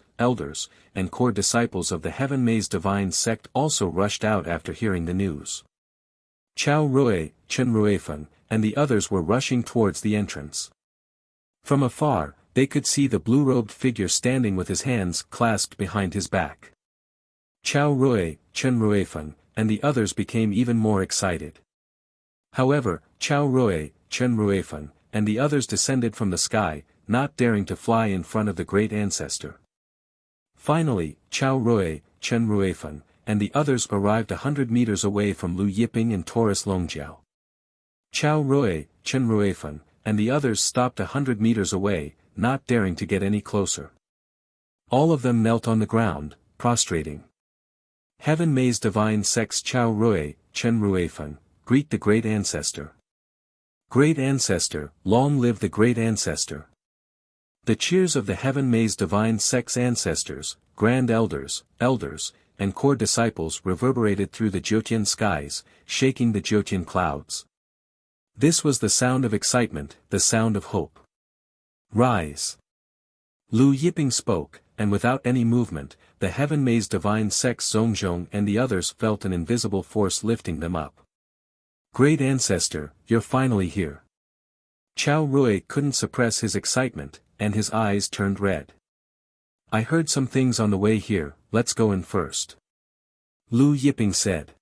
S1: and core disciples of the Heaven Maze Divine Sect also rushed out after hearing the news. Chao Rui, Chen Ruifeng, and the others were rushing towards the entrance. From afar, they could see the blue-robed figure standing with his hands clasped behind his back. Chao Rui, Chen Ruifeng, and the others became even more excited. However, Chao Rui, Chen Ruifeng, and the others descended from the sky, not daring to fly in front of the Great Ancestor. Finally, Chao Rui, Chen Ruifeng, and the others arrived 100 meters away from Lu Yiping and Taurus Longjiao. Chao Rui, Chen Ruifeng, and the others stopped 100 meters away, not daring to get any closer. All of them knelt on the ground, prostrating. Heaven Maze Divine Sect's Chao Rui, Chen Ruifeng, greet the Great Ancestor. Great Ancestor, long live the Great Ancestor. The cheers of the Heaven Maze Divine Sect's ancestors, Grand Elders, and core disciples reverberated through the Jyotian skies, shaking the Jyotian clouds. This was the sound of excitement, the sound of hope. Rise! Lu Yiping spoke, and without any movement, the Heaven Maze Divine Sect's Zhongzhong and the others felt an invisible force lifting them up. Great Ancestor, you're finally here. Chao Rui couldn't suppress his excitement, and his eyes turned red. I heard some things on the way here, let's go in first. Lu Yiping said.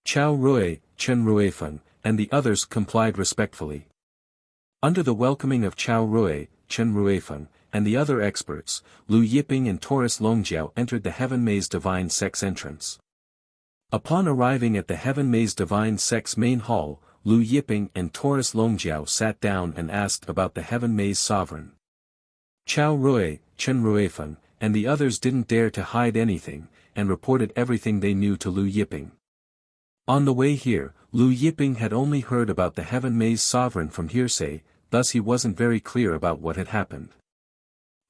S1: Chao Rui, Chen Ruifeng, and the others complied respectfully. Under the welcoming of Chao Rui, Chen Ruifeng, and the other experts, Lu Yiping and Taurus Longjiao entered the Heaven Maze Divine Sect's entrance. Upon arriving at the Heaven Maze Divine Sect's main hall, Lu Yiping and Taurus Longjiao sat down and asked about the Heaven Maze Sovereign. Chao Rui, Chen Ruifeng, and the others didn't dare to hide anything, and reported everything they knew to Lu Yiping. On the way here, Lu Yiping had only heard about the Heaven Maze Sovereign from hearsay, thus he wasn't very clear about what had happened.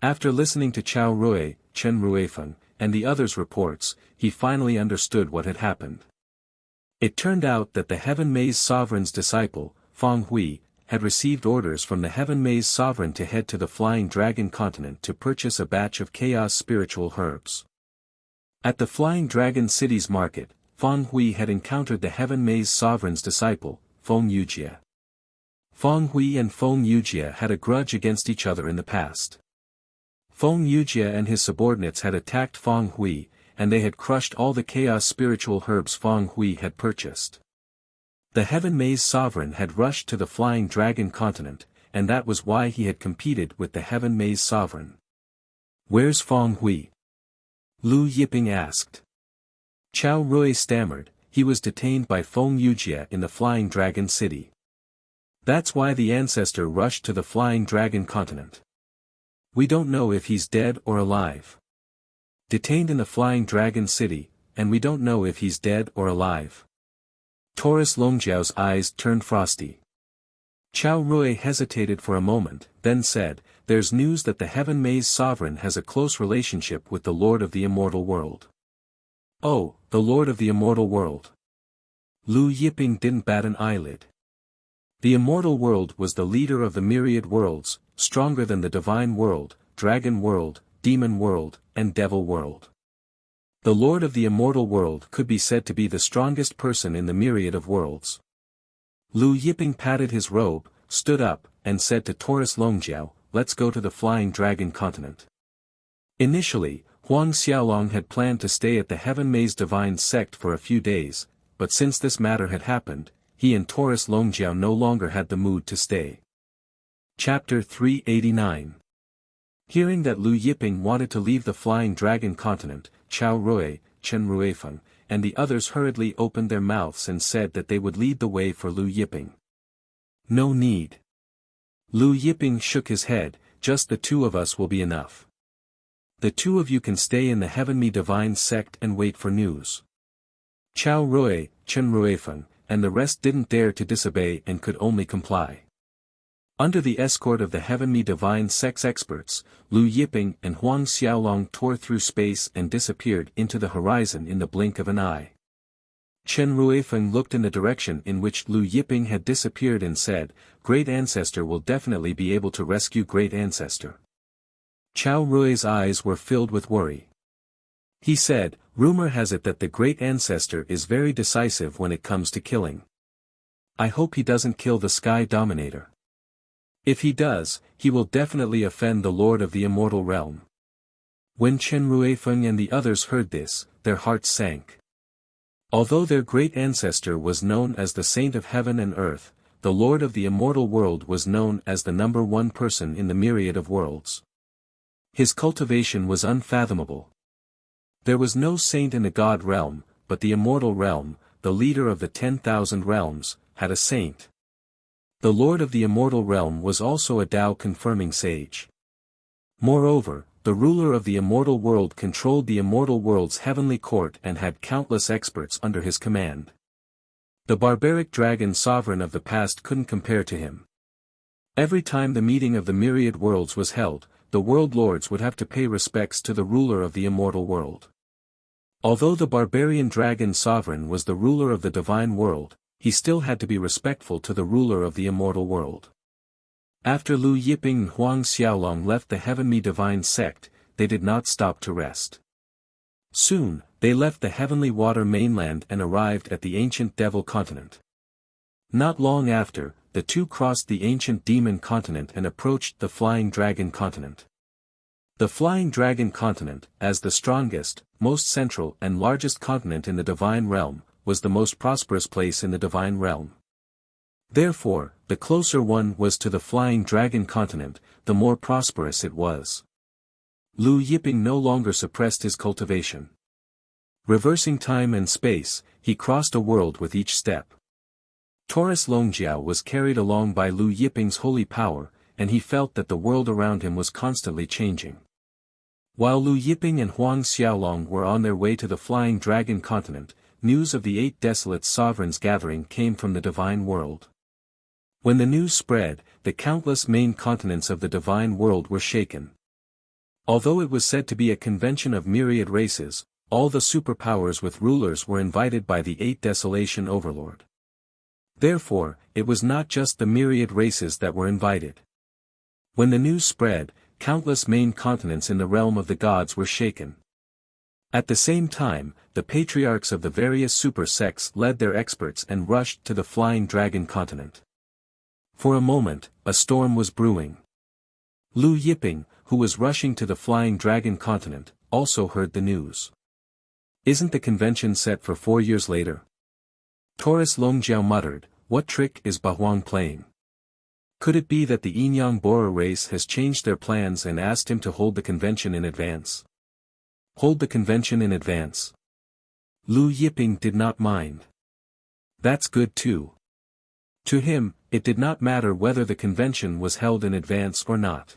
S1: After listening to Chao Rui, Chen Ruifeng, and the others' reports, he finally understood what had happened. It turned out that the Heaven Maze Sovereign's disciple, Feng Hui, had received orders from the Heaven Maze Sovereign to head to the Flying Dragon continent to purchase a batch of chaos spiritual herbs. At the Flying Dragon City's market, Feng Hui had encountered the Heaven Maze Sovereign's disciple, Feng Yujia. Feng Hui and Feng Yujia had a grudge against each other in the past. Feng Yujia and his subordinates had attacked Feng Hui, and they had crushed all the chaos spiritual herbs Feng Hui had purchased. The Heaven Maze Sovereign had rushed to the Flying Dragon continent, and that was why he had competed with the Heaven Maze Sovereign. "Where's Feng Hui?" Lu Yiping asked. Chao Rui stammered, "He was detained by Feng Yujia in the Flying Dragon City. That's why the ancestor rushed to the Flying Dragon continent. We don't know if he's dead or alive. Detained in the Flying Dragon City, and we don't know if he's dead or alive." Taurus Longjiao's eyes turned frosty. Chao Rui hesitated for a moment, then said, "There's news that the Heaven Maze Sovereign has a close relationship with the Lord of the Immortal World." "Oh, the Lord of the Immortal World." Lu Yiping didn't bat an eyelid. The Immortal World was the leader of the myriad worlds, stronger than the Divine World, Dragon World, Demon World, and Devil World. The Lord of the Immortal World could be said to be the strongest person in the myriad of worlds. Lu Yiping patted his robe, stood up, and said to Taurus Longjiao, "Let's go to the Flying Dragon continent." Initially, Huang Xiaolong had planned to stay at the Heaven Maze Divine Sect for a few days, but since this matter had happened, he and Taurus Longjiao no longer had the mood to stay. Chapter 389. Hearing that Lu Yiping wanted to leave the Flying Dragon continent, Chao Rui, Chen Ruifeng, and the others hurriedly opened their mouths and said that they would lead the way for Lu Yiping. "No need." Lu Yiping shook his head, "Just the two of us will be enough. The two of you can stay in the Heavenly Divine Sect and wait for news." Chao Rui, Chen Ruifeng, and the rest didn't dare to disobey and could only comply. Under the escort of the Heavenly Divine Sect's experts, Lu Yiping and Huang Xiaolong tore through space and disappeared into the horizon in the blink of an eye. Chen Ruifeng looked in the direction in which Lu Yiping had disappeared and said, "Great Ancestor will definitely be able to rescue Great Ancestor." Chao Rui's eyes were filled with worry. He said, "Rumor has it that the Great Ancestor is very decisive when it comes to killing. I hope he doesn't kill the Sky Dominator. If he does, he will definitely offend the Lord of the Immortal Realm." When Chen Ruifeng and the others heard this, their hearts sank. Although their great ancestor was known as the Saint of Heaven and Earth, the Lord of the Immortal World was known as the number one person in the myriad of worlds. His cultivation was unfathomable. There was no saint in the God realm, but the Immortal Realm, the leader of the 10,000 realms, had a saint. The Lord of the Immortal Realm was also a Tao-confirming sage. Moreover, the ruler of the Immortal World controlled the Immortal World's heavenly court and had countless experts under his command. The barbaric dragon sovereign of the past couldn't compare to him. Every time the meeting of the myriad worlds was held, the world lords would have to pay respects to the ruler of the Immortal World. Although the barbarian dragon sovereign was the ruler of the divine world, he still had to be respectful to the ruler of the Immortal World. After Lu Yiping and Huang Xiaolong left the Heavenly Divine Sect, they did not stop to rest. Soon, they left the Heavenly Water mainland and arrived at the ancient Devil continent. Not long after, the two crossed the ancient Demon continent and approached the Flying Dragon continent. The Flying Dragon continent, as the strongest, most central and largest continent in the divine realm, was the most prosperous place in the divine realm. Therefore, the closer one was to the flying dragon continent, the more prosperous it was. Lu Yiping no longer suppressed his cultivation. Reversing time and space, he crossed a world with each step. Taurus Longjiao was carried along by Lu Yiping's holy power, and he felt that the world around him was constantly changing. While Lu Yiping and Huang Xiaolong were on their way to the flying dragon continent, news of the 8 desolate sovereigns gathering came from the divine world. When the news spread, the countless main continents of the divine world were shaken. Although it was said to be a convention of myriad races, all the superpowers with rulers were invited by the 8 desolation overlord. Therefore, it was not just the myriad races that were invited. When the news spread, countless main continents in the realm of the gods were shaken. At the same time, the patriarchs of the various super sects led their experts and rushed to the flying dragon continent. For a moment, a storm was brewing. Lu Yiping, who was rushing to the flying dragon continent, also heard the news. Isn't the convention set for 4 years later? Taurus Longjiao muttered, what trick is Bahuang playing? Could it be that the Yinyang Bora race has changed their plans and asked him to hold the convention in advance? Hold the convention in advance. Lu Yiping did not mind. That's good too. To him, it did not matter whether the convention was held in advance or not.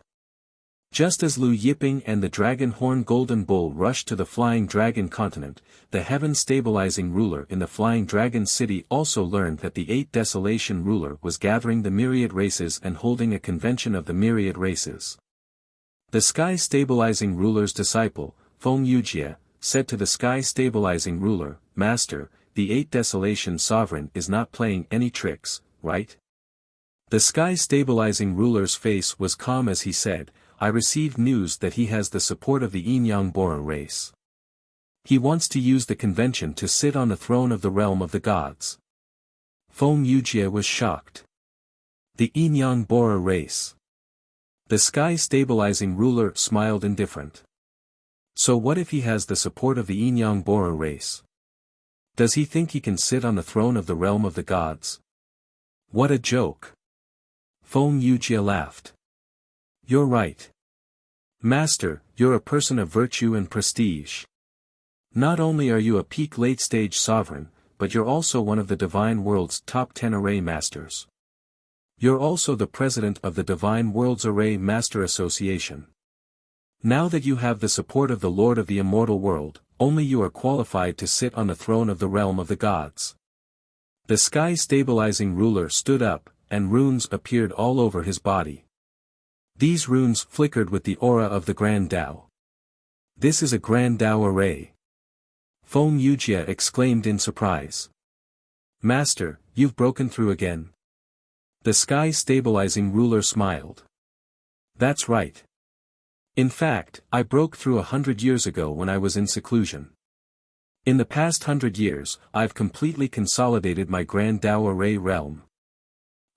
S1: Just as Lu Yiping and the dragon horn golden bull rushed to the flying dragon continent, the heaven-stabilizing ruler in the flying dragon city also learned that the 8 desolation ruler was gathering the myriad races and holding a convention of the myriad races. The sky-stabilizing ruler's disciple, Feng Yujie, said to the sky-stabilizing ruler, Master, the 8 desolation sovereign is not playing any tricks, right? The sky-stabilizing ruler's face was calm as he said, I received news that he has the support of the Yinyang Bora race. He wants to use the convention to sit on the throne of the realm of the gods. Feng Yujie was shocked. The Yinyang Bora race. The sky-stabilizing ruler smiled indifferent. So what if he has the support of the Yinyang Bora race? Does he think he can sit on the throne of the realm of the gods? What a joke. Feng Yujie laughed. You're right. Master, you're a person of virtue and prestige. Not only are you a peak late-stage sovereign, but you're also one of the divine world's top 10 array masters. You're also the president of the Divine Worlds Array Master Association. Now that you have the support of the Lord of the Immortal World, only you are qualified to sit on the throne of the realm of the gods. The sky-stabilizing ruler stood up, and runes appeared all over his body. These runes flickered with the aura of the Grand Tao. This is a Grand Tao array. Feng Yujie exclaimed in surprise. Master, you've broken through again. The sky-stabilizing ruler smiled. That's right. In fact, I broke through 100 years ago when I was in seclusion. In the past 100 years, I've completely consolidated my Grand Tao array realm.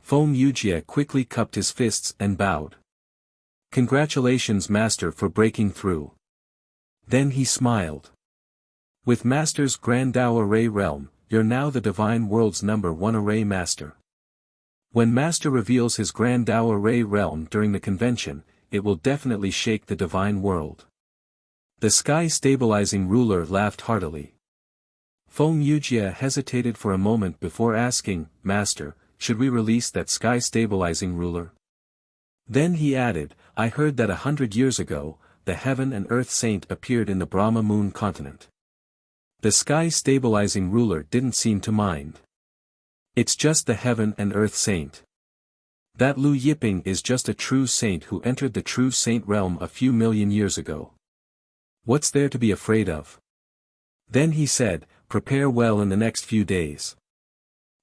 S1: Feng Yujie quickly cupped his fists and bowed. Congratulations Master for breaking through. Then he smiled. With Master's Grand Tao array realm, you're now the divine world's #1 array master. When Master reveals his Grand Tao array realm during the convention, it will definitely shake the divine world. The sky-stabilizing ruler laughed heartily. Feng Yujie hesitated for a moment before asking, Master, should we release that sky-stabilizing ruler? Then he added, I heard that 100 years ago, the heaven and earth saint appeared in the Brahma moon continent. The sky-stabilizing ruler didn't seem to mind. It's just the heaven and earth saint. That Lu Yiping is just a true saint who entered the true saint realm a few million years ago. What's there to be afraid of? Then he said, prepare well in the next few days.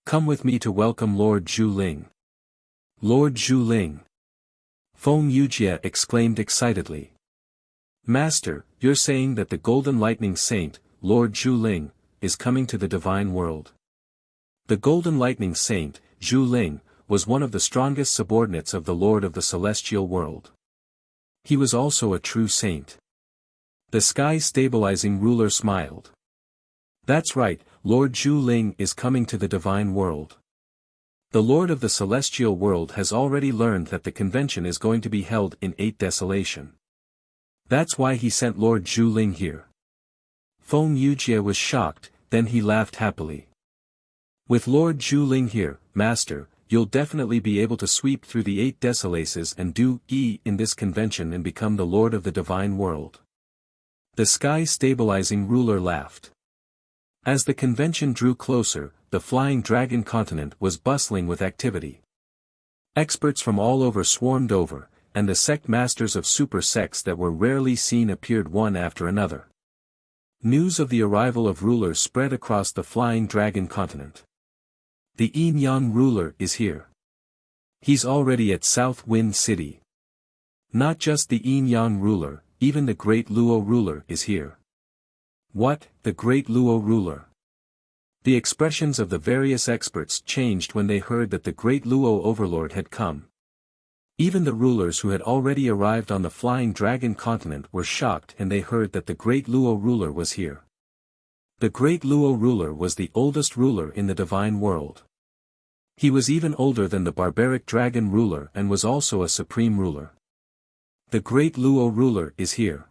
S1: Come with me to welcome Lord Zhu Ling. Lord Zhu Ling. Feng Yujie exclaimed excitedly. Master, you're saying that the Golden Lightning Saint, Lord Zhu Ling, is coming to the divine world. The Golden Lightning Saint, Zhu Ling, was one of the strongest subordinates of the Lord of the Celestial World. He was also a true saint. The sky-stabilizing ruler smiled. That's right, Lord Zhu Ling is coming to the divine world. The Lord of the celestial world has already learned that the convention is going to be held in 8 Desolation. That's why he sent Lord Zhu Ling here. Feng Yujie was shocked, then he laughed happily. With Lord Zhu Ling here, Master, you'll definitely be able to sweep through the 8 Desolaces and do in this convention and become the Lord of the divine world. The sky-stabilizing ruler laughed. As the convention drew closer, the flying dragon continent was bustling with activity. Experts from all over swarmed over, and the sect masters of super sects that were rarely seen appeared one after another. News of the arrival of rulers spread across the flying dragon continent. The Yin-Yang ruler is here. He's already at South Wind City. Not just the Yin-Yang ruler, even the Great Luo ruler is here. What, the Great Luo ruler? The expressions of the various experts changed when they heard that the Great Luo overlord had come. Even the rulers who had already arrived on the flying dragon continent were shocked and they heard that the Great Luo ruler was here. The Great Luo ruler was the oldest ruler in the divine world. He was even older than the barbaric dragon ruler and was also a supreme ruler. The Great Luo ruler is here.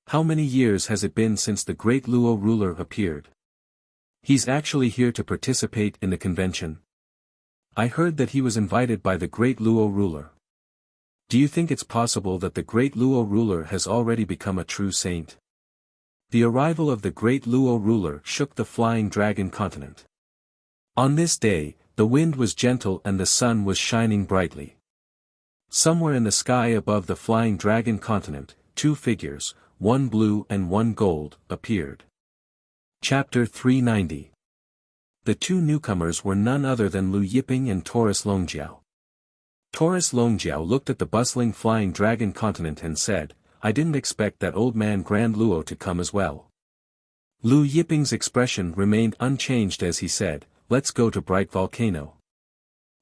S1: How many years has it been since the Great Luo ruler appeared? He's actually here to participate in the convention. I heard that he was invited by the Great Luo ruler. Do you think it's possible that the Great Luo ruler has already become a true saint? The arrival of the Great Luo ruler shook the flying dragon continent. On this day, the wind was gentle and the sun was shining brightly. Somewhere in the sky above the flying dragon continent, 2 figures, one blue and one gold, appeared. Chapter 390. The 2 newcomers were none other than Lu Yiping and Taurus Longjiao. Taurus Longjiao looked at the bustling flying dragon continent and said, I didn't expect that old man Grand Luo to come as well. Lu Yiping's expression remained unchanged as he said, let's go to Bright Volcano.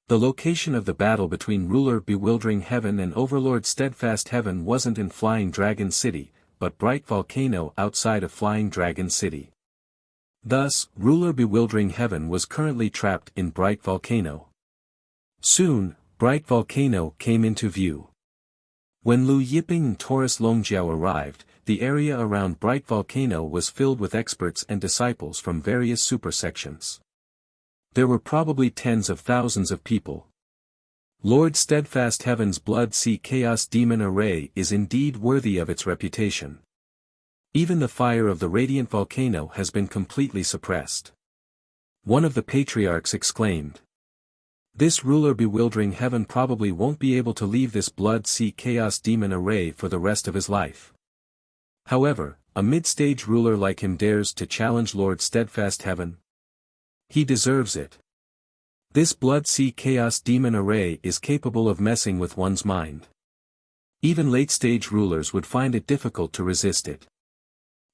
S1: The location of the battle between Ruler Bewildering Heaven and Overlord Steadfast Heaven wasn't in Flying Dragon City, but Bright Volcano outside of Flying Dragon City. Thus, Ruler Bewildering Heaven was currently trapped in Bright Volcano. Soon, Bright Volcano came into view. When Lu Yiping and Taurus Longjiao arrived, the area around Bright Volcano was filled with experts and disciples from various supersections. There were probably tens of thousands of people. Lord Steadfast Heaven's Blood Sea Chaos Demon Array is indeed worthy of its reputation. Even the fire of the radiant volcano has been completely suppressed. One of the patriarchs exclaimed. This Ruler Bewildering Heaven probably won't be able to leave this Blood Sea Chaos Demon Array for the rest of his life. However, a mid-stage ruler like him dares to challenge Lord Steadfast Heaven. He deserves it. This Blood Sea Chaos Demon Array is capable of messing with one's mind. Even late-stage rulers would find it difficult to resist it.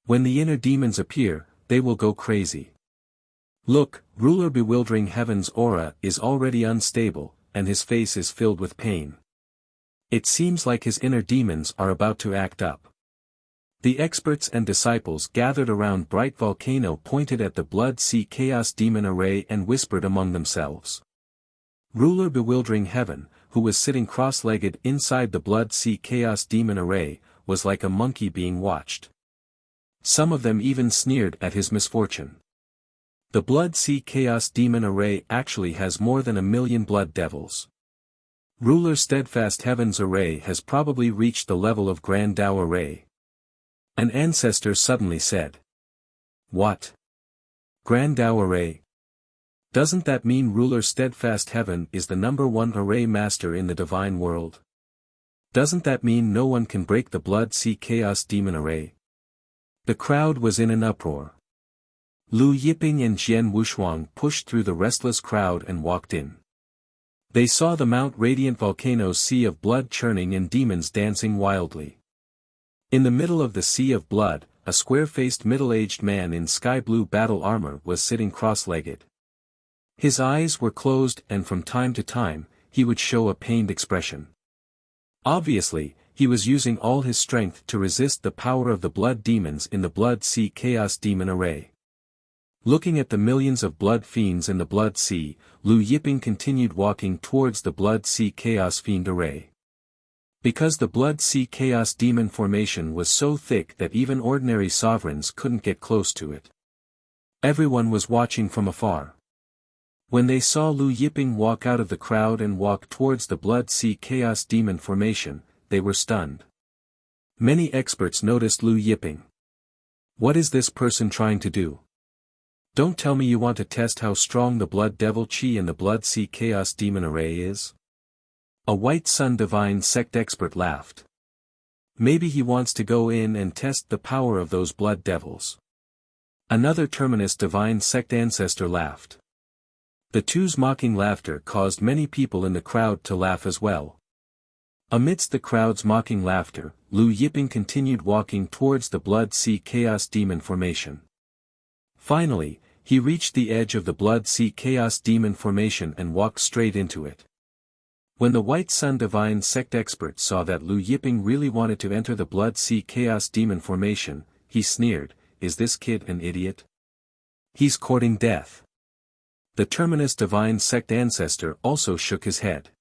S1: When the inner demons appear, they will go crazy. Look, Ruler Bewildering Heaven's aura is already unstable, and his face is filled with pain. It seems like his inner demons are about to act up. The experts and disciples gathered around Bright Volcano pointed at the Blood Sea Chaos Demon Array and whispered among themselves. Ruler Bewildering Heaven, who was sitting cross-legged inside the Blood Sea Chaos Demon Array, was like a monkey being watched. Some of them even sneered at his misfortune. The Blood Sea Chaos Demon Array actually has more than 1 million blood devils. Ruler Steadfast Heaven's array has probably reached the level of Grand Dao Array. An ancestor suddenly said. What? Grand Dao Array? Doesn't that mean Ruler Steadfast Heaven is the #1 array master in the divine world? Doesn't that mean no one can break the Blood Sea Chaos Demon Array? The crowd was in an uproar. Lu Yiping and Jian Wushuang pushed through the restless crowd and walked in. They saw the Mount Radiant Volcano's sea of blood churning and demons dancing wildly. In the middle of the sea of blood, a square-faced middle-aged man in sky-blue battle armor was sitting cross-legged. His eyes were closed and from time to time, he would show a pained expression. Obviously, he was using all his strength to resist the power of the blood demons in the Blood Sea Chaos Demon Array. Looking at the millions of blood fiends in the Blood Sea, Lu Yiping continued walking towards the Blood Sea Chaos Fiend array. Because the Blood Sea Chaos Demon formation was so thick that even ordinary sovereigns couldn't get close to it. Everyone was watching from afar. When they saw Lu Yiping walk out of the crowd and walk towards the Blood Sea Chaos Demon formation, they were stunned. Many experts noticed Lu Yiping. What is this person trying to do? Don't tell me you want to test how strong the Blood Devil Chi in the Blood Sea Chaos Demon array is? A White Sun Divine Sect expert laughed. Maybe he wants to go in and test the power of those blood devils. Another Terminus Divine Sect ancestor laughed. The two's mocking laughter caused many people in the crowd to laugh as well. Amidst the crowd's mocking laughter, Lu Yiping continued walking towards the Blood Sea Chaos Demon formation. Finally, he reached the edge of the Blood Sea Chaos Demon formation and walked straight into it. When the White Sun Divine Sect expert saw that Lu Yiping really wanted to enter the Blood Sea Chaos Demon formation, he sneered, "Is this kid an idiot? He's courting death." The Terminus Divine Sect ancestor also shook his head.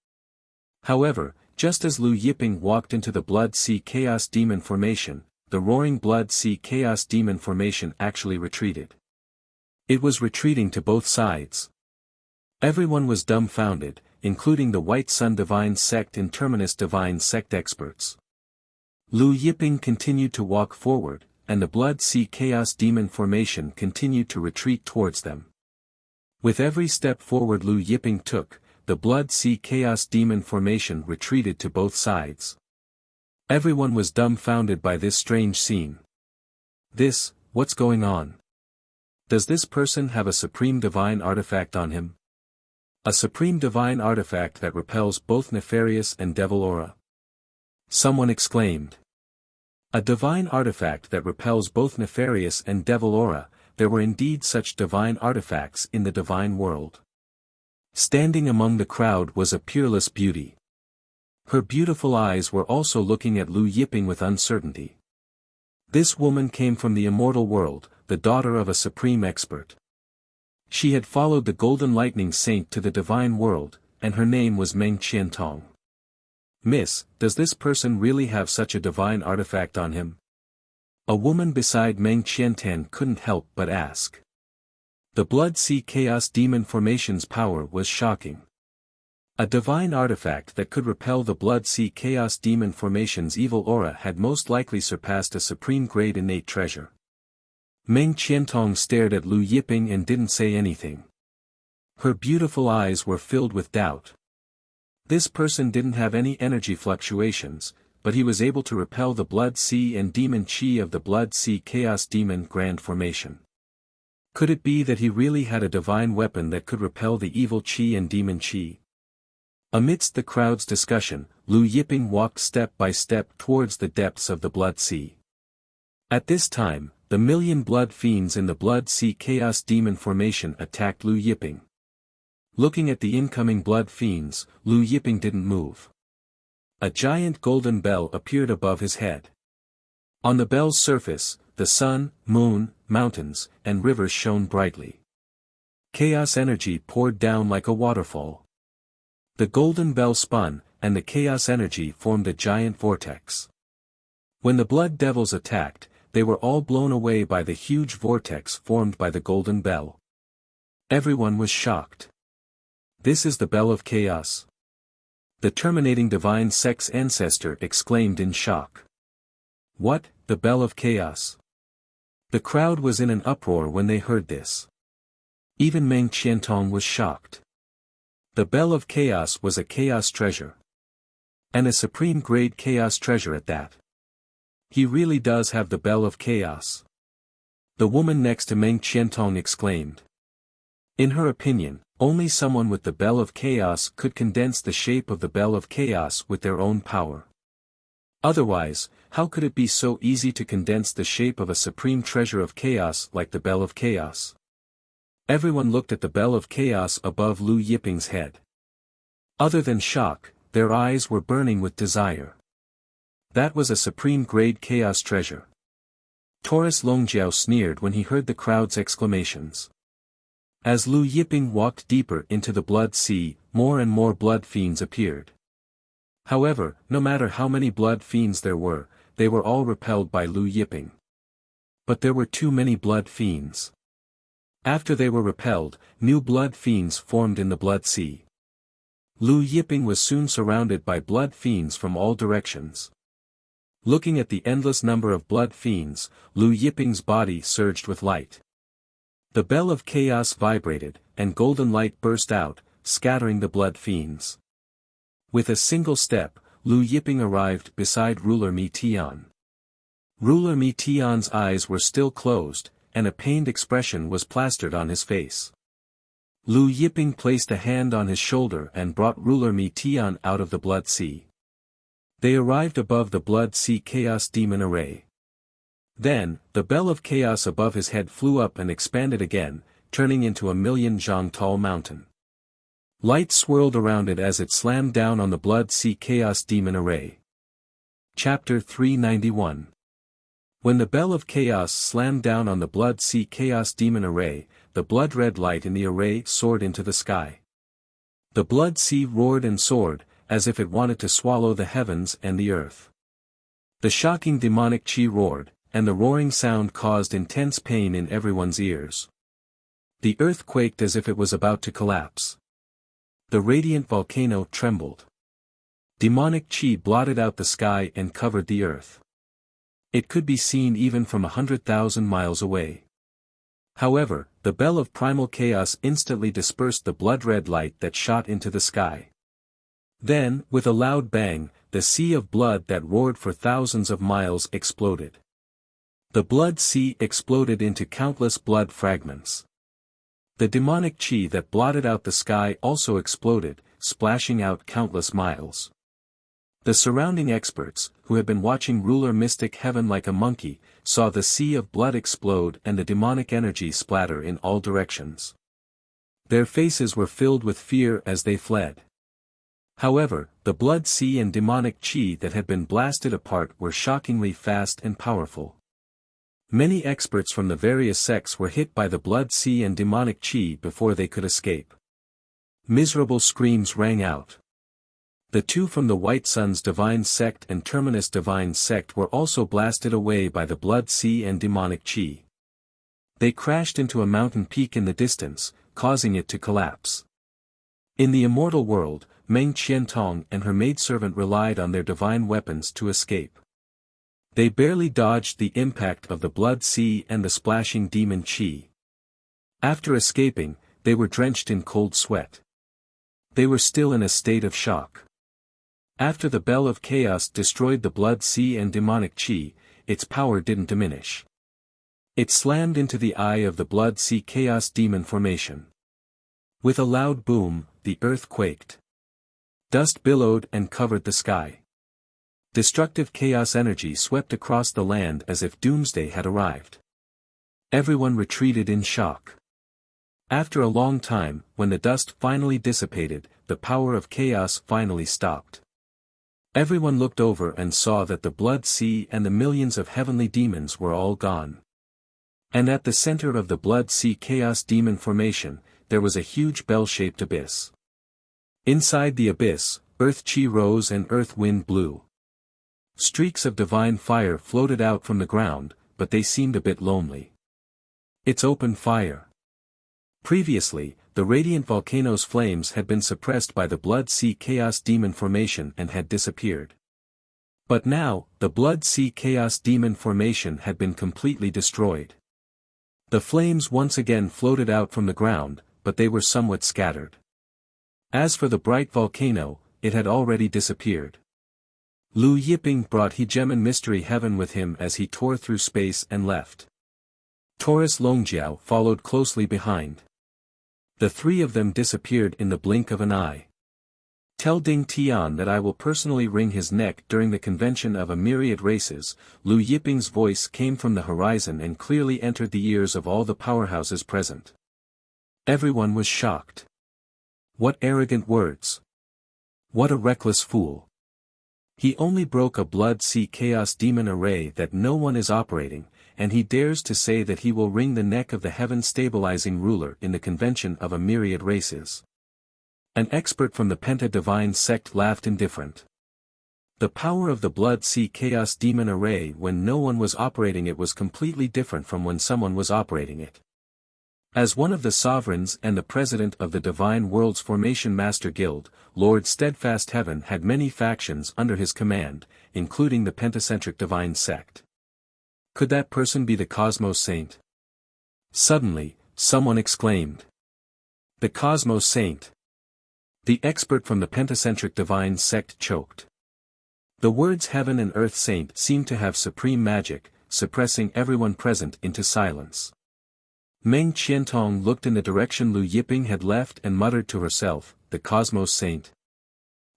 S1: However, just as Lu Yiping walked into the Blood Sea Chaos Demon formation, the roaring Blood Sea Chaos Demon formation actually retreated. It was retreating to both sides. Everyone was dumbfounded, including the White Sun Divine Sect and Terminus Divine Sect experts. Lu Yiping continued to walk forward, and the Blood Sea Chaos Demon formation continued to retreat towards them. With every step forward Lu Yiping took, the Blood Sea Chaos Demon formation retreated to both sides. Everyone was dumbfounded by this strange scene. What's going on? Does this person have a supreme divine artifact on him? A supreme divine artifact that repels both nefarious and devil aura? Someone exclaimed. A divine artifact that repels both nefarious and devil aura. There were indeed such divine artifacts in the divine world. Standing among the crowd was a peerless beauty. Her beautiful eyes were also looking at Lu Yiping with uncertainty. This woman came from the immortal world, the daughter of a supreme expert. She had followed the Golden Lightning Saint to the divine world, and her name was Meng Qiantong. "Miss, does this person really have such a divine artifact on him?" A woman beside Meng Qiantong couldn't help but ask. The Blood Sea Chaos Demon formation's power was shocking. A divine artifact that could repel the Blood Sea Chaos Demon formation's evil aura had most likely surpassed a supreme grade innate treasure. Meng Qiantong stared at Lu Yiping and didn't say anything. Her beautiful eyes were filled with doubt. This person didn't have any energy fluctuations, but he was able to repel the Blood Sea and Demon Chi of the Blood Sea Chaos Demon Grand Formation. Could it be that he really had a divine weapon that could repel the evil Chi and Demon Chi? Amidst the crowd's discussion, Lu Yiping walked step by step towards the depths of the Blood Sea. At this time, the million blood fiends in the Blood Sea Chaos Demon formation attacked Lu Yiping. Looking at the incoming blood fiends, Lu Yiping didn't move. A giant golden bell appeared above his head. On the bell's surface, the sun, moon, mountains, and rivers shone brightly. Chaos energy poured down like a waterfall. The golden bell spun, and the chaos energy formed a giant vortex. When the blood devils attacked, they were all blown away by the huge vortex formed by the golden bell. Everyone was shocked. "This is the bell of chaos." The terminating divine sect's ancestor exclaimed in shock. "What, the bell of chaos?" The crowd was in an uproar when they heard this. Even Meng Qiantong was shocked. The bell of chaos was a chaos treasure. And a supreme grade chaos treasure at that. He really does have the bell of chaos. The woman next to Meng Qiantong exclaimed. In her opinion, only someone with the bell of chaos could condense the shape of the bell of chaos with their own power. Otherwise, how could it be so easy to condense the shape of a supreme treasure of chaos like the bell of chaos? Everyone looked at the bell of chaos above Lu Yiping's head. Other than shock, their eyes were burning with desire. That was a supreme grade chaos treasure. Taurus Longjiao sneered when he heard the crowd's exclamations. As Lu Yiping walked deeper into the blood sea, more and more blood fiends appeared. However, no matter how many blood fiends there were, they were all repelled by Lu Yiping. But there were too many blood fiends. After they were repelled, new blood fiends formed in the blood sea. Lu Yiping was soon surrounded by blood fiends from all directions. Looking at the endless number of blood fiends, Lu Yiping's body surged with light. The bell of chaos vibrated, and golden light burst out, scattering the blood fiends. With a single step, Lu Yiping arrived beside Ruler Mi Tian. Ruler Mi Tian's eyes were still closed, and a pained expression was plastered on his face. Lu Yiping placed a hand on his shoulder and brought Ruler Mi Tian out of the blood sea. They arrived above the blood sea chaos demon array. Then, the bell of chaos above his head flew up and expanded again, turning into a 1,000,000 zhang tall mountain. Light swirled around it as it slammed down on the blood sea chaos demon array. Chapter 391. When the bell of chaos slammed down on the blood sea chaos demon array, the blood-red light in the array soared into the sky. The blood sea roared and soared, as if it wanted to swallow the heavens and the earth. The shocking demonic chi roared, and the roaring sound caused intense pain in everyone's ears. The earth quaked as if it was about to collapse. The radiant volcano trembled. Demonic chi blotted out the sky and covered the earth. It could be seen even from 100,000 miles away. However, the bell of primal chaos instantly dispersed the blood-red light that shot into the sky. Then, with a loud bang, the sea of blood that roared for thousands of miles exploded. The blood sea exploded into countless blood fragments. The demonic chi that blotted out the sky also exploded, splashing out countless miles. The surrounding experts, who had been watching Ruler Mystic Heaven like a monkey, saw the sea of blood explode and the demonic energy splatter in all directions. Their faces were filled with fear as they fled. However, the blood sea and demonic chi that had been blasted apart were shockingly fast and powerful. Many experts from the various sects were hit by the blood sea and demonic chi before they could escape. Miserable screams rang out. The two from the White Sun's Divine Sect and Terminus Divine Sect were also blasted away by the blood sea and demonic chi. They crashed into a mountain peak in the distance, causing it to collapse. In the immortal world, Meng Qiantong and her maidservant relied on their divine weapons to escape. They barely dodged the impact of the blood sea and the splashing demon chi. After escaping, they were drenched in cold sweat. They were still in a state of shock. After the bell of chaos destroyed the blood sea and demonic chi, its power didn't diminish. It slammed into the eye of the blood sea chaos demon formation. With a loud boom, the earth quaked. Dust billowed and covered the sky. Destructive chaos energy swept across the land as if doomsday had arrived. Everyone retreated in shock. After a long time, when the dust finally dissipated, the power of chaos finally stopped. Everyone looked over and saw that the blood sea and the millions of heavenly demons were all gone. And at the center of the blood sea chaos demon formation, there was a huge bell-shaped abyss. Inside the abyss, earth chi rose and earth wind blew. Streaks of divine fire floated out from the ground, but they seemed a bit lonely. It's open fire. Previously, the radiant volcano's flames had been suppressed by the blood sea chaos demon formation and had disappeared. But now, the blood sea chaos demon formation had been completely destroyed. The flames once again floated out from the ground, but they were somewhat scattered. As for the bright volcano, it had already disappeared. Lu Yiping brought Hegemon Mystery Heaven with him as he tore through space and left. Taurus Longjiao followed closely behind. The three of them disappeared in the blink of an eye. Tell Ding Tian that I will personally wring his neck during the convention of a myriad races. Lu Yiping's voice came from the horizon and clearly entered the ears of all the powerhouses present. Everyone was shocked. What arrogant words! What a reckless fool! He only broke a blood sea chaos demon array that no one is operating, and he dares to say that he will wring the neck of the heaven-stabilizing ruler in the convention of a myriad races. An expert from the Penta-Divine sect laughed indifferent. The power of the Blood Sea Chaos Demon Array when no one was operating it was completely different from when someone was operating it. As one of the sovereigns and the president of the Divine World's Formation Master Guild, Lord Steadfast Heaven had many factions under his command, including the pentacentric divine sect. Could that person be the Cosmos Saint? Suddenly, someone exclaimed. The Cosmos Saint. The expert from the pentacentric divine sect choked. The words Heaven and Earth Saint seemed to have supreme magic, suppressing everyone present into silence. Meng Qiantong looked in the direction Lu Yiping had left and muttered to herself, the Cosmos Saint.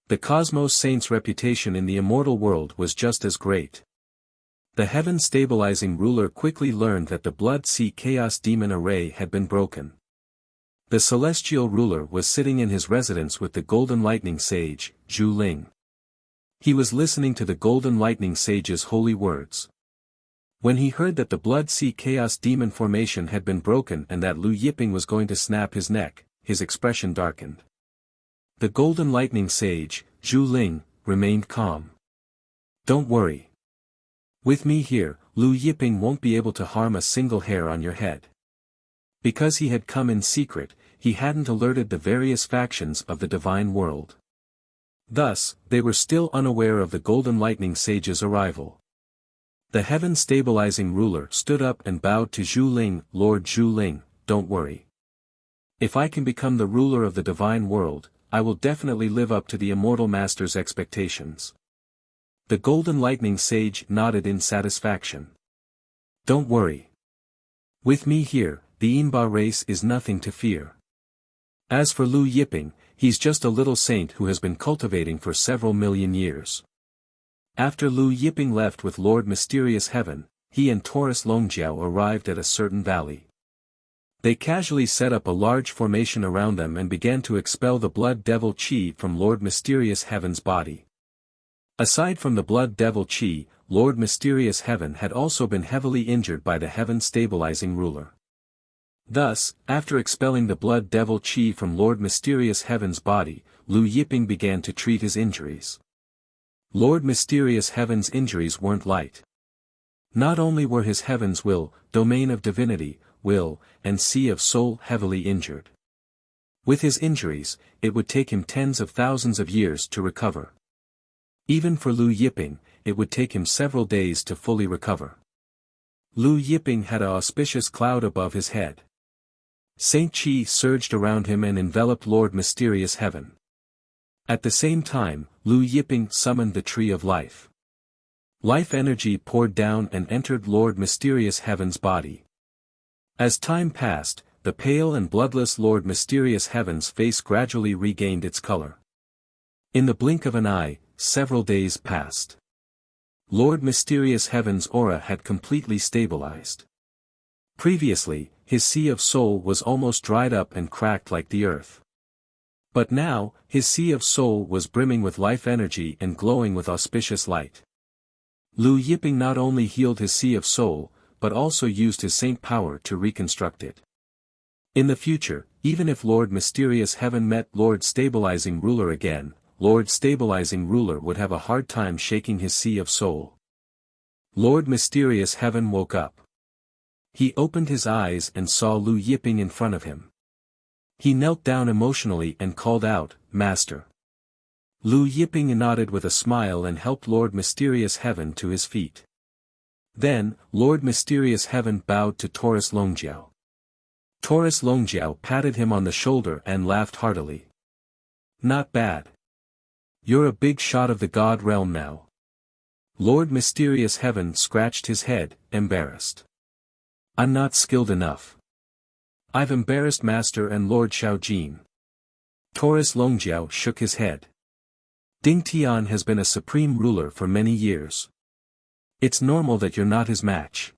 S1: The Cosmos Saint's reputation in the immortal world was just as great. The heaven-stabilizing ruler quickly learned that the Blood Sea Chaos Demon Array had been broken. The celestial ruler was sitting in his residence with the Golden Lightning Sage, Zhu Ling. He was listening to the Golden Lightning Sage's holy words. When he heard that the Blood Sea Chaos Demon formation had been broken and that Lu Yiping was going to snap his neck, his expression darkened. The Golden Lightning Sage, Zhu Ling, remained calm. Don't worry. With me here, Lu Yiping won't be able to harm a single hair on your head. Because he had come in secret, he hadn't alerted the various factions of the divine world. Thus, they were still unaware of the Golden Lightning Sage's arrival. The heaven-stabilizing ruler stood up and bowed to Zhu Ling. Lord Zhu Ling, don't worry. If I can become the ruler of the divine world, I will definitely live up to the immortal master's expectations. The Golden Lightning Sage nodded in satisfaction. Don't worry. With me here, the Yinba race is nothing to fear. As for Lu Yiping, he's just a little saint who has been cultivating for several million years. After Lu Yiping left with Lord Mysterious Heaven, he and Taurus Longjiao arrived at a certain valley. They casually set up a large formation around them and began to expel the Blood Devil Qi from Lord Mysterious Heaven's body. Aside from the Blood Devil Qi, Lord Mysterious Heaven had also been heavily injured by the heaven-stabilizing ruler. Thus, after expelling the Blood Devil Qi from Lord Mysterious Heaven's body, Lu Yiping began to treat his injuries. Lord Mysterious Heaven's injuries weren't light. Not only were his heaven's will, domain of divinity, will, and sea of soul heavily injured. With his injuries, it would take him tens of thousands of years to recover. Even for Lu Yiping, it would take him several days to fully recover. Lu Yiping had an auspicious cloud above his head. Saint Qi surged around him and enveloped Lord Mysterious Heaven. At the same time, Lu Yiping summoned the Tree of Life. Life energy poured down and entered Lord Mysterious Heaven's body. As time passed, the pale and bloodless Lord Mysterious Heaven's face gradually regained its color. In the blink of an eye, several days passed. Lord Mysterious Heaven's aura had completely stabilized. Previously, his sea of soul was almost dried up and cracked like the earth. But now, his sea of soul was brimming with life energy and glowing with auspicious light. Lu Yiping not only healed his sea of soul, but also used his saint power to reconstruct it. In the future, even if Lord Mysterious Heaven met Lord Stabilizing Ruler again, Lord Stabilizing Ruler would have a hard time shaking his sea of soul. Lord Mysterious Heaven woke up. He opened his eyes and saw Lu Yiping in front of him. He knelt down emotionally and called out, "Master." Lu Yiping nodded with a smile and helped Lord Mysterious Heaven to his feet. Then, Lord Mysterious Heaven bowed to Taurus Longjiao. Taurus Longjiao patted him on the shoulder and laughed heartily. "Not bad. You're a big shot of the God realm now." Lord Mysterious Heaven scratched his head, embarrassed. "I'm not skilled enough. I've embarrassed Master and Lord Shaojin." Taurus Longjiao shook his head. "Ding Tian has been a supreme ruler for many years. It's normal that you're not his match."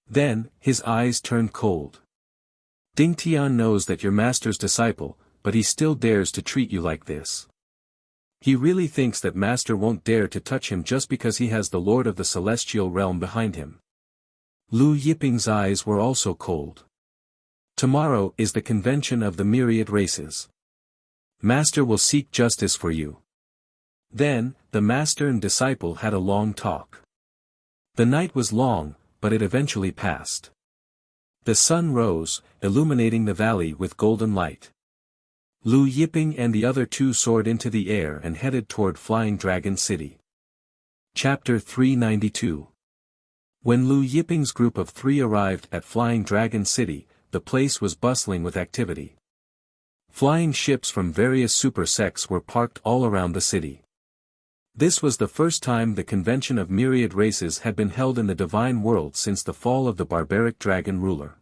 S1: Then, his eyes turned cold. "Ding Tian knows that you're Master's disciple, but he still dares to treat you like this. He really thinks that Master won't dare to touch him just because he has the Lord of the Celestial Realm behind him." Lu Yiping's eyes were also cold. Tomorrow is the convention of the myriad races. Master will seek justice for you. Then, the master and disciple had a long talk. The night was long, but it eventually passed. The sun rose, illuminating the valley with golden light. Lu Yiping and the other two soared into the air and headed toward Flying Dragon City. Chapter 392. When Lu Yiping's group of 3 arrived at Flying Dragon City, the place was bustling with activity. Flying ships from various super sects were parked all around the city. This was the first time the convention of myriad races had been held in the divine world since the fall of the barbaric dragon ruler.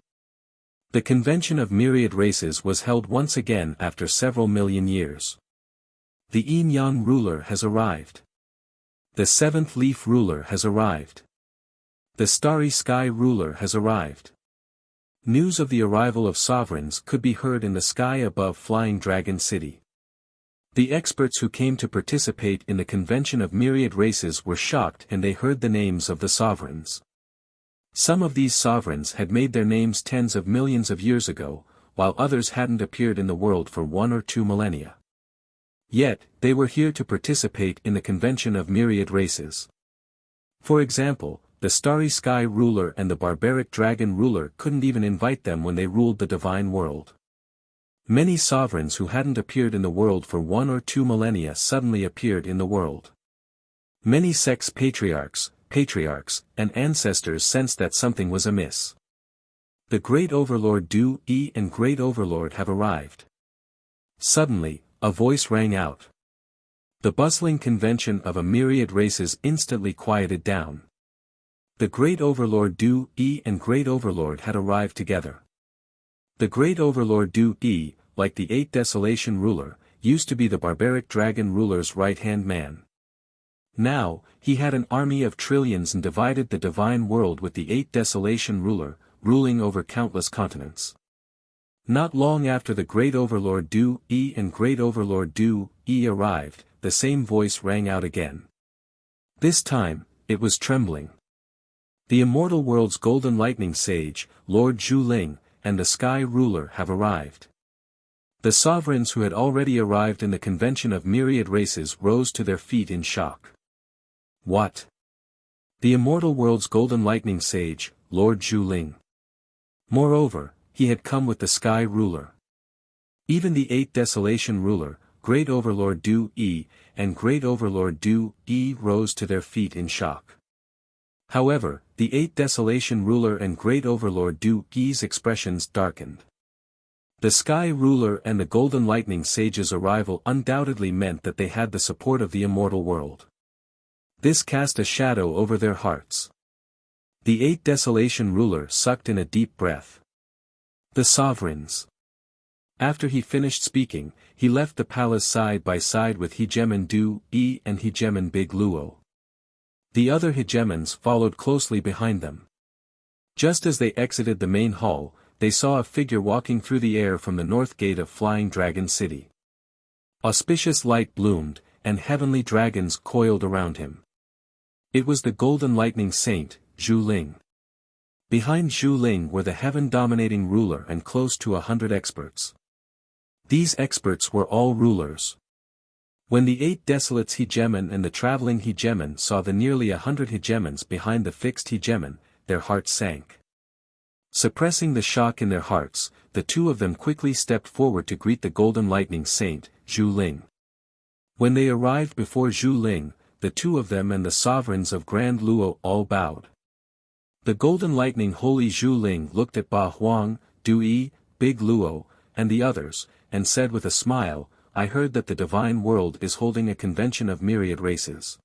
S1: The convention of myriad races was held once again after several million years. The Yin-Yang ruler has arrived. The 7th leaf ruler has arrived. The starry sky ruler has arrived. News of the arrival of sovereigns could be heard in the sky above Flying Dragon City. The experts who came to participate in the convention of myriad races were shocked and they heard the names of the sovereigns. Some of these sovereigns had made their names tens of millions of years ago, while others hadn't appeared in the world for 1 or 2 millennia. Yet, they were here to participate in the convention of myriad races. For example, the starry sky ruler and the barbaric dragon ruler couldn't even invite them when they ruled the divine world. Many sovereigns who hadn't appeared in the world for 1 or 2 millennia suddenly appeared in the world. Many sects' patriarchs, and ancestors sensed that something was amiss. The Great Overlord Du Yi and Great Overlord have arrived. Suddenly, a voice rang out. The bustling convention of a myriad races instantly quieted down. The Great Overlord Du Yi and Great Overlord had arrived together. The Great Overlord Du Yi, like the 8 Desolation ruler, used to be the barbaric dragon ruler's right-hand man. Now, he had an army of trillions and divided the divine world with the 8 Desolation ruler, ruling over countless continents. Not long after the Great Overlord Du Yi and Great Overlord Du Yi arrived, the same voice rang out again. This time, it was trembling. The immortal world's golden lightning sage, Lord Zhuling, and the sky ruler have arrived. The sovereigns who had already arrived in the convention of myriad races rose to their feet in shock. What? The immortal world's golden lightning sage, Lord Zhuling. Moreover, he had come with the sky ruler. Even the 8 Desolation ruler, Great Overlord Du Yi, and Great Overlord Du Yi rose to their feet in shock. However, the 8 Desolation ruler and Great Overlord Du Yi's expressions darkened. The Sky ruler and the Golden Lightning Sage's arrival undoubtedly meant that they had the support of the immortal world. This cast a shadow over their hearts. The 8 Desolation ruler sucked in a deep breath. The sovereigns. After he finished speaking, he left the palace side by side with Hegemon Du Yi and Hegemon Big Luo. The other hegemons followed closely behind them. Just as they exited the main hall, they saw a figure walking through the air from the north gate of Flying Dragon City. Auspicious light bloomed, and heavenly dragons coiled around him. It was the Golden Lightning Saint, Zhuling. Behind Zhuling were the heaven-dominating ruler and close to 100 experts. These experts were all rulers. When the 8 Desolates hegemon and the traveling hegemon saw the nearly 100 hegemons behind the fixed hegemon, their hearts sank. Suppressing the shock in their hearts, the two of them quickly stepped forward to greet the Golden Lightning Saint, Zhuling. When they arrived before Zhuling, the two of them and the sovereigns of Grand Luo all bowed. The Golden Lightning Holy Zhuling looked at Ba Huang, Du Yi, Big Luo, and the others, and said with a smile, "I heard that the divine world is holding a convention of myriad races.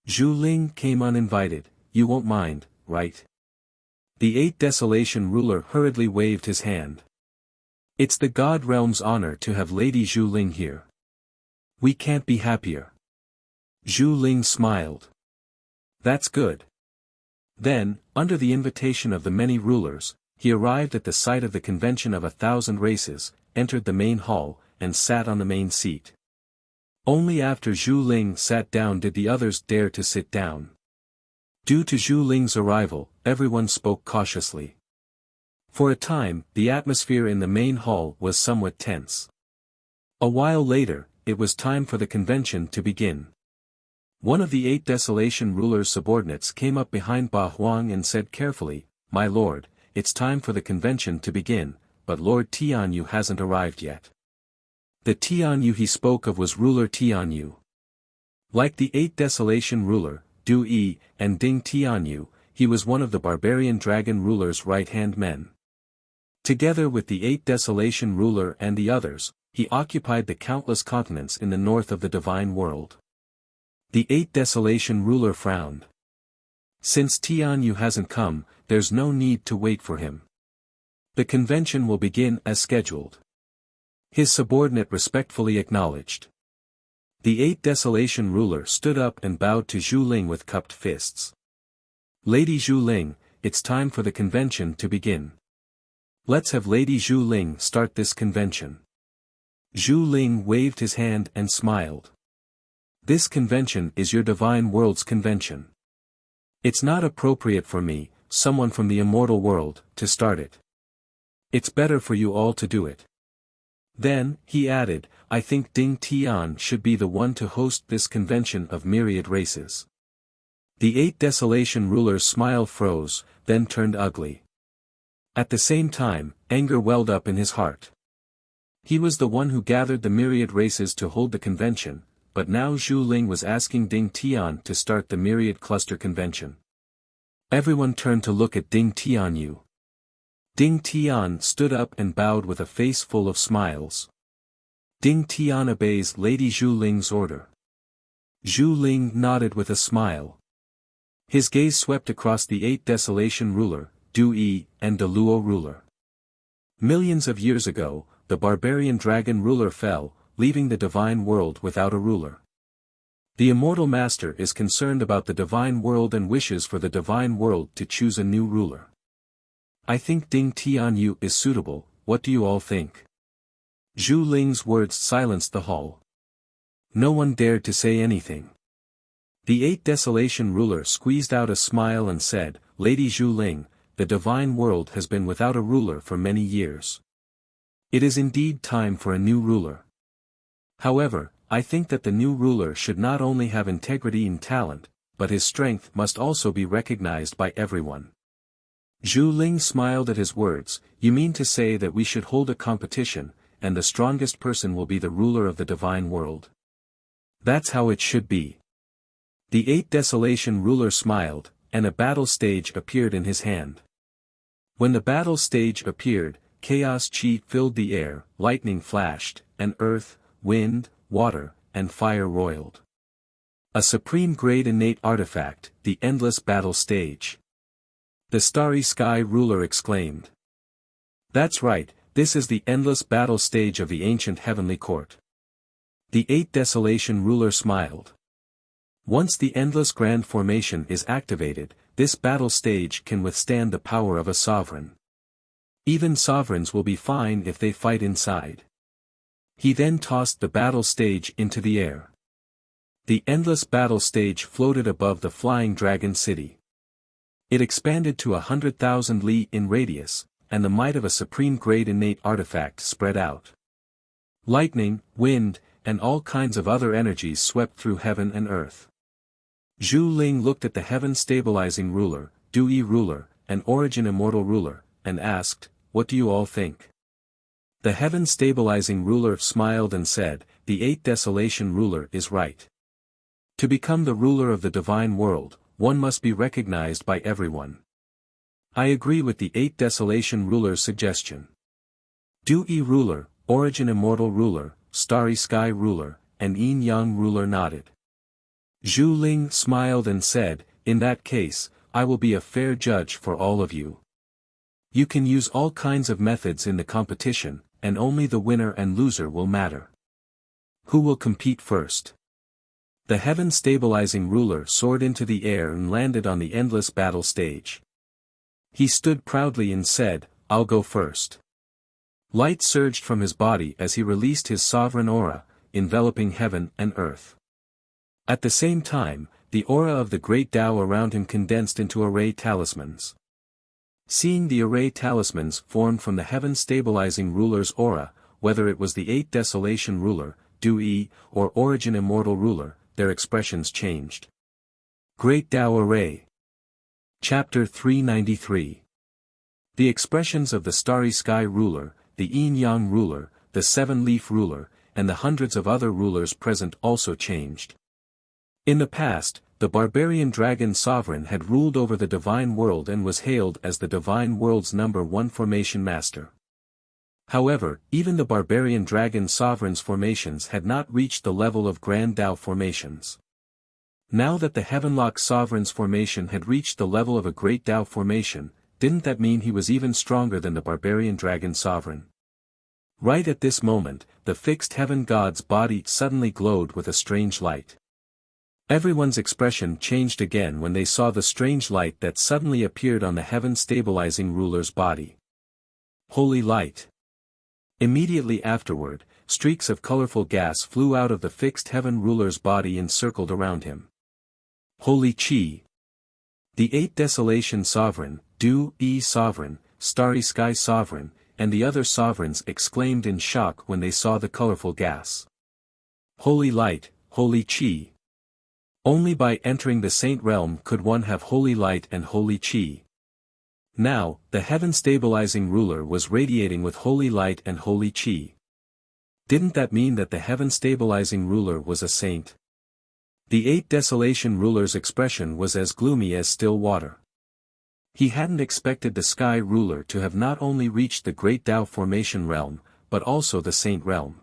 S1: Zhuling came uninvited, you won't mind, right?" The 8 Desolation ruler hurriedly waved his hand. "It's the God Realm's honor to have Lady Zhuling here. We can't be happier." Zhuling smiled. "That's good." Then, under the invitation of the many rulers, he arrived at the site of the convention of 1,000 races, entered the main hall, and sat on the main seat. Only after Zhuling sat down did the others dare to sit down. Due to Zhuling's arrival, everyone spoke cautiously. For a time, the atmosphere in the main hall was somewhat tense. A while later, it was time for the convention to begin. One of the 8 Desolation ruler's subordinates came up behind Ba Huang and said carefully, "My lord, it's time for the convention to begin, but Lord Tianyu hasn't arrived yet." The Tianyu he spoke of was ruler Tianyu. Like the 8 Desolation ruler, Du Yi, and Ding Tianyu, he was one of the barbarian dragon ruler's right-hand men. Together with the 8 Desolation ruler and the others, he occupied the countless continents in the north of the divine world. The 8 Desolation ruler frowned. Since Tianyu hasn't come, there's no need to wait for him. The convention will begin as scheduled. His subordinate respectfully acknowledged. The 8 Desolation ruler stood up and bowed to Zhu Ling with cupped fists. "Lady Zhu Ling, it's time for the convention to begin. Let's have Lady Zhu Ling start this convention." Zhu Ling waved his hand and smiled. "This convention is your divine world's convention. It's not appropriate for me, someone from the immortal world, to start it. It's better for you all to do it." Then, he added, "I think Ding Tian should be the one to host this convention of myriad races." The 8 Desolation ruler's smile froze, then turned ugly. At the same time, anger welled up in his heart. He was the one who gathered the myriad races to hold the convention, but now Zhu Ling was asking Ding Tian to start the myriad cluster convention. Everyone turned to look at Ding Tianyu. Ding Tian stood up and bowed with a face full of smiles. Ding Tian obeys Lady Zhu Ling's order. Zhu Ling nodded with a smile. His gaze swept across the 8 Desolation ruler, Du Yi, and the Luo ruler. Millions of years ago, the barbarian dragon ruler fell, leaving the divine world without a ruler. The immortal master is concerned about the divine world and wishes for the divine world to choose a new ruler. "I think Ding Tianyu is suitable, what do you all think?" Zhu Ling's words silenced the hall. No one dared to say anything. The 8 Desolation ruler squeezed out a smile and said, "Lady Zhu Ling, the divine world has been without a ruler for many years. It is indeed time for a new ruler. However, I think that the new ruler should not only have integrity and talent, but his strength must also be recognized by everyone." Zhu Ling smiled at his words. "You mean to say that we should hold a competition, and the strongest person will be the ruler of the divine world? That's how it should be." The 8 Desolation ruler smiled, and a battle stage appeared in his hand. When the battle stage appeared, chaos chi filled the air, lightning flashed, and earth, wind, water, and fire roiled. A supreme grade innate artifact, the endless battle stage. The Starry Sky ruler exclaimed. "That's right, this is the endless battle stage of the ancient heavenly court." The 8 Desolation ruler smiled. Once the endless grand formation is activated, this battle stage can withstand the power of a sovereign. Even sovereigns will be fine if they fight inside. He then tossed the battle stage into the air. The endless battle stage floated above the flying dragon city. It expanded to 100,000 li in radius, and the might of a supreme grade innate artifact spread out. Lightning, wind, and all kinds of other energies swept through heaven and earth. Zhu Ling looked at the heaven stabilizing ruler, Du Yi ruler, and origin immortal ruler, and asked, "What do you all think?" The heaven stabilizing ruler smiled and said, "The 8 Desolation ruler is right. To become the ruler of the divine world, one must be recognized by everyone. I agree with the 8 Desolation ruler's suggestion." Du Yi ruler, origin immortal ruler, starry sky ruler, and Yin Yang ruler nodded. Zhu Ling smiled and said, "In that case, I will be a fair judge for all of you. You can use all kinds of methods in the competition, and only the winner and loser will matter. Who will compete first?" The heaven stabilizing ruler soared into the air and landed on the endless battle stage. He stood proudly and said, "I'll go first." Light surged from his body as he released his sovereign aura, enveloping heaven and earth. At the same time, the aura of the great Tao around him condensed into array talismans. Seeing the array talismans formed from the heaven-stabilizing ruler's aura, whether it was the 8 Desolation ruler, Du-Yi, or Origin Immortal ruler, their expressions changed. Great Tao Array. Chapter 393. The expressions of the Starry Sky ruler, the Yin-Yang ruler, the Seven-Leaf ruler, and the hundreds of other rulers present also changed. In the past, the barbarian dragon sovereign had ruled over the divine world and was hailed as the divine world's #1 formation master. However, even the barbarian dragon sovereign's formations had not reached the level of Grand Tao formations. Now that the Heavenlock sovereign's formation had reached the level of a Great Tao formation, didn't that mean he was even stronger than the barbarian dragon sovereign? Right at this moment, the fixed heaven god's body suddenly glowed with a strange light. Everyone's expression changed again when they saw the strange light that suddenly appeared on the heaven-stabilizing ruler's body. Holy light. Immediately afterward, streaks of colorful gas flew out of the fixed heaven ruler's body and circled around him. Holy Qi. The 8 Desolation sovereign, Du-Yi sovereign, Starry Sky sovereign, and the other sovereigns exclaimed in shock when they saw the colorful gas. Holy light, holy Qi. Only by entering the saint realm could one have holy light and holy Qi. Now, the heaven-stabilizing ruler was radiating with holy light and holy Qi. Didn't that mean that the heaven-stabilizing ruler was a saint? The 8 Desolation ruler's expression was as gloomy as still water. He hadn't expected the sky ruler to have not only reached the Great Tao formation realm, but also the saint realm.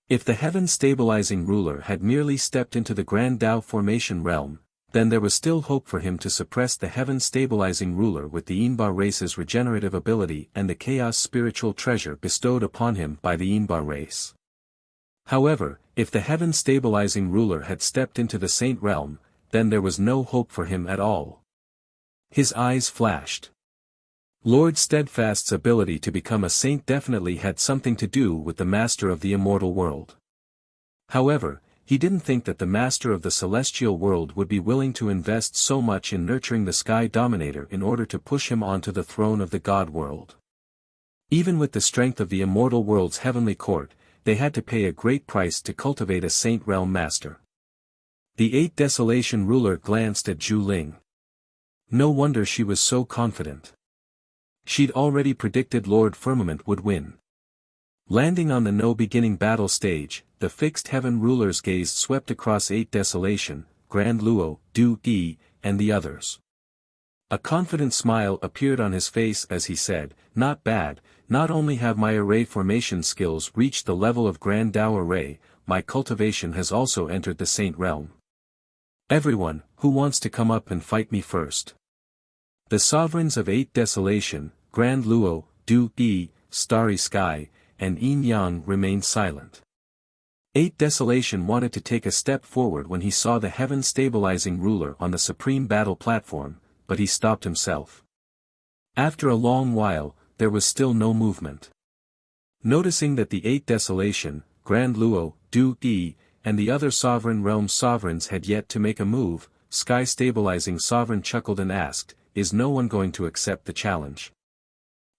S1: If the heaven-stabilizing ruler had merely stepped into the Grand Tao formation realm, then there was still hope for him to suppress the heaven-stabilizing ruler with the Yinba race's regenerative ability and the chaos spiritual treasure bestowed upon him by the Yinba race. However, if the heaven-stabilizing ruler had stepped into the saint realm, then there was no hope for him at all. His eyes flashed. Lord Steadfast's ability to become a saint definitely had something to do with the master of the immortal world. However, he didn't think that the master of the celestial world would be willing to invest so much in nurturing the sky dominator in order to push him onto the throne of the god world. Even with the strength of the immortal world's heavenly court, they had to pay a great price to cultivate a saint realm master. The 8 Desolation ruler glanced at Zhu Ling. No wonder she was so confident. She'd already predicted Lord Firmament would win. Landing on the no-beginning battle stage, the fixed heaven ruler's gaze swept across 8 Desolation, Grand Luo, Du-Yi, and the others. A confident smile appeared on his face as he said, "Not bad, not only have my array formation skills reached the level of Grand Tao array, my cultivation has also entered the saint realm. Everyone, who wants to come up and fight me first?" The sovereigns of 8 Desolation, Grand Luo, Du-Yi, Starry Sky, and Yin-Yang remained silent. 8 Desolation wanted to take a step forward when he saw the heaven-stabilizing ruler on the supreme battle platform, but he stopped himself. After a long while, there was still no movement. Noticing that the 8 Desolation, Grand Luo, Du-Yi, and the other sovereign realm sovereigns had yet to make a move, Sky-stabilizing sovereign chuckled and asked, "Is no one going to accept the challenge?"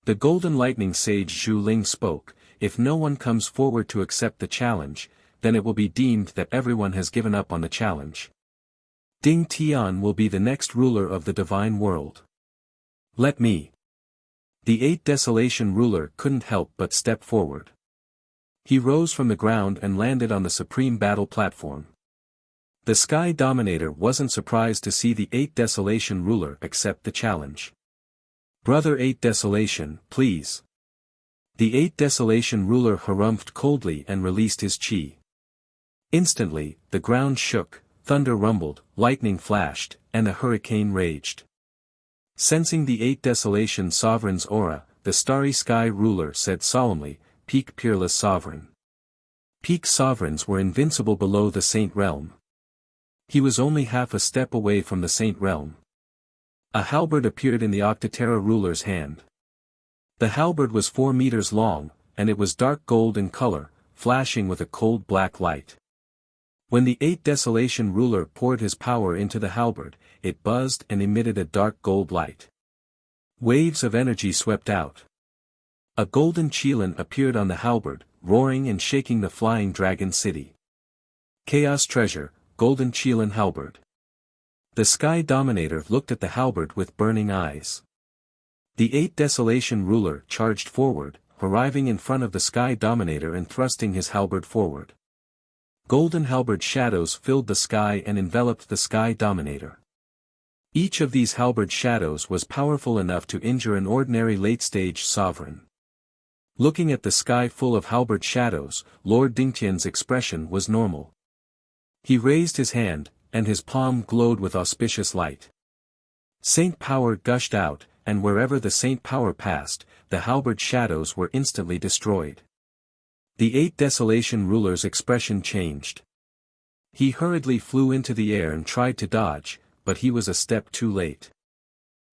S1: The Golden Lightning Sage Zhu Ling spoke, "If no one comes forward to accept the challenge, then it will be deemed that everyone has given up on the challenge. Ding Tian will be the next ruler of the divine world. Let me." The 8 Desolation ruler couldn't help but step forward. He rose from the ground and landed on the supreme battle platform. The Sky Dominator wasn't surprised to see the 8 Desolation ruler accept the challenge. "Brother 8 Desolation, please." The 8 Desolation ruler harumphed coldly and released his chi. Instantly, the ground shook, thunder rumbled, lightning flashed, and a hurricane raged. Sensing the 8 Desolation sovereign's aura, the Starry Sky ruler said solemnly, "Peak Peerless Sovereign." Peak sovereigns were invincible below the saint realm. He was only half a step away from the saint realm. A halberd appeared in the Octaterra ruler's hand. The halberd was 4 meters long, and it was dark gold in color, flashing with a cold black light. When the 8th Desolation ruler poured his power into the halberd, it buzzed and emitted a dark gold light. Waves of energy swept out. A golden qilin appeared on the halberd, roaring and shaking the flying dragon city. Chaos treasure, golden qilin halberd. The Sky Dominator looked at the halberd with burning eyes. The 8th Desolation ruler charged forward, arriving in front of the Sky Dominator and thrusting his halberd forward. Golden halberd shadows filled the sky and enveloped the Sky Dominator. Each of these halberd shadows was powerful enough to injure an ordinary late-stage sovereign. Looking at the sky full of halberd shadows, Lord Dingtian's expression was normal. He raised his hand, and his palm glowed with auspicious light. Saint power gushed out, and wherever the saint power passed, the halberd shadows were instantly destroyed. The 8th Desolation ruler's expression changed. He hurriedly flew into the air and tried to dodge, but he was a step too late.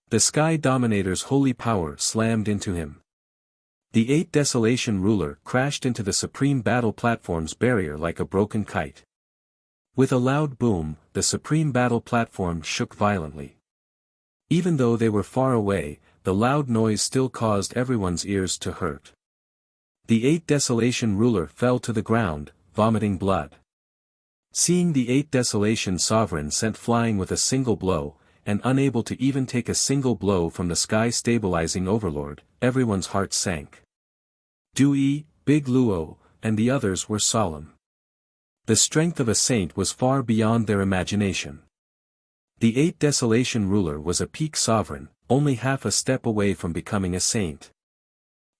S1: The Sky Dominator's holy power slammed into him. The 8th Desolation ruler crashed into the Supreme Battle Platform's barrier like a broken kite. With a loud boom, the Supreme Battle Platform shook violently. Even though they were far away, the loud noise still caused everyone's ears to hurt. The 8th Desolation ruler fell to the ground, vomiting blood. Seeing the 8th Desolation sovereign sent flying with a single blow, and unable to even take a single blow from the sky-stabilizing overlord, everyone's heart sank. Dui, Big Luo, and the others were solemn. The strength of a saint was far beyond their imagination. The 8th Desolation ruler was a peak sovereign, only half a step away from becoming a saint.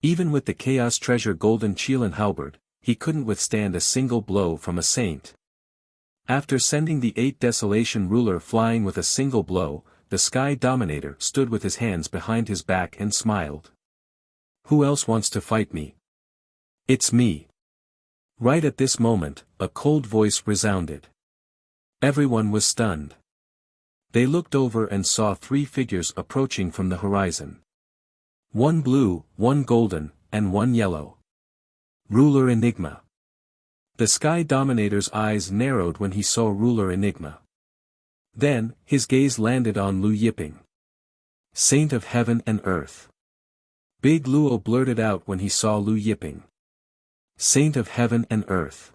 S1: Even with the Chaos Treasure golden qilin halberd, he couldn't withstand a single blow from a saint. After sending the 8th Desolation ruler flying with a single blow, the Sky Dominator stood with his hands behind his back and smiled. Who else wants to fight me? It's me. Right at this moment, a cold voice resounded. Everyone was stunned. They looked over and saw 3 figures approaching from the horizon. 1 blue, 1 golden, and 1 yellow. Ruler Enigma. The Sky Dominator's eyes narrowed when he saw Ruler Enigma. Then, his gaze landed on Lu Yiping. Saint of Heaven and Earth. Big Luo blurted out when he saw Lu Yiping. Saint of Heaven and Earth.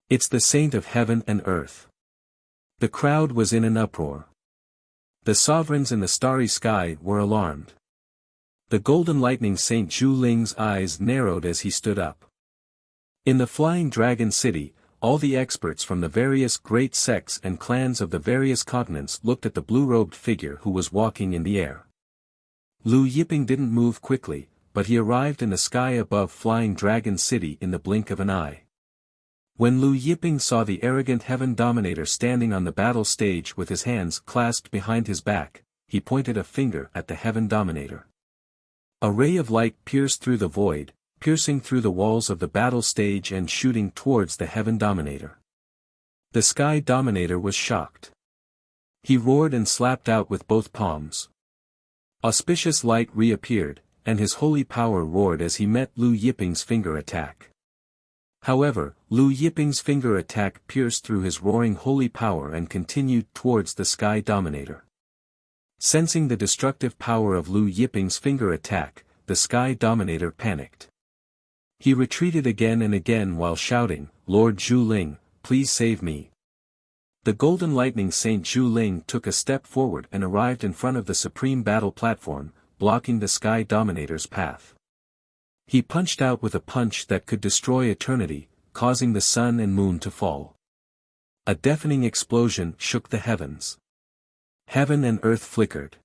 S1: It's the Saint of Heaven and Earth. The crowd was in an uproar. The sovereigns in the starry sky were alarmed. The golden lightning Saint Zhu Ling's eyes narrowed as he stood up. In the Flying Dragon City, all the experts from the various great sects and clans of the various continents looked at the blue-robed figure who was walking in the air. Lu Yiping didn't move quickly, but he arrived in the sky above Flying Dragon City in the blink of an eye. When Lu Yiping saw the arrogant Heaven Dominator standing on the battle stage with his hands clasped behind his back, he pointed a finger at the Heaven Dominator. A ray of light pierced through the void, piercing through the walls of the battle stage and shooting towards the Heaven Dominator. The Sky Dominator was shocked. He roared and slapped out with both palms. Auspicious light reappeared, and his holy power roared as he met Lu Yiping's finger attack. However, Lu Yiping's finger attack pierced through his roaring holy power and continued towards the Sky Dominator. Sensing the destructive power of Lu Yiping's finger attack, the Sky Dominator panicked. He retreated again and again while shouting, "Lord Zhu Ling, please save me." The Golden Lightning Saint Zhu Ling took a step forward and arrived in front of the Supreme Battle Platform, blocking the Sky Dominator's path. He punched out with a punch that could destroy eternity, causing the sun and moon to fall. A deafening explosion shook the heavens. Heaven and earth flickered.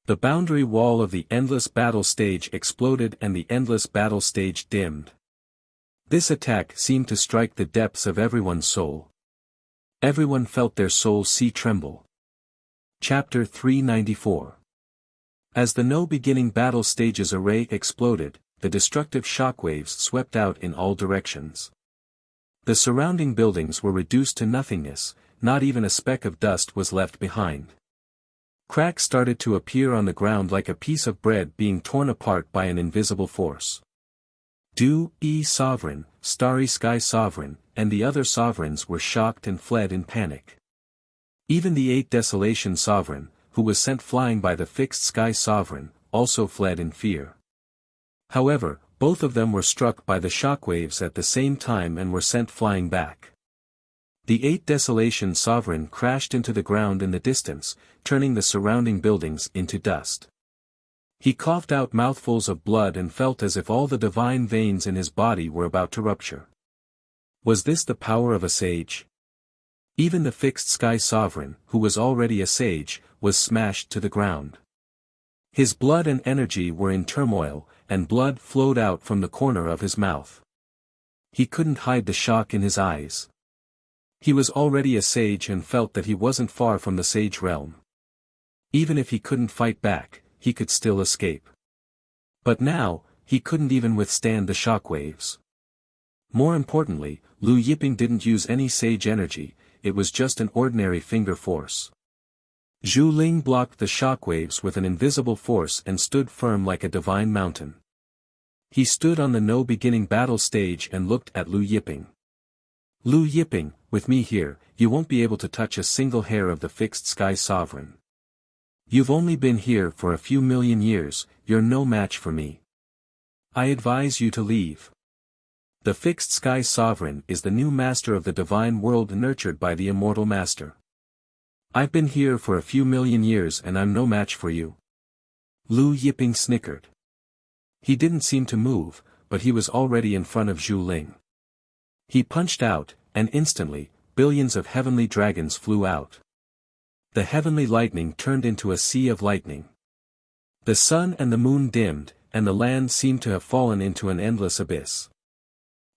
S1: The boundary wall of the endless battle stage exploded and the endless battle stage dimmed. This attack seemed to strike the depths of everyone's soul. Everyone felt their soul tremble. Chapter 394. As the no-beginning battle stage's array exploded, the destructive shockwaves swept out in all directions. The surrounding buildings were reduced to nothingness, not even a speck of dust was left behind. Cracks started to appear on the ground like a piece of bread being torn apart by an invisible force. Du, Sovereign, Starry Sky Sovereign, and the other sovereigns were shocked and fled in panic. Even the 8th Desolation Sovereign, who was sent flying by the Fixed Sky Sovereign, also fled in fear. However, both of them were struck by the shockwaves at the same time and were sent flying back. The 8th Desolation Sovereign crashed into the ground in the distance, turning the surrounding buildings into dust. He coughed out mouthfuls of blood and felt as if all the divine veins in his body were about to rupture. Was this the power of a sage? Even the Fixed Sky Sovereign, who was already a sage, was smashed to the ground. His blood and energy were in turmoil, and blood flowed out from the corner of his mouth. He couldn't hide the shock in his eyes. He was already a sage and felt that he wasn't far from the sage realm. Even if he couldn't fight back, he could still escape. But now, he couldn't even withstand the shockwaves. More importantly, Lu Yiping didn't use any sage energy, it was just an ordinary finger force. Zhu Ling blocked the shockwaves with an invisible force and stood firm like a divine mountain. He stood on the no-beginning battle stage and looked at Lu Yiping. Lu Yiping, with me here, you won't be able to touch a single hair of the Fixed Sky Sovereign. You've only been here for a few million years, you're no match for me. I advise you to leave. The Fixed Sky Sovereign is the new master of the divine world nurtured by the immortal master. I've been here for a few million years and I'm no match for you. Lu Yiping snickered. He didn't seem to move, but he was already in front of Zhu Ling. He punched out, and instantly, billions of heavenly dragons flew out. The heavenly lightning turned into a sea of lightning. The sun and the moon dimmed, and the land seemed to have fallen into an endless abyss.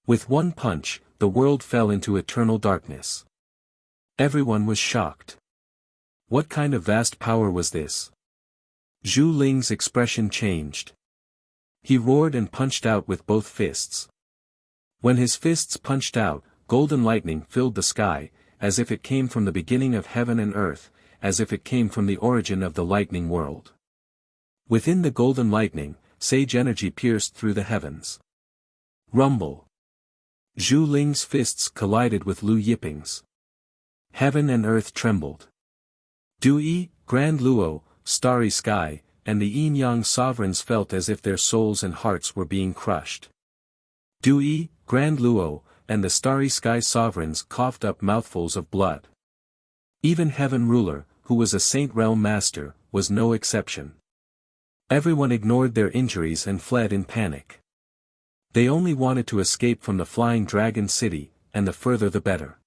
S1: With one punch, the world fell into eternal darkness. Everyone was shocked. What kind of vast power was this? Zhu Ling's expression changed. He roared and punched out with both fists. When his fists punched out, golden lightning filled the sky, as if it came from the beginning of heaven and earth, as if it came from the origin of the lightning world. Within the golden lightning, sage energy pierced through the heavens. Rumble. Zhu Ling's fists collided with Lu Yiping's. Heaven and earth trembled. Dui, Grand Luo, Starry Sky, and the Yin-Yang sovereigns felt as if their souls and hearts were being crushed. Dui, Grand Luo, and the Starry Sky sovereigns coughed up mouthfuls of blood. Even Heaven Ruler, who was a Saint Realm Master, was no exception. Everyone ignored their injuries and fled in panic. They only wanted to escape from the Flying Dragon City, and the further the better.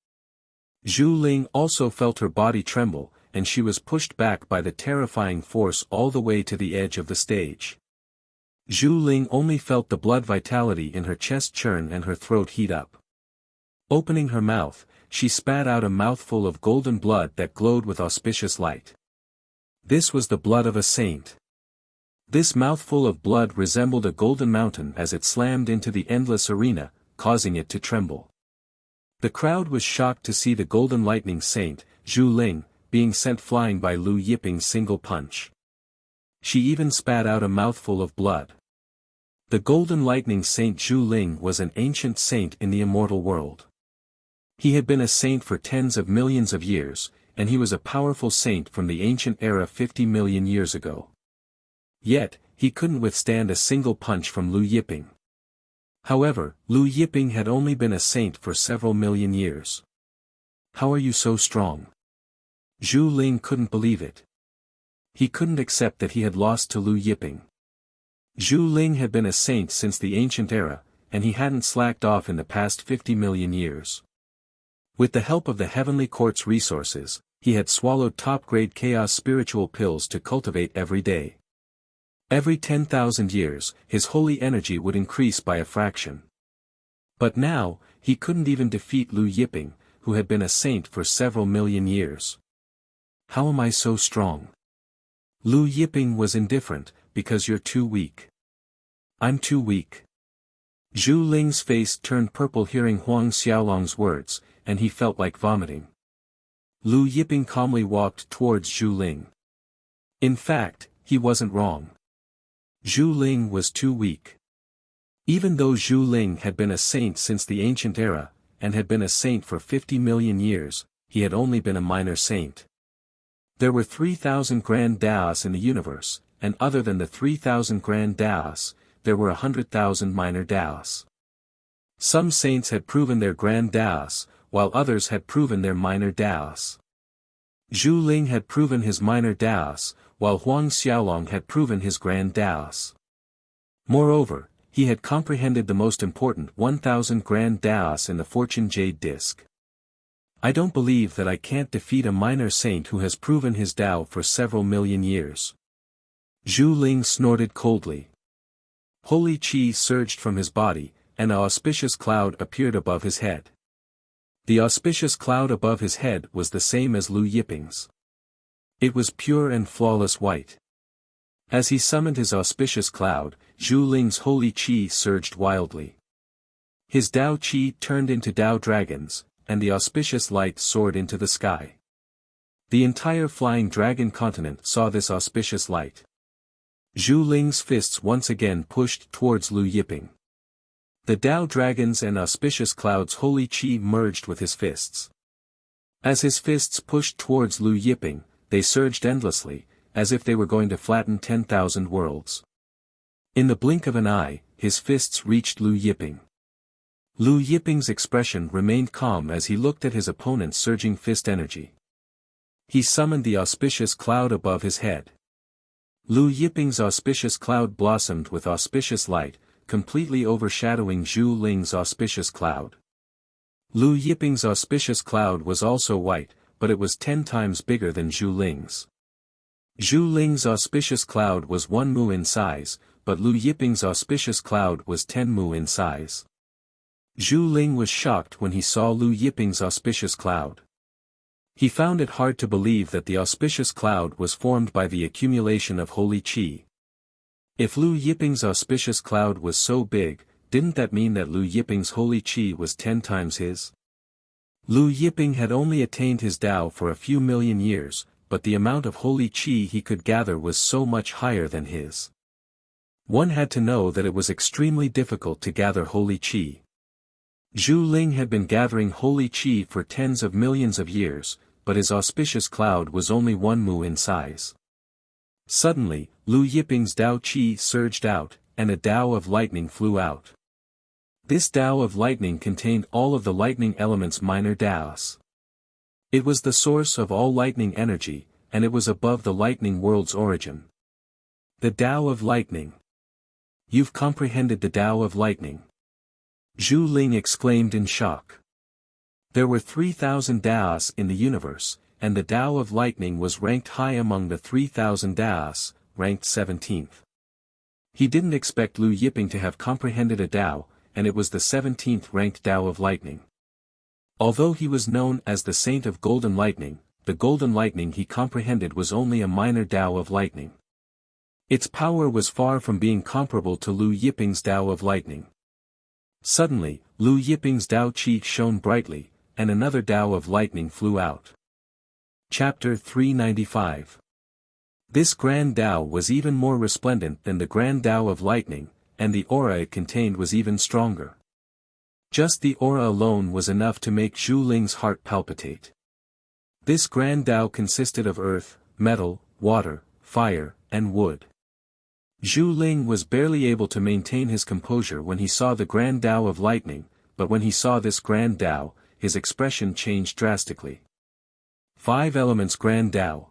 S1: Zhu Ling also felt her body tremble, and she was pushed back by the terrifying force all the way to the edge of the stage. Zhu Ling only felt the blood vitality in her chest churn and her throat heat up. Opening her mouth, she spat out a mouthful of golden blood that glowed with auspicious light. This was the blood of a saint. This mouthful of blood resembled a golden mountain as it slammed into the endless arena, causing it to tremble. The crowd was shocked to see the golden lightning saint, Zhu Ling, being sent flying by Lu Yiping's single punch. She even spat out a mouthful of blood. The golden lightning saint Zhu Ling was an ancient saint in the immortal world. He had been a saint for tens of millions of years, and he was a powerful saint from the ancient era 50 million years ago. Yet, he couldn't withstand a single punch from Lu Yiping. However, Lu Yiping had only been a saint for several million years. How are you so strong? Zhu Ling couldn't believe it. He couldn't accept that he had lost to Lu Yiping. Zhu Ling had been a saint since the ancient era, and he hadn't slacked off in the past 50 million years. With the help of the Heavenly Court's resources, he had swallowed top-grade chaos spiritual pills to cultivate every day. Every 10,000 years, his holy energy would increase by a fraction. But now, he couldn't even defeat Lu Yiping, who had been a saint for several million years. How am I so strong? Lu Yiping was indifferent, because you're too weak. I'm too weak. Zhu Ling's face turned purple hearing Huang Xiaolong's words, and he felt like vomiting. Lu Yiping calmly walked towards Zhu Ling. In fact, he wasn't wrong. Zhu Ling was too weak. Even though Zhu Ling had been a saint since the ancient era, and had been a saint for 50 million years, he had only been a minor saint. There were 3,000 grand Daos in the universe, and other than the 3,000 grand Daos, there were 100,000 minor Daos. Some saints had proven their grand Daos, while others had proven their minor Daos. Zhu Ling had proven his minor Daos, while Huang Xiaolong had proven his grand Daos. Moreover, he had comprehended the most important 1,000 grand Daos in the Fortune Jade Disc. I don't believe that I can't defeat a minor saint who has proven his Dao for several million years. Zhu Ling snorted coldly. Holy qi surged from his body, and an auspicious cloud appeared above his head. The auspicious cloud above his head was the same as Lu Yiping's. It was pure and flawless white. As he summoned his auspicious cloud, Zhu Ling's holy qi surged wildly. His Dao qi turned into Dao dragons, and the auspicious light soared into the sky. The entire flying dragon continent saw this auspicious light. Zhu Ling's fists once again pushed towards Lu Yiping. The Dao dragons and auspicious clouds' holy qi merged with his fists. As his fists pushed towards Lu Yiping, they surged endlessly, as if they were going to flatten 10,000 worlds. In the blink of an eye, his fists reached Lu Yiping. Lu Yiping's expression remained calm as he looked at his opponent's surging fist energy. He summoned the auspicious cloud above his head. Lu Yiping's auspicious cloud blossomed with auspicious light, completely overshadowing Zhu Ling's auspicious cloud. Lu Yiping's auspicious cloud was also white, but it was 10 times bigger than Zhu Ling's. Zhu Ling's auspicious cloud was 1 mu in size, but Lu Yiping's auspicious cloud was 10 mu in size. Zhu Ling was shocked when he saw Lu Yiping's auspicious cloud. He found it hard to believe that the auspicious cloud was formed by the accumulation of holy qi. If Lu Yiping's auspicious cloud was so big, didn't that mean that Lu Yiping's holy qi was 10 times his? Lu Yiping had only attained his Dao for a few million years, but the amount of holy qi he could gather was so much higher than his. One had to know that it was extremely difficult to gather holy qi. Zhu Ling had been gathering holy qi for tens of millions of years, but his auspicious cloud was only 1 mu in size. Suddenly, Lu Yiping's Dao qi surged out, and a Dao of lightning flew out. This Dao of lightning contained all of the lightning element's minor Daos. It was the source of all lightning energy, and it was above the lightning world's origin. The Dao of lightning. You've comprehended the Dao of lightning. Zhu Ling exclaimed in shock. There were 3,000 Daos in the universe, and the Dao of lightning was ranked high among the 3,000 Daos, ranked 17th. He didn't expect Lu Yiping to have comprehended a Dao, and it was the 17th ranked Dao of lightning. Although he was known as the Saint of Golden Lightning, the Golden Lightning he comprehended was only a minor Dao of lightning. Its power was far from being comparable to Lu Yiping's Dao of lightning. Suddenly, Lu Yiping's Dao qi shone brightly, and another Dao of lightning flew out. Chapter 395. This Grand Dao was even more resplendent than the Grand Dao of lightning, and the aura it contained was even stronger. Just the aura alone was enough to make Zhu Ling's heart palpitate. This Grand Dao consisted of earth, metal, water, fire, and wood. Zhu Ling was barely able to maintain his composure when he saw the Grand Dao of lightning, but when he saw this Grand Dao, his expression changed drastically. 5 Elements Grand Dao.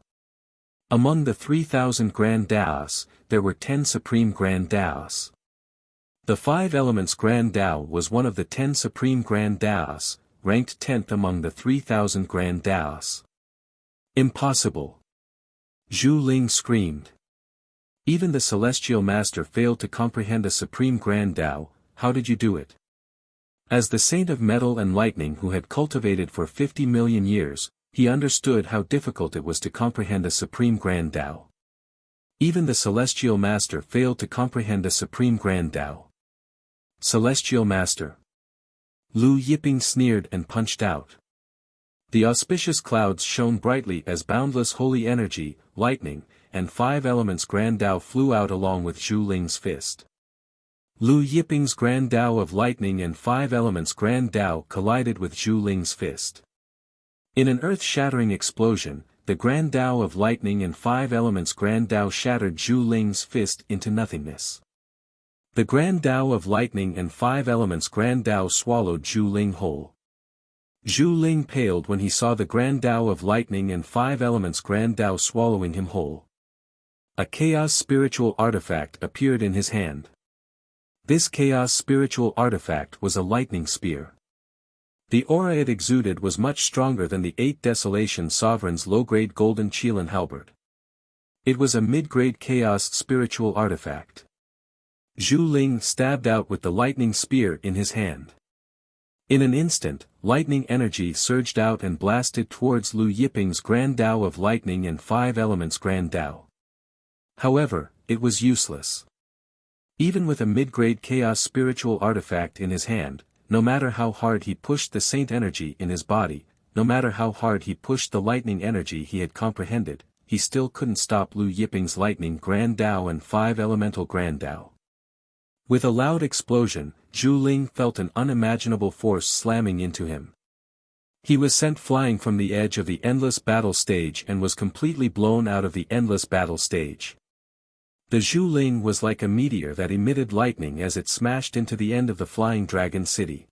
S1: Among the 3,000 Grand Daos, there were 10 Supreme Grand Daos. The 5 Elements Grand Dao was one of the 10 Supreme Grand Daos, ranked 10th among the 3,000 Grand Daos. Impossible! Zhu Ling screamed. Even the Celestial Master failed to comprehend a Supreme Grand Dao. How did you do it? As the Saint of Metal and Lightning who had cultivated for 50 million years, he understood how difficult it was to comprehend a Supreme Grand Dao. Even the Celestial Master failed to comprehend a Supreme Grand Dao. Celestial Master. Lu Yiping sneered and punched out. The auspicious clouds shone brightly as boundless holy energy, lightning, and 5 Elements Grand Dao flew out along with Zhu Ling's fist. Lu Yiping's Grand Tao of Lightning and Five Elements Grand Tao collided with Zhu Ling's fist. In an earth-shattering explosion, the Grand Tao of Lightning and Five Elements Grand Tao shattered Zhu Ling's fist into nothingness. The Grand Tao of Lightning and Five Elements Grand Tao swallowed Zhu Ling whole. Zhu Ling paled when he saw the Grand Tao of Lightning and Five Elements Grand Tao swallowing him whole. A chaos spiritual artifact appeared in his hand. This chaos spiritual artifact was a lightning spear. The aura it exuded was much stronger than the 8 Desolation Sovereign's low-grade golden Qilin halberd. It was a mid-grade chaos spiritual artifact. Zhu Ling stabbed out with the lightning spear in his hand. In an instant, lightning energy surged out and blasted towards Lu Yiping's Grand Tao of Lightning and Five Elements Grand Tao. However, it was useless. Even with a mid-grade chaos spiritual artifact in his hand, no matter how hard he pushed the saint energy in his body, no matter how hard he pushed the lightning energy he had comprehended, he still couldn't stop Lu Yiping's lightning Grand Tao and Five Elemental Grand Tao. With a loud explosion, Zhu Ling felt an unimaginable force slamming into him. He was sent flying from the edge of the endless battle stage and was completely blown out of the endless battle stage. The Zhu Ling was like a meteor that emitted lightning as it smashed into the end of the Flying Dragon City.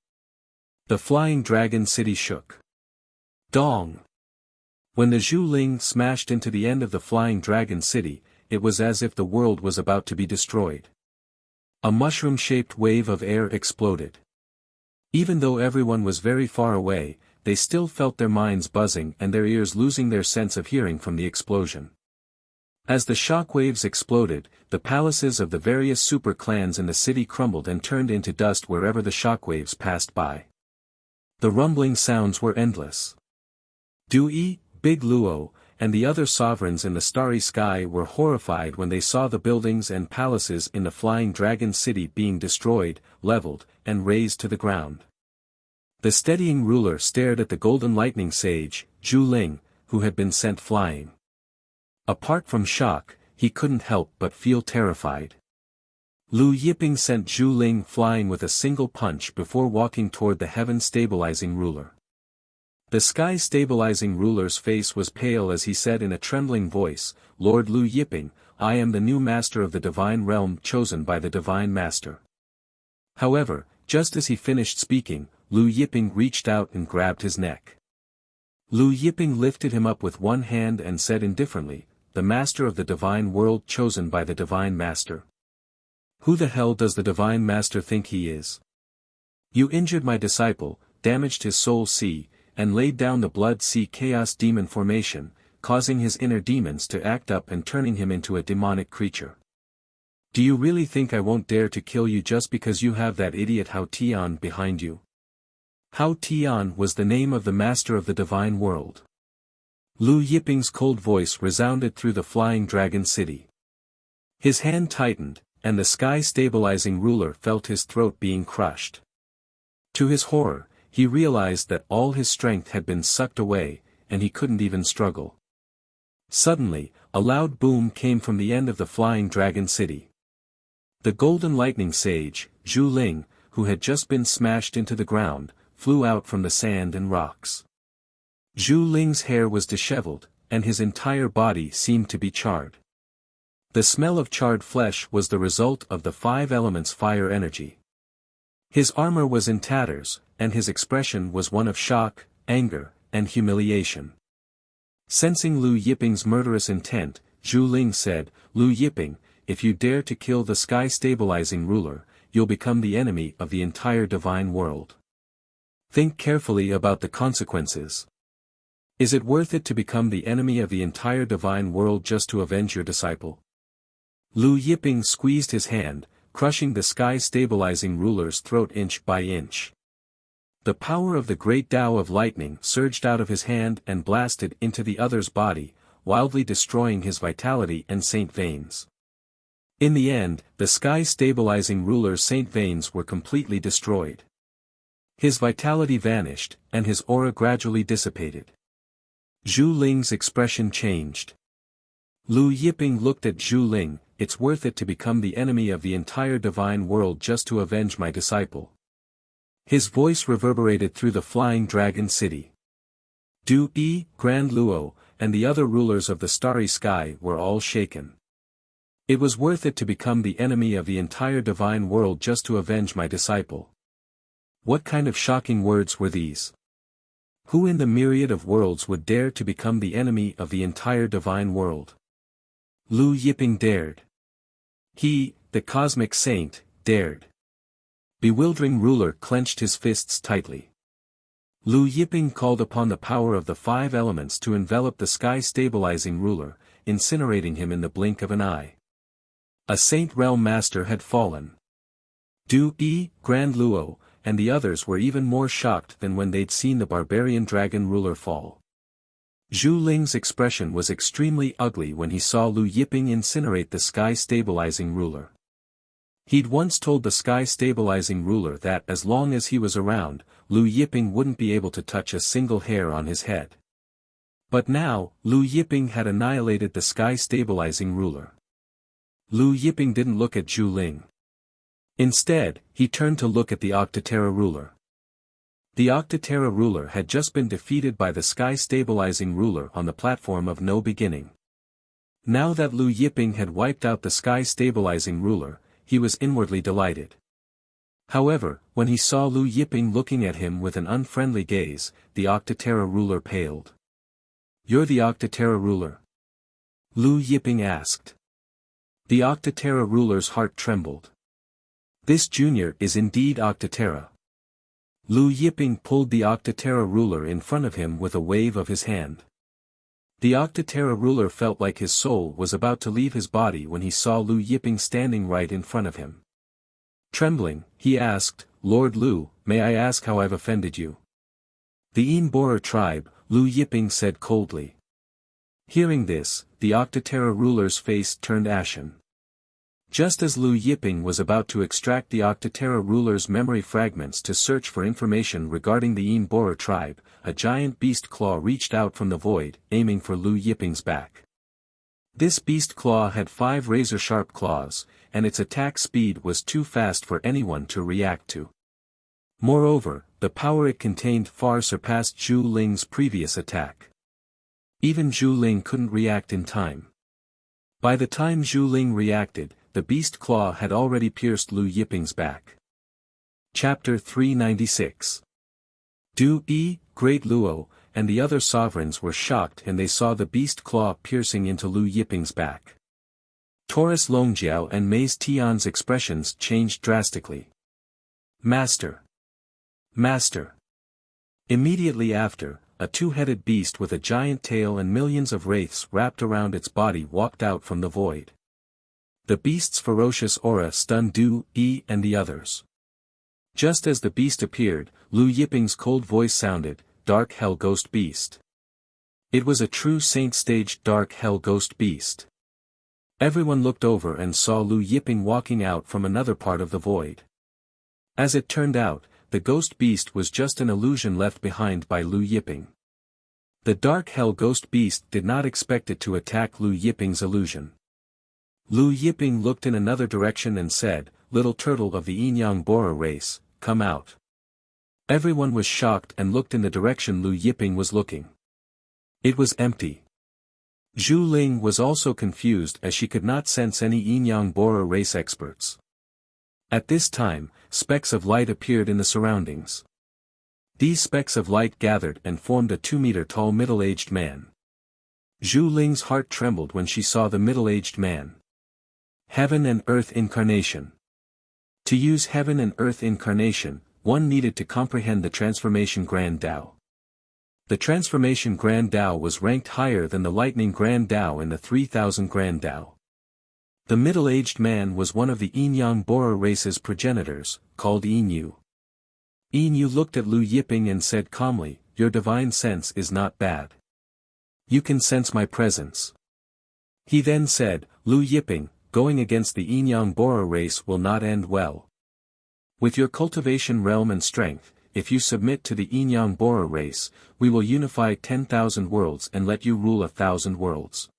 S1: The Flying Dragon City shook. Dong! When the Zhu Ling smashed into the end of the Flying Dragon City, it was as if the world was about to be destroyed. A mushroom-shaped wave of air exploded. Even though everyone was very far away, they still felt their minds buzzing and their ears losing their sense of hearing from the explosion. As the shockwaves exploded, the palaces of the various super clans in the city crumbled and turned into dust wherever the shockwaves passed by. The rumbling sounds were endless. Dui, Big Luo, and the other sovereigns in the starry sky were horrified when they saw the buildings and palaces in the Flying Dragon City being destroyed, leveled, and razed to the ground. The steadying ruler stared at the Golden Lightning Sage, Zhu Ling, who had been sent flying. Apart from shock, he couldn't help but feel terrified. Lu Yiping sent Zhu Ling flying with a single punch before walking toward the heaven-stabilizing ruler. The sky-stabilizing ruler's face was pale as he said in a trembling voice, "Lord Lu Yiping, I am the new master of the divine realm chosen by the divine master." However, just as he finished speaking, Lu Yiping reached out and grabbed his neck. Lu Yiping lifted him up with one hand and said indifferently, "The master of the divine world chosen by the divine master. Who the hell does the divine master think he is? You injured my disciple, damaged his soul sea, and laid down the blood sea chaos demon formation, causing his inner demons to act up and turning him into a demonic creature. Do you really think I won't dare to kill you just because you have that idiot Hao Tian behind you?" Hao Tian was the name of the master of the divine world. Lu Yiping's cold voice resounded through the Flying Dragon City. His hand tightened, and the sky-stabilizing ruler felt his throat being crushed. To his horror, he realized that all his strength had been sucked away, and he couldn't even struggle. Suddenly, a loud boom came from the end of the Flying Dragon City. The Golden Lightning Sage, Zhu Ling, who had just been smashed into the ground, flew out from the sand and rocks. Zhu Ling's hair was disheveled, and his entire body seemed to be charred. The smell of charred flesh was the result of the 5 elements fire energy. His armor was in tatters, and his expression was one of shock, anger, and humiliation. Sensing Lu Yiping's murderous intent, Zhu Ling said, "Lu Yiping, if you dare to kill the sky-stabilizing ruler, you'll become the enemy of the entire divine world. Think carefully about the consequences. Is it worth it to become the enemy of the entire divine world just to avenge your disciple?" Lu Yiping squeezed his hand, crushing the sky-stabilizing ruler's throat inch by inch. The power of the great Tao of lightning surged out of his hand and blasted into the other's body, wildly destroying his vitality and saint veins. In the end, the sky-stabilizing ruler's saint veins were completely destroyed. His vitality vanished, and his aura gradually dissipated. Zhu Ling's expression changed. Lu Yiping looked at Zhu Ling, it's worth it to become the enemy of the entire divine world just to avenge my disciple. His voice reverberated through the flying dragon city. Du-E, Grand Luo, and the other rulers of the starry sky were all shaken. It was worth it to become the enemy of the entire divine world just to avenge my disciple. What kind of shocking words were these? Who in the myriad of worlds would dare to become the enemy of the entire divine world? Lu Yiping dared. He, the cosmic saint, dared. Bewildering ruler clenched his fists tightly. Lu Yiping called upon the power of the five elements to envelop the sky-stabilizing ruler, incinerating him in the blink of an eye. A Saint Realm Master had fallen. Du-E, Grand Luo, and the others were even more shocked than when they'd seen the barbarian dragon ruler fall. Zhu Ling's expression was extremely ugly when he saw Lu Yiping incinerate the sky-stabilizing ruler. He'd once told the sky-stabilizing ruler that as long as he was around, Lu Yiping wouldn't be able to touch a single hair on his head. But now, Lu Yiping had annihilated the sky-stabilizing ruler. Lu Yiping didn't look at Zhu Ling. Instead, he turned to look at the Octaterra ruler. The Octaterra ruler had just been defeated by the sky-stabilizing ruler on the platform of no beginning. Now that Lu Yiping had wiped out the sky-stabilizing ruler, he was inwardly delighted. However, when he saw Lu Yiping looking at him with an unfriendly gaze, the Octaterra ruler paled. "You're the Octaterra ruler?" Lu Yiping asked. The Octaterra ruler's heart trembled. This junior is indeed Octaterra. Lu Yiping pulled the Octaterra ruler in front of him with a wave of his hand. The Octaterra ruler felt like his soul was about to leave his body when he saw Lu Yiping standing right in front of him. Trembling, he asked, "Lord Lu, may I ask how I've offended you?" "The Een Borer tribe," Lu Yiping said coldly. Hearing this, the Octaterra ruler's face turned ashen. Just as Lu Yiping was about to extract the Octaterra ruler's memory fragments to search for information regarding the Een Borer tribe, a giant beast claw reached out from the void, aiming for Lu Yiping's back. This beast claw had 5 razor-sharp claws, and its attack speed was too fast for anyone to react to. Moreover, the power it contained far surpassed Zhu Ling's previous attack. Even Zhu Ling couldn't react in time. By the time Zhu Ling reacted, the beast claw had already pierced Lu Yiping's back. Chapter 396. Du-E, Great Luo, and the other sovereigns were shocked and they saw the beast claw piercing into Lu Yiping's back. Taurus Longjiao and Mei's Tian's expressions changed drastically. "Master! Master!" Immediately after, a two-headed beast with a giant tail and millions of wraiths wrapped around its body walked out from the void. The beast's ferocious aura stunned Du-E and the others. Just as the beast appeared, Lu Yiping's cold voice sounded, "Dark Hell Ghost Beast." It was a true saint-staged Dark Hell Ghost Beast. Everyone looked over and saw Lu Yiping walking out from another part of the void. As it turned out, the ghost beast was just an illusion left behind by Lu Yiping. The Dark Hell Ghost Beast did not expect it to attack Lu Yiping's illusion. Lu Yiping looked in another direction and said, "Little turtle of the Een Borer race, come out." Everyone was shocked and looked in the direction Lu Yiping was looking. It was empty. Zhu Ling was also confused as she could not sense any Een Borer race experts. At this time, specks of light appeared in the surroundings. These specks of light gathered and formed a 2-meter-tall middle-aged man. Zhu Ling's heart trembled when she saw the middle-aged man. Heaven and Earth Incarnation. To use Heaven and Earth Incarnation, one needed to comprehend the Transformation Grand Tao. The Transformation Grand Tao was ranked higher than the Lightning Grand Tao and the 3000 Grand Tao. The middle-aged man was one of the Een Borer race's progenitors, called Enu. Enu looked at Lu Yiping and said calmly, "Your divine sense is not bad. You can sense my presence." He then said, "Lu Yiping, going against the Een Borer race will not end well. With your cultivation realm and strength, if you submit to the Een Borer race, we will unify 10,000 worlds and let you rule 1,000 worlds."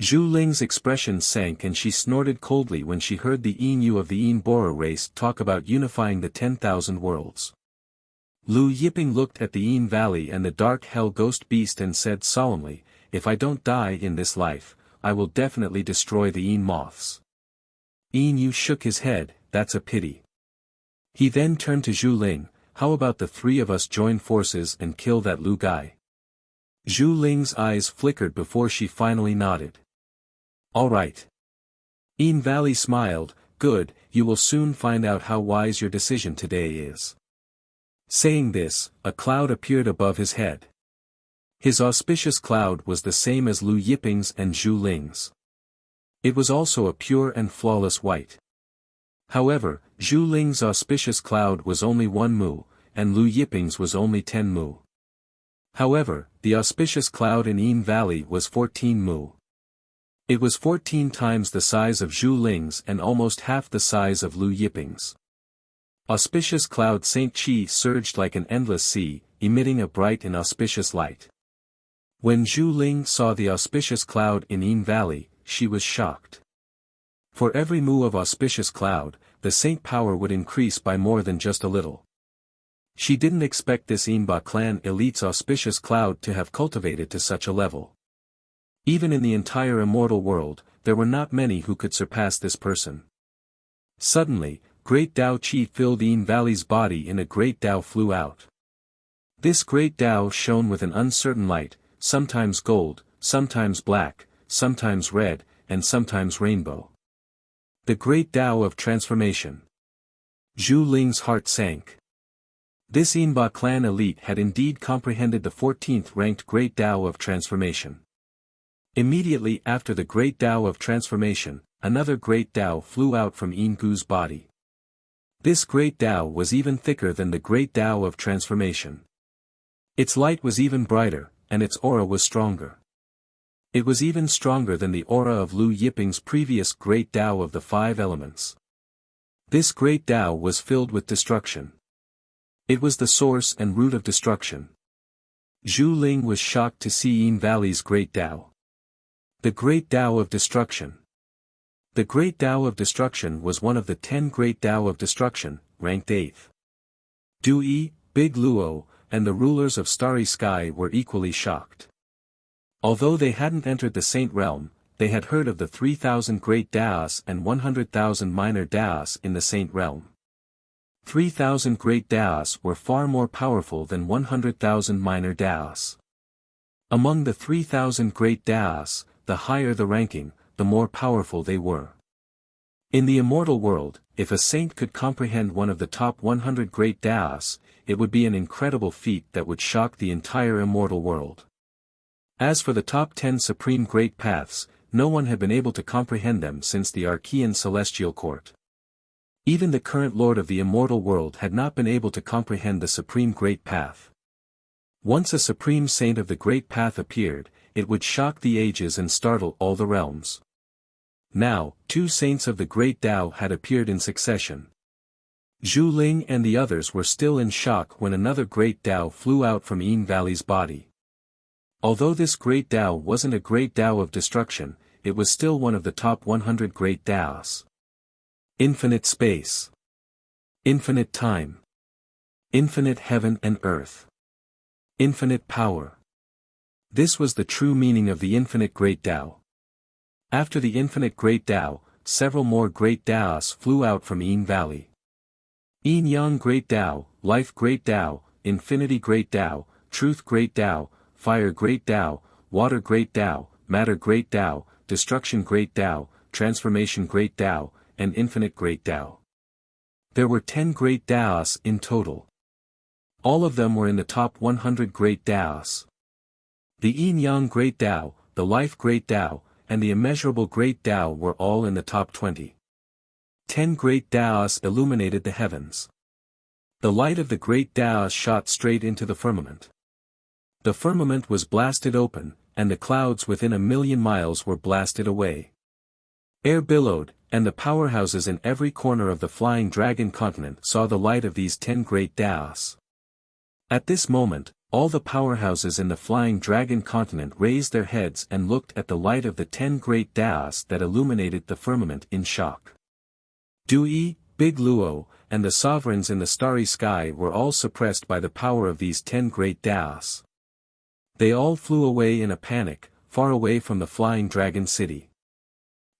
S1: Zhu Ling's expression sank and she snorted coldly when she heard the Inu of the Bora race talk about unifying the 10,000 worlds. Lu Yiping looked at the Valley and the dark hell ghost beast and said solemnly, "If I don't die in this life, I will definitely destroy the moths." Inu shook his head, "That's a pity." He then turned to Zhu Ling, "How about the three of us join forces and kill that Lu guy?" Zhu Ling's eyes flickered before she finally nodded. "All right." Valley smiled, "Good, you will soon find out how wise your decision today is." Saying this, a cloud appeared above his head. His auspicious cloud was the same as Lu Yiping's and Zhu Ling's. It was also a pure and flawless white. However, Zhu Ling's auspicious cloud was only 1 mu, and Lu Yiping's was only 10 mu. However, the auspicious cloud in Valley was 14 mu. It was 14 times the size of Zhu Ling's and almost half the size of Lu Yiping's. Auspicious cloud St. Chi surged like an endless sea, emitting a bright and auspicious light. When Zhu Ling saw the auspicious cloud in Valley, she was shocked. For every mu of auspicious cloud, the saint power would increase by more than just a little. She didn't expect this Inba clan elite's auspicious cloud to have cultivated to such a level. Even in the entire immortal world, there were not many who could surpass this person. Suddenly, great Tao Qi filled Valley's body and a great Tao flew out. This great Tao shone with an uncertain light, sometimes gold, sometimes black, sometimes red, and sometimes rainbow. The great Tao of transformation. Zhu Ling's heart sank. This Inba clan elite had indeed comprehended the 14th ranked great Tao of transformation. Immediately after the great Tao of transformation, another great Tao flew out from Gu's body. This great Tao was even thicker than the great Tao of transformation. Its light was even brighter, and its aura was stronger. It was even stronger than the aura of Lu Yiping's previous great Tao of the 5 elements. This great Tao was filled with destruction. It was the source and root of destruction. Zhu Ling was shocked to see Valley's great Tao. The great Tao of destruction. The great Tao of destruction was one of the 10 great Tao of destruction, ranked 8th. Dui, Big Luo, and the rulers of Starry Sky were equally shocked. Although they hadn't entered the Saint Realm, they had heard of the 3,000 great Taos and 100,000 minor Taos in the Saint Realm. 3,000 great Taos were far more powerful than 100,000 minor Taos. Among the 3,000 great Taos, the higher the ranking, the more powerful they were. In the immortal world, if a saint could comprehend one of the top 100 great Taos, it would be an incredible feat that would shock the entire immortal world. As for the top 10 supreme great paths, no one had been able to comprehend them since the Archean celestial court. Even the current lord of the immortal world had not been able to comprehend the supreme great path. Once a supreme saint of the great path appeared, it would shock the ages and startle all the realms. Now, 2 saints of the great Tao had appeared in succession. Zhu Ling and the others were still in shock when another great Tao flew out from Valley's body. Although this great Tao wasn't a great Tao of destruction, it was still one of the top 100 great Taos. Infinite space. Infinite time. Infinite heaven and earth. Infinite power. This was the true meaning of the infinite great Tao. After the infinite great Tao, several more great Taos flew out from Valley. Yang great Tao, life great Tao, infinity great Tao, truth great Tao, fire great Tao, water great Tao, matter great Tao, destruction great Tao, transformation great Tao, and infinite great Tao. There were 10 great Taos in total. All of them were in the top 100 great Taos. The Yin-Yang Great Tao, the Life Great Tao, and the Immeasurable Great Tao were all in the top 20. 10 great Taos illuminated the heavens. The light of the great Taos shot straight into the firmament. The firmament was blasted open, and the clouds within 1,000,000 miles were blasted away. Air billowed, and the powerhouses in every corner of the Flying Dragon continent saw the light of these 10 great Taos. At this moment, all the powerhouses in the Flying Dragon continent raised their heads and looked at the light of the 10 great Daos that illuminated the firmament in shock. Dui, Big Luo, and the sovereigns in the starry sky were all suppressed by the power of these 10 great Daos. They all flew away in a panic, far away from the Flying Dragon city.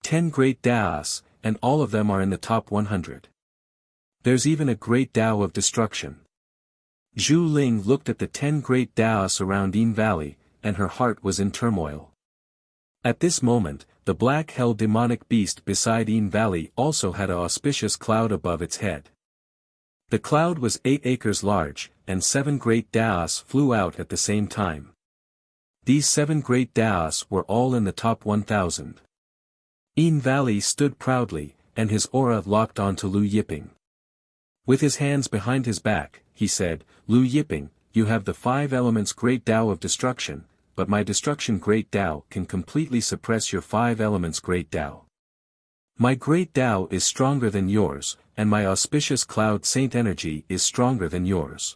S1: 10 great Daos, and all of them are in the top 100. There's even a great Tao of destruction. Zhu Ling looked at the 10 great Daos around Yin Valley, and her heart was in turmoil. At this moment, the black hell demonic beast beside Yin Valley also had an auspicious cloud above its head. The cloud was 8 acres large, and 7 great Daos flew out at the same time. These 7 great Daos were all in the top 1,000. Yin Valley stood proudly, and his aura locked onto Lu Yiping. With his hands behind his back, he said, "Lu Yiping, you have the 5 elements great Tao of destruction, but my destruction great Tao can completely suppress your 5 elements great Tao. My great Tao is stronger than yours, and my auspicious cloud saint energy is stronger than yours.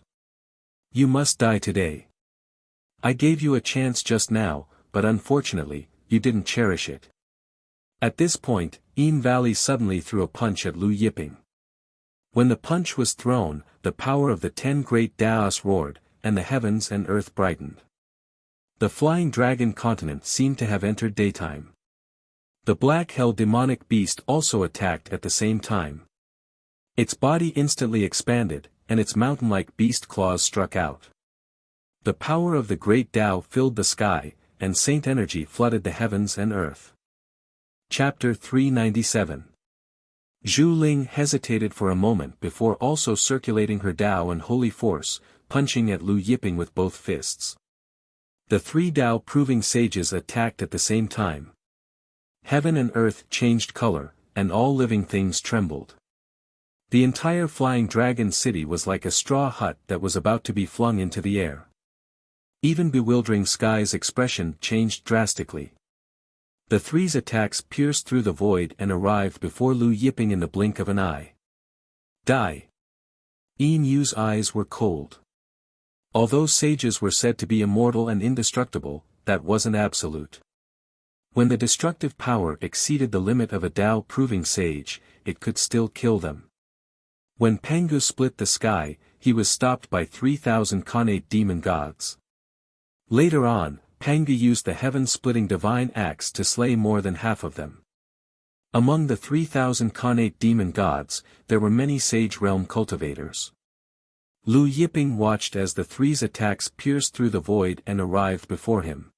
S1: You must die today. I gave you a chance just now, but unfortunately, you didn't cherish it." At this point, Yin Valley suddenly threw a punch at Lu Yiping. When the punch was thrown, the power of the 10 great Daos roared, and the heavens and earth brightened. The Flying Dragon continent seemed to have entered daytime. The black hell demonic beast also attacked at the same time. Its body instantly expanded, and its mountain-like beast claws struck out. The power of the great Tao filled the sky, and saint energy flooded the heavens and earth. Chapter 397. Zhu Ling hesitated for a moment before also circulating her Tao and holy force, punching at Lu Yiping with both fists. The 3 Tao-proving sages attacked at the same time. Heaven and earth changed color, and all living things trembled. The entire Flying Dragon city was like a straw hut that was about to be flung into the air. Even Bewildering Sky's expression changed drastically. The 3's attacks pierced through the void and arrived before Lu Yiping in the blink of an eye. Die! Yin Yu's eyes were cold. Although sages were said to be immortal and indestructible, that wasn't absolute. When the destructive power exceeded the limit of a Tao-proving sage, it could still kill them. When Pangu split the sky, he was stopped by 3,000 connate demon gods. Later on, Pangu used the heaven-splitting divine axe to slay more than half of them. Among the 3,000 connate demon gods, there were many sage realm cultivators. Lu Yiping watched as the 3's attacks pierced through the void and arrived before him.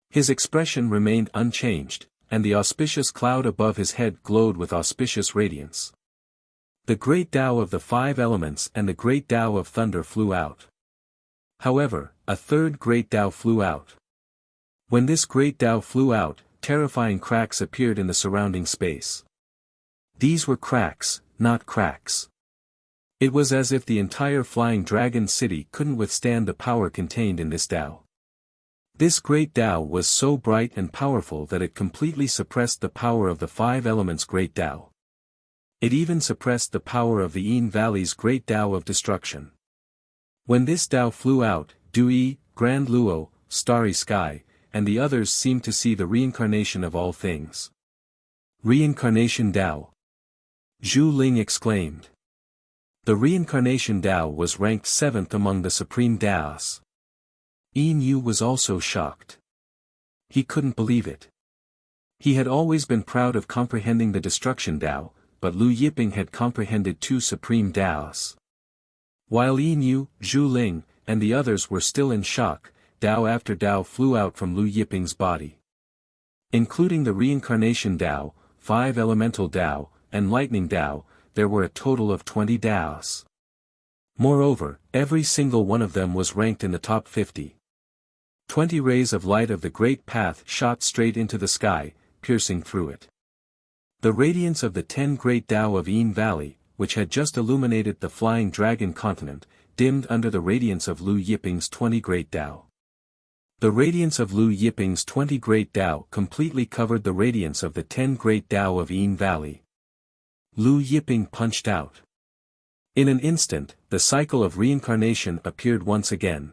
S1: His expression remained unchanged, and the auspicious cloud above his head glowed with auspicious radiance. The great Tao of the 5 elements and the great Tao of thunder flew out. However, a 3rd great Tao flew out. When this great Tao flew out, terrifying cracks appeared in the surrounding space. These were cracks, not cracks. It was as if the entire Flying Dragon city couldn't withstand the power contained in this Tao. This great Tao was so bright and powerful that it completely suppressed the power of the 5 elements great Tao. It even suppressed the power of the Yin Valley's great Tao of destruction. When this Tao flew out, Dui, Grand Luo, Starry Sky, and the others seemed to see the reincarnation of all things. Reincarnation Tao! Zhu Ling exclaimed. The reincarnation Tao was ranked 7th among the supreme Taos. Yin Yu was also shocked. He couldn't believe it. He had always been proud of comprehending the destruction Tao, but Lu Yiping had comprehended 2 supreme Taos. While Yin Yu, Zhu Ling, and the others were still in shock, Tao after Tao flew out from Lu Yiping's body. Including the reincarnation Tao, 5 elemental Tao, and lightning Tao, there were a total of 20 Taos. Moreover, every single one of them was ranked in the top 50. 20 rays of light of the great path shot straight into the sky, piercing through it. The radiance of the 10 great Tao of Yin Valley, which had just illuminated the Flying Dragon continent, dimmed under the radiance of Lu Yiping's 20 great Tao. The radiance of Lu Yiping's 20 great Tao completely covered the radiance of the 10 great Tao of Yin Valley. Lu Yiping punched out. In an instant, the cycle of reincarnation appeared once again.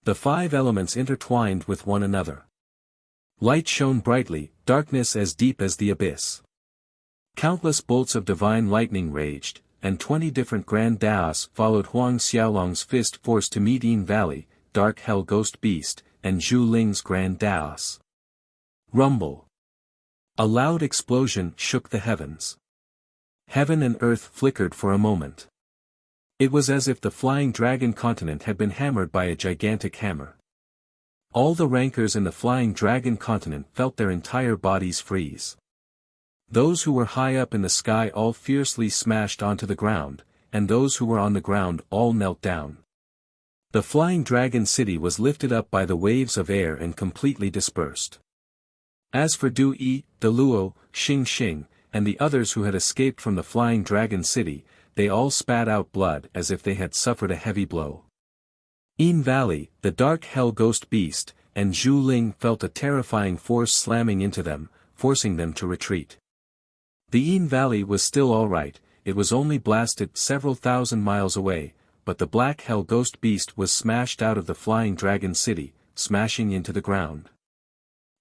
S1: The five elements intertwined with one another. Light shone brightly, darkness as deep as the abyss. Countless bolts of divine lightning raged, and 20 different grand daos followed Huang Xiaolong's fist force to meet Yin Valley, Dark Hell Ghost Beast, and Zhu Ling's grand daos. Rumble. A loud explosion shook the heavens. Heaven and earth flickered for a moment. It was as if the flying dragon continent had been hammered by a gigantic hammer. All the rankers in the flying dragon continent felt their entire bodies freeze. Those who were high up in the sky all fiercely smashed onto the ground, and those who were on the ground all knelt down. The flying dragon city was lifted up by the waves of air and completely dispersed. As for Du Yi, De Luo, Xing Xing, and the others who had escaped from the flying dragon city, they all spat out blood as if they had suffered a heavy blow. Yin Valley, the dark hell ghost beast, and Zhu Ling felt a terrifying force slamming into them, forcing them to retreat. The Yin Valley was still alright, it was only blasted several thousand miles away, but the black hell ghost beast was smashed out of the flying dragon city, smashing into the ground.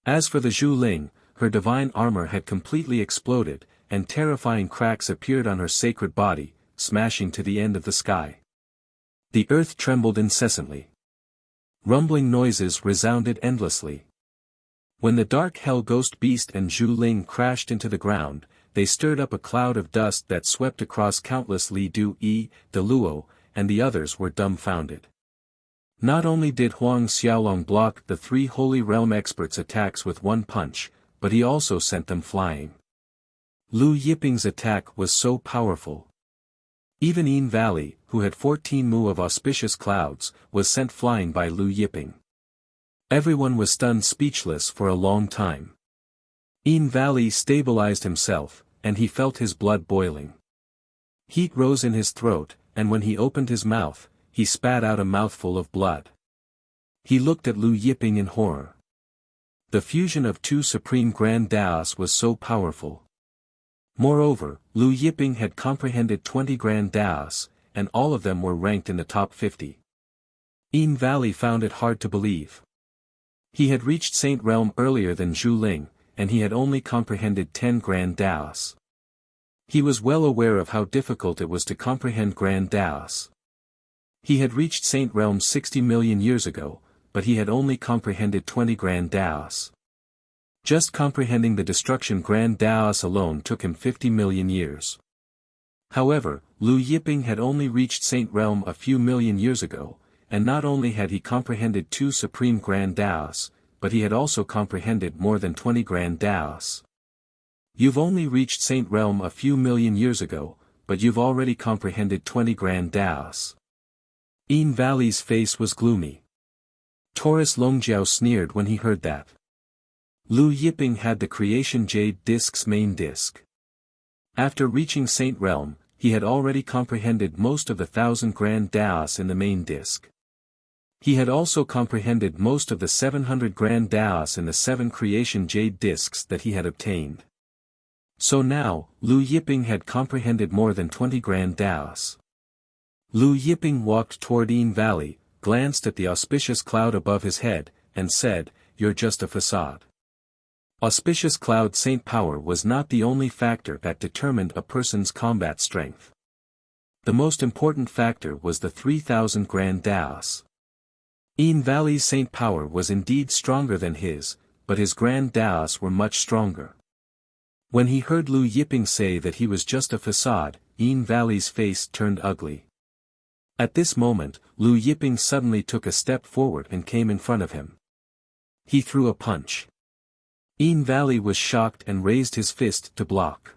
S1: As for the Zhu Ling, her divine armor had completely exploded, and terrifying cracks appeared on her sacred body, smashing to the end of the sky. The earth trembled incessantly. Rumbling noises resounded endlessly. When the dark hell ghost beast and Zhu Ling crashed into the ground, they stirred up a cloud of dust that swept across countless Li Du Yi, De Luo, and the others were dumbfounded. Not only did Huang Xiaolong block the three Holy Realm experts' attacks with one punch, but he also sent them flying. Lu Yiping's attack was so powerful. Even Yin Valley, who had 14 mu of auspicious clouds, was sent flying by Lu Yiping. Everyone was stunned speechless for a long time. Yin Valley stabilized himself, and he felt his blood boiling. Heat rose in his throat, and when he opened his mouth, he spat out a mouthful of blood. He looked at Lu Yiping in horror. The fusion of two supreme grand daos was so powerful. Moreover, Lu Yiping had comprehended 20 grand daos, and all of them were ranked in the top 50. Yin Valley found it hard to believe. He had reached Saint Realm earlier than Zhu Ling, and he had only comprehended 10 grand daos. He was well aware of how difficult it was to comprehend grand daos. He had reached Saint Realm 60 million years ago, but he had only comprehended 20 grand daos. Just comprehending the destruction grand daos alone took him 50 million years. However, Lu Yiping had only reached Saint Realm a few million years ago, and not only had he comprehended 2 supreme grand daos, but he had also comprehended more than 20 grand daos. You've only reached Saint Realm a few million years ago, but you've already comprehended 20 grand daos. Yin Valley's face was gloomy. Taurus Longjiao sneered when he heard that. Lu Yiping had the creation jade disc's main disc. After reaching Saint Realm, he had already comprehended most of the 1,000 grand daos in the main disc. He had also comprehended most of the 700 grand daos in the 7 creation jade discs that he had obtained. So now, Lu Yiping had comprehended more than 20 grand daos. Lu Yiping walked toward Yin Valley, glanced at the auspicious cloud above his head, and said, "You're just a facade." Auspicious cloud saint power was not the only factor that determined a person's combat strength. The most important factor was the 3,000 grand daos. Yin Valley's saint power was indeed stronger than his, but his grand daos were much stronger. When he heard Lu Yiping say that he was just a facade, Yin Valley's face turned ugly. At this moment, Lu Yiping suddenly took a step forward and came in front of him. He threw a punch. Yin Valley was shocked and raised his fist to block.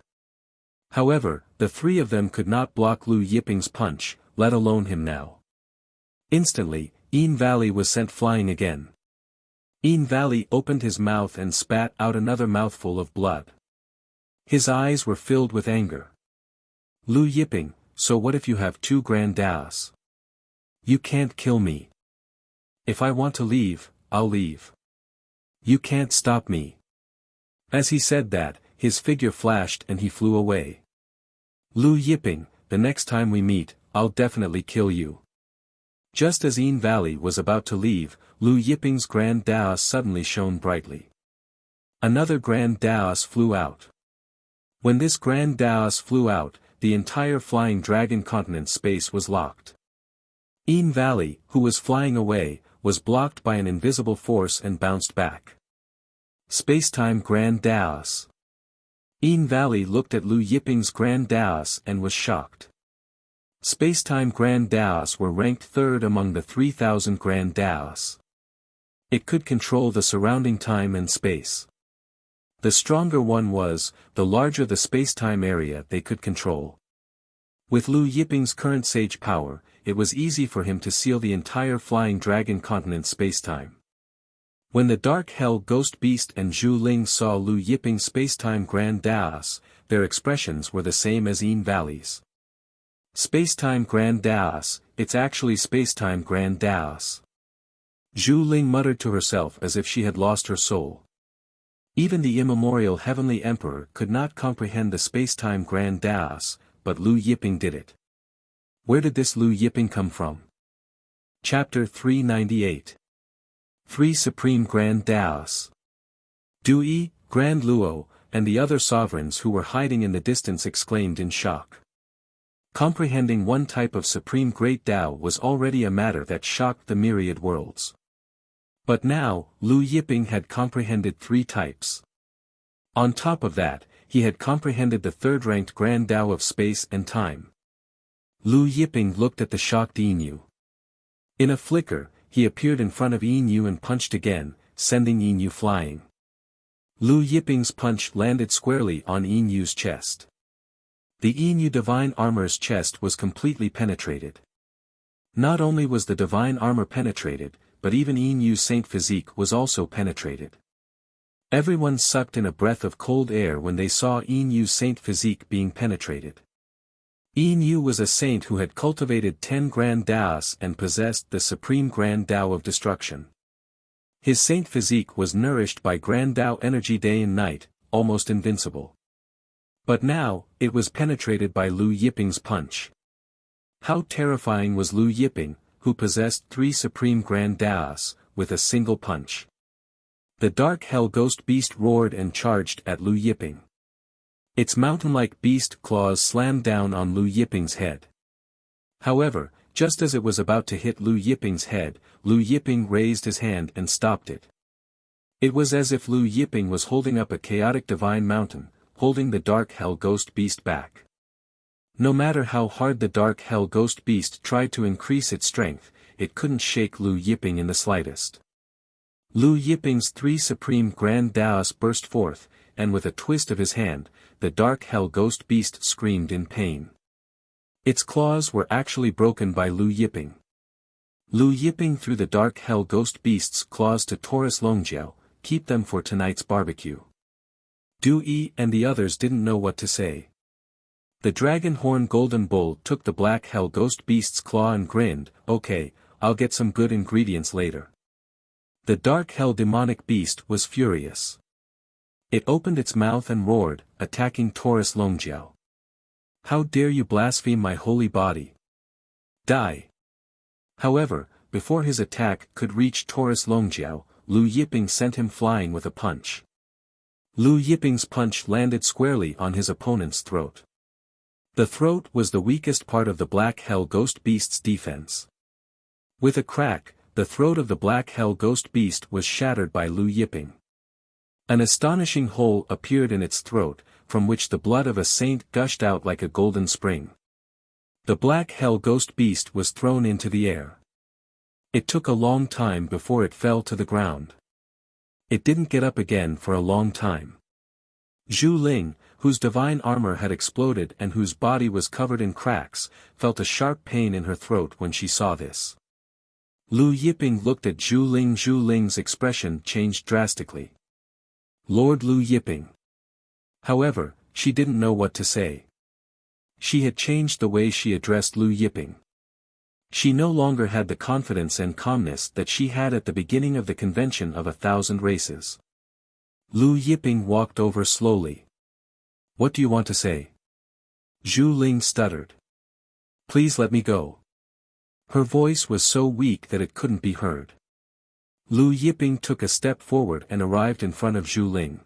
S1: However, the three of them could not block Lu Yiping's punch, let alone him now. Instantly, Yin Valley was sent flying again. Yin Valley opened his mouth and spat out another mouthful of blood. His eyes were filled with anger. Lu Yiping, so what if you have 2 grand daos? You can't kill me. If I want to leave, I'll leave. You can't stop me. As he said that, his figure flashed and he flew away. Lu Yiping, the next time we meet, I'll definitely kill you. Just as Yin Valley was about to leave, Lu Yiping's Grand Daos suddenly shone brightly. Another Grand Daos flew out. When this Grand Daos flew out, the entire Flying Dragon continent space was locked. Yin Valley, who was flying away, was blocked by an invisible force and bounced back. Spacetime Grand Daos. Yin Valley looked at Lu Yiping's Grand Daos and was shocked. Spacetime Grand Daos were ranked third among the 3,000 Grand Daos. It could control the surrounding time and space. The stronger one was, the larger the spacetime area they could control. With Lu Yiping's current sage power, it was easy for him to seal the entire Flying Dragon continent spacetime. When the Dark Hell Ghost Beast and Zhu Ling saw Lu Yiping's spacetime Grand Daos, their expressions were the same as Yin Valley's. Spacetime Grand Daos, it's actually Spacetime Grand Daos. Zhu Ling muttered to herself as if she had lost her soul. Even the immemorial Heavenly Emperor could not comprehend the Spacetime Grand Daos, but Lu Yiping did it. Where did this Lu Yiping come from? Chapter 398. 3 Supreme Grand Daos. Dui, Grand Luo, and the other sovereigns who were hiding in the distance exclaimed in shock. Comprehending one type of Supreme Great Tao was already a matter that shocked the myriad worlds. But now, Lu Yiping had comprehended 3 types. On top of that, he had comprehended the third-ranked Grand Tao of space and time. Lu Yiping looked at the shocked Yin. In a flicker, he appeared in front of Yin and punched again, sending Yin flying. Lu Yiping's punch landed squarely on Yin's chest. The Yin divine armor's chest was completely penetrated. Not only was the divine armor penetrated, but even Yin's saint physique was also penetrated. Everyone sucked in a breath of cold air when they saw Yin's saint physique being penetrated. Yin was a saint who had cultivated 10 Grand Daos and possessed the supreme Grand Tao of destruction. His saint physique was nourished by Grand Tao energy day and night, almost invincible. But now, it was penetrated by Lu Yiping's punch. How terrifying was Lu Yiping, who possessed 3 supreme Grand Daos, with a single punch. The Dark Hell Ghost Beast roared and charged at Lu Yiping. Its mountain-like beast claws slammed down on Lu Yiping's head. However, just as it was about to hit Lu Yiping's head, Lu Yiping raised his hand and stopped it. It was as if Lu Yiping was holding up a chaotic divine mountain, holding the Dark Hell Ghost Beast back. No matter how hard the Dark Hell Ghost Beast tried to increase its strength, it couldn't shake Lu Yiping in the slightest. Lu Yiping's 3 supreme Grand Daos burst forth, and with a twist of his hand, the Dark Hell Ghost Beast screamed in pain. Its claws were actually broken by Lu Yiping. Lu Yiping threw the Dark Hell Ghost Beast's claws to Taurus Longjiao, keep them for tonight's barbecue. Dui and the others didn't know what to say. The Dragon Horn Golden Bull took the Black Hell Ghost Beast's claw and grinned, "Okay, I'll get some good ingredients later." The Dark Hell Demonic Beast was furious. It opened its mouth and roared, attacking Taurus Longjiao. "How dare you blaspheme my holy body? Die!" However, before his attack could reach Taurus Longjiao, Lu Yiping sent him flying with a punch. Lu Yiping's punch landed squarely on his opponent's throat. The throat was the weakest part of the Black Hell Ghost Beast's defense. With a crack, the throat of the Black Hell Ghost Beast was shattered by Lu Yiping. An astonishing hole appeared in its throat, from which the blood of a saint gushed out like a golden spring. The Black Hell Ghost Beast was thrown into the air. It took a long time before it fell to the ground. It didn't get up again for a long time. Zhu Ling, whose divine armor had exploded and whose body was covered in cracks, felt a sharp pain in her throat when she saw this. Lu Yiping looked at Zhu Ling. Zhu Ling's expression changed drastically. "Lord Lu Yiping." However, she didn't know what to say. She had changed the way she addressed Lu Yiping. She no longer had the confidence and calmness that she had at the beginning of the convention of 1,000 races. Lu Yiping walked over slowly. "What do you want to say?" Zhu Ling stuttered. "Please let me go." Her voice was so weak that it couldn't be heard. Lu Yiping took a step forward and arrived in front of Zhu Ling.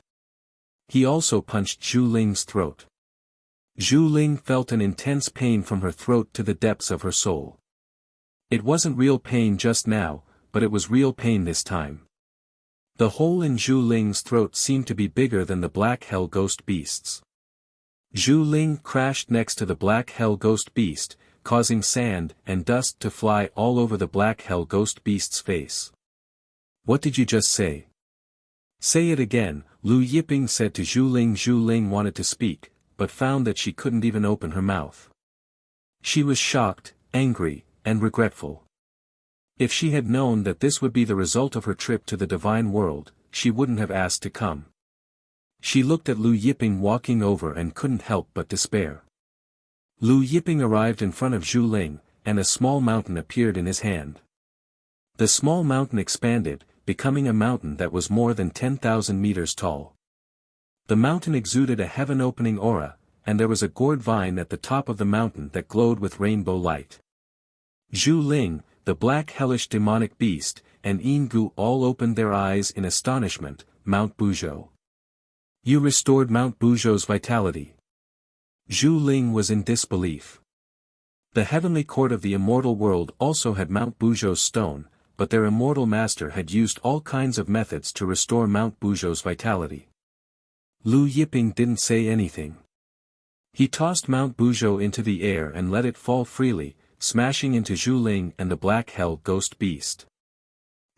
S1: He also punched Zhu Ling's throat. Zhu Ling felt an intense pain from her throat to the depths of her soul. It wasn't real pain just now, but it was real pain this time. The hole in Zhu Ling's throat seemed to be bigger than the black hell ghost beast's. Zhu Ling crashed next to the black hell ghost beast, causing sand and dust to fly all over the black hell ghost beast's face. "What did you just say?" "Say it again," Lu Yiping said to Zhu Ling. Zhu Ling wanted to speak, but found that she couldn't even open her mouth. She was shocked, angry, and regretful. If she had known that this would be the result of her trip to the divine world, she wouldn't have asked to come. She looked at Lu Yiping walking over and couldn't help but despair. Lu Yiping arrived in front of Zhu Ling, and a small mountain appeared in his hand. The small mountain expanded, becoming a mountain that was more than 10,000 meters tall. The mountain exuded a heaven-opening aura, and there was a gourd vine at the top of the mountain that glowed with rainbow light. Zhu Ling, the black hellish demonic beast, and Yingu all opened their eyes in astonishment. "Mount Buzhou. You restored Mount Buzhou's vitality." Zhu Ling was in disbelief. The heavenly court of the immortal world also had Mount Buzhou's stone, but their immortal master had used all kinds of methods to restore Mount Buzhou's vitality. Lu Yiping didn't say anything. He tossed Mount Buzhou into the air and let it fall freely, smashing into Zhu Ling and the black hell ghost beast.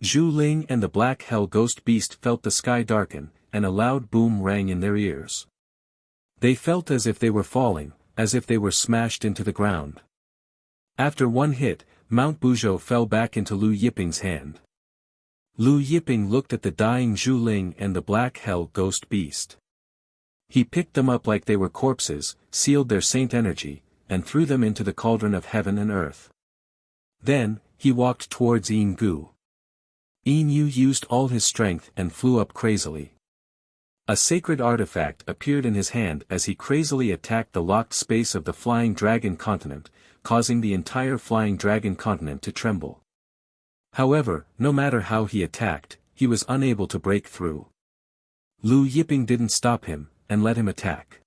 S1: Zhu Ling and the black hell ghost beast felt the sky darken, and a loud boom rang in their ears. They felt as if they were falling, as if they were smashed into the ground. After one hit, Mount Buzhou fell back into Lu Yiping's hand. Lu Yiping looked at the dying Zhu Ling and the black hell ghost beast. He picked them up like they were corpses, sealed their saint energy, and threw them into the cauldron of heaven and earth. Then, he walked towards Yingu. Yingu used all his strength and flew up crazily. A sacred artifact appeared in his hand as he crazily attacked the locked space of the Flying Dragon continent, causing the entire Flying Dragon continent to tremble. However, no matter how he attacked, he was unable to break through. Lu Yiping didn't stop him, and let him attack.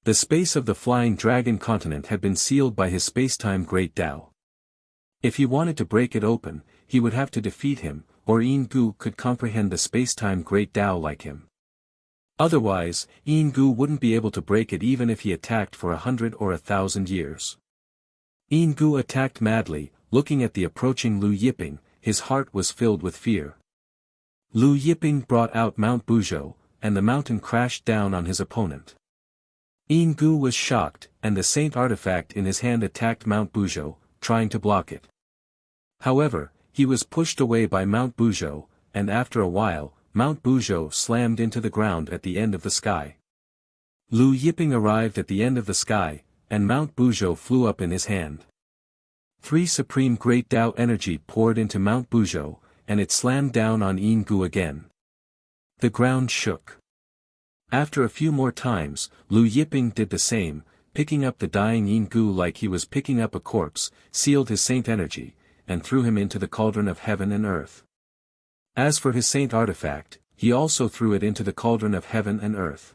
S1: The space of the Flying Dragon continent had been sealed by his spacetime Great Tao. If he wanted to break it open, he would have to defeat him, or Yingu could comprehend the spacetime Great Tao like him. Otherwise, Yingu wouldn't be able to break it even if he attacked for 100 or 1,000 years. Yingu attacked madly, looking at the approaching Lu Yiping, his heart was filled with fear. Lu Yiping brought out Mount Buzhou, and the mountain crashed down on his opponent. Yingu was shocked, and the saint artifact in his hand attacked Mount Buzhou, trying to block it. However, he was pushed away by Mount Buzhou, and after a while, Mount Buzhou slammed into the ground at the end of the sky. Lu Yiping arrived at the end of the sky, and Mount Buzhou flew up in his hand. 3 supreme Great Tao energy poured into Mount Buzhou, and it slammed down on Yingu again. The ground shook. After a few more times, Lu Yiping did the same, picking up the dying Yingu like he was picking up a corpse, sealed his saint energy, and threw him into the cauldron of heaven and earth. As for his saint artifact, he also threw it into the cauldron of heaven and earth.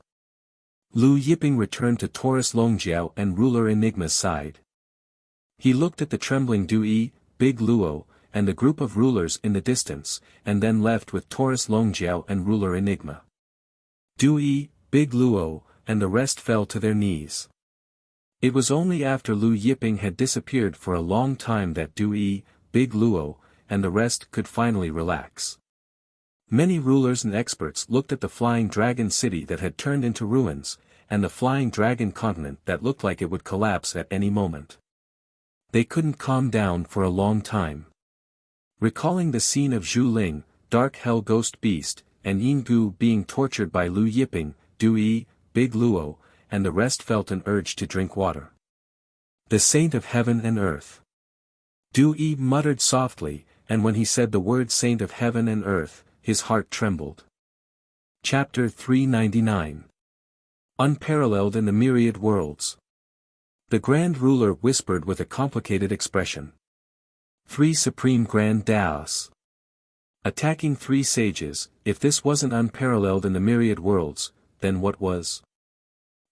S1: Lu Yiping returned to Taurus Longjiao and ruler Enigma's side. He looked at the trembling Dui, Big Luo, and the group of rulers in the distance, and then left with Taurus Longjiao and ruler Enigma. Dui, Big Luo, and the rest fell to their knees. It was only after Lu Yiping had disappeared for a long time that Dui, Big Luo, and the rest could finally relax. Many rulers and experts looked at the Flying Dragon city that had turned into ruins, and the Flying Dragon continent that looked like it would collapse at any moment. They couldn't calm down for a long time. Recalling the scene of Zhu Ling, Dark Hell Ghost Beast, and Yingu being tortured by Lu Yiping, Dui, Big Luo, and the rest felt an urge to drink water. The Saint of Heaven and Earth. Dui muttered softly, and when he said the word Saint of Heaven and Earth, his heart trembled. Chapter 399. Unparalleled in the Myriad Worlds. The Grand Ruler whispered with a complicated expression. Three Supreme Grand Daos. Attacking three sages, if this wasn't unparalleled in the myriad worlds, then what was?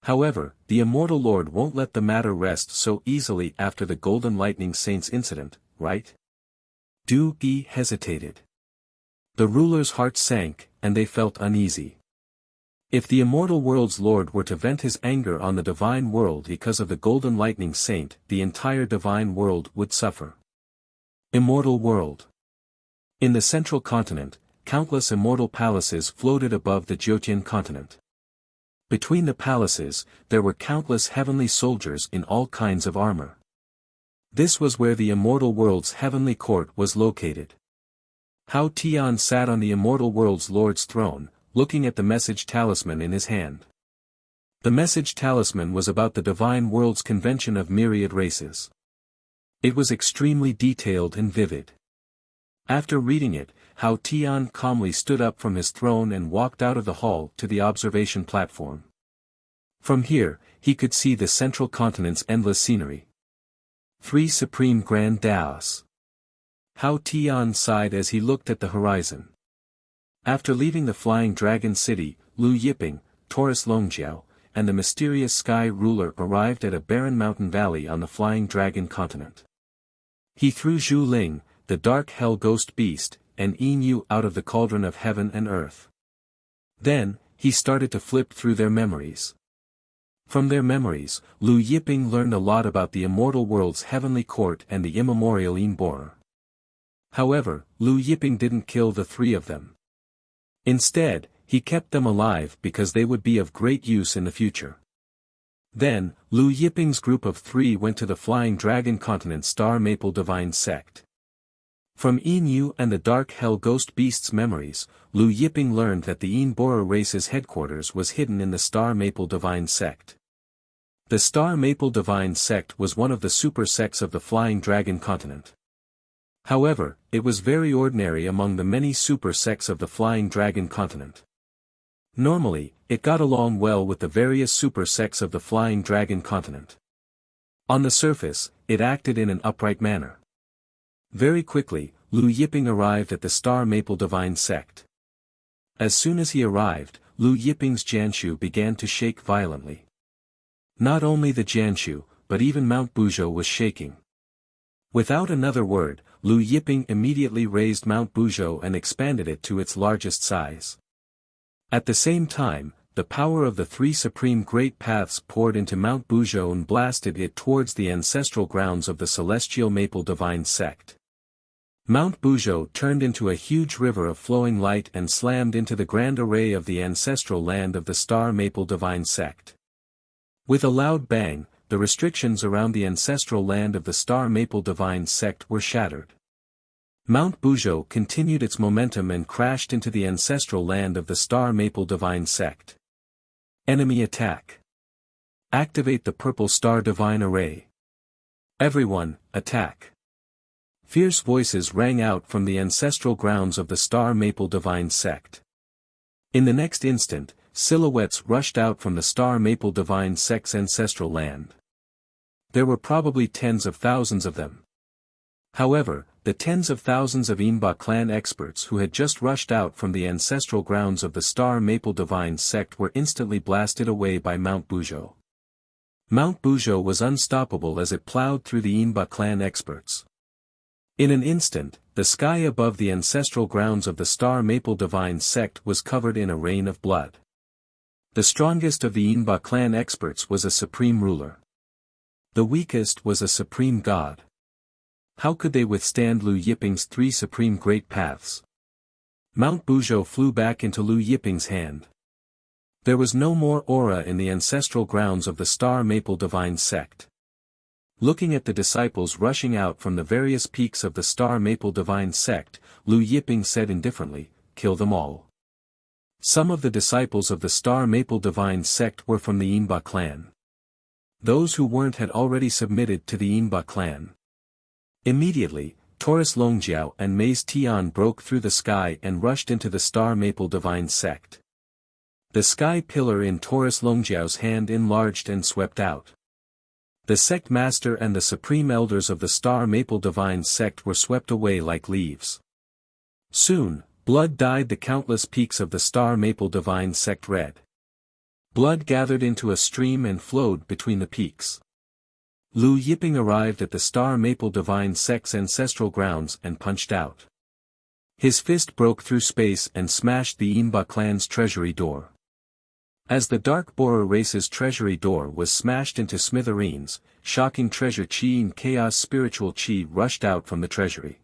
S1: However, the Immortal Lord won't let the matter rest so easily after the Golden Lightning Saints incident, right? Du Yi hesitated. The ruler's heart sank, and they felt uneasy. If the Immortal World's Lord were to vent his anger on the Divine World because of the Golden Lightning Saint, the entire Divine World would suffer. Immortal World. In the Central Continent, countless immortal palaces floated above the Jyotian continent. Between the palaces, there were countless heavenly soldiers in all kinds of armor. This was where the Immortal World's heavenly court was located. Hao Tian sat on the Immortal World's Lord's throne, looking at the message talisman in his hand. The message talisman was about the Divine World's convention of myriad races. It was extremely detailed and vivid. After reading it, Hao Tian calmly stood up from his throne and walked out of the hall to the observation platform. From here, he could see the Central Continent's endless scenery. Three Supreme Grand Daos. Hao Tian sighed as he looked at the horizon. After leaving the Flying Dragon City, Lu Yiping, Taurus Longjiao, and the mysterious Sky Ruler arrived at a barren mountain valley on the Flying Dragon continent. He threw Zhu Ling, the dark hell ghost beast, and Yin Yu out of the cauldron of heaven and earth. Then, he started to flip through their memories. From their memories, Lu Yiping learned a lot about the Immortal World's heavenly court and the immemorial Yin Borer. However, Lu Yiping didn't kill the three of them. Instead, he kept them alive because they would be of great use in the future. Then, Lu Yiping's group of three went to the Flying Dragon Continent Star Maple Divine Sect. From Yin Yu and the Dark Hell Ghost Beast's memories, Lu Yiping learned that the Yin Borer race's headquarters was hidden in the Star Maple Divine Sect. The Star Maple Divine Sect was one of the super sects of the Flying Dragon Continent. However, it was very ordinary among the many super sects of the Flying Dragon Continent. Normally, it got along well with the various super sects of the Flying Dragon Continent. On the surface, it acted in an upright manner. Very quickly, Lu Yiping arrived at the Star Maple Divine Sect. As soon as he arrived, Lu Yiping's Jianshu began to shake violently. Not only the Jianshu, but even Mount Buzhou was shaking. Without another word, Lu Yiping immediately raised Mount Buzhou and expanded it to its largest size. At the same time, the power of the three supreme great paths poured into Mount Buzhou and blasted it towards the ancestral grounds of the Celestial Maple Divine Sect. Mount Buzhou turned into a huge river of flowing light and slammed into the grand array of the ancestral land of the Star Maple Divine Sect. With a loud bang, the restrictions around the ancestral land of the Star Maple Divine Sect were shattered. Mount Buzhou continued its momentum and crashed into the ancestral land of the Star Maple Divine Sect. Enemy attack. Activate the Purple Star Divine Array. Everyone, attack. Fierce voices rang out from the ancestral grounds of the Star Maple Divine Sect. In the next instant, silhouettes rushed out from the Star Maple Divine Sect's ancestral land. There were probably tens of thousands of them. However, the tens of thousands of Yinba clan experts who had just rushed out from the ancestral grounds of the Star Maple Divine Sect were instantly blasted away by Mount Buzhou. Mount Buzhou was unstoppable as it plowed through the Yinba clan experts. In an instant, the sky above the ancestral grounds of the Star Maple Divine Sect was covered in a rain of blood. The strongest of the Yinba clan experts was a supreme ruler. The weakest was a supreme god. How could they withstand Lu Yiping's three supreme great paths? Mount Buzhou flew back into Lu Yiping's hand. There was no more aura in the ancestral grounds of the Star Maple Divine Sect. Looking at the disciples rushing out from the various peaks of the Star Maple Divine Sect, Lu Yiping said indifferently, "Kill them all." Some of the disciples of the Star Maple Divine Sect were from the Yinba clan. Those who weren't had already submitted to the Yinba clan. Immediately, Taurus Longjiao and Mei's Tian broke through the sky and rushed into the Star Maple Divine Sect. The sky pillar in Taurus Longjiao's hand enlarged and swept out. The sect master and the supreme elders of the Star Maple Divine sect were swept away like leaves. Soon, blood dyed the countless peaks of the Star Maple Divine sect red. Blood gathered into a stream and flowed between the peaks. Lu Yiping arrived at the Star Maple Divine sect's ancestral grounds and punched out. His fist broke through space and smashed the Yinba clan's treasury door. As the Dark Borer race's treasury door was smashed into smithereens, shocking treasure chi and chaos spiritual chi rushed out from the treasury.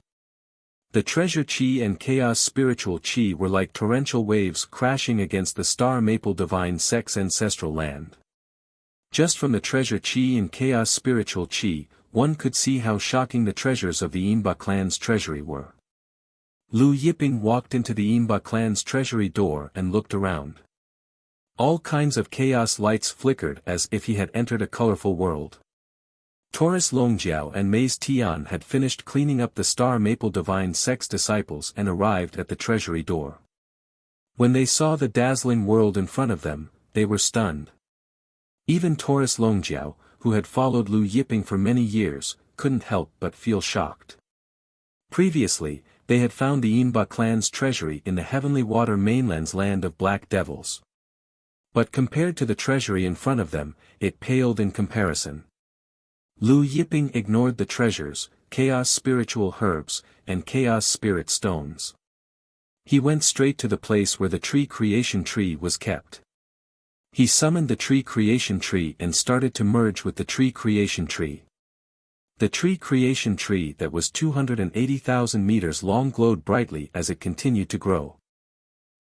S1: The treasure chi and chaos spiritual chi were like torrential waves crashing against the Star Maple Divine sect's ancestral land. Just from the treasure chi and chaos spiritual chi, one could see how shocking the treasures of the Yinba clan's treasury were. Lu Yiping walked into the Yinba clan's treasury door and looked around. All kinds of chaos lights flickered as if he had entered a colorful world. Taurus Longjiao and Maze Tian had finished cleaning up the Star Maple Divine sect's disciples and arrived at the treasury door. When they saw the dazzling world in front of them, they were stunned. Even Taurus Longjiao, who had followed Lu Yiping for many years, couldn't help but feel shocked. Previously, they had found the Yinba clan's treasury in the Heavenly Water Mainland's land of black devils. But compared to the treasury in front of them, it paled in comparison. Lu Yiping ignored the treasures, chaos spiritual herbs, and chaos spirit stones. He went straight to the place where the tree creation tree was kept. He summoned the tree creation tree and started to merge with the tree creation tree. The tree creation tree that was 280,000 meters long glowed brightly as it continued to grow.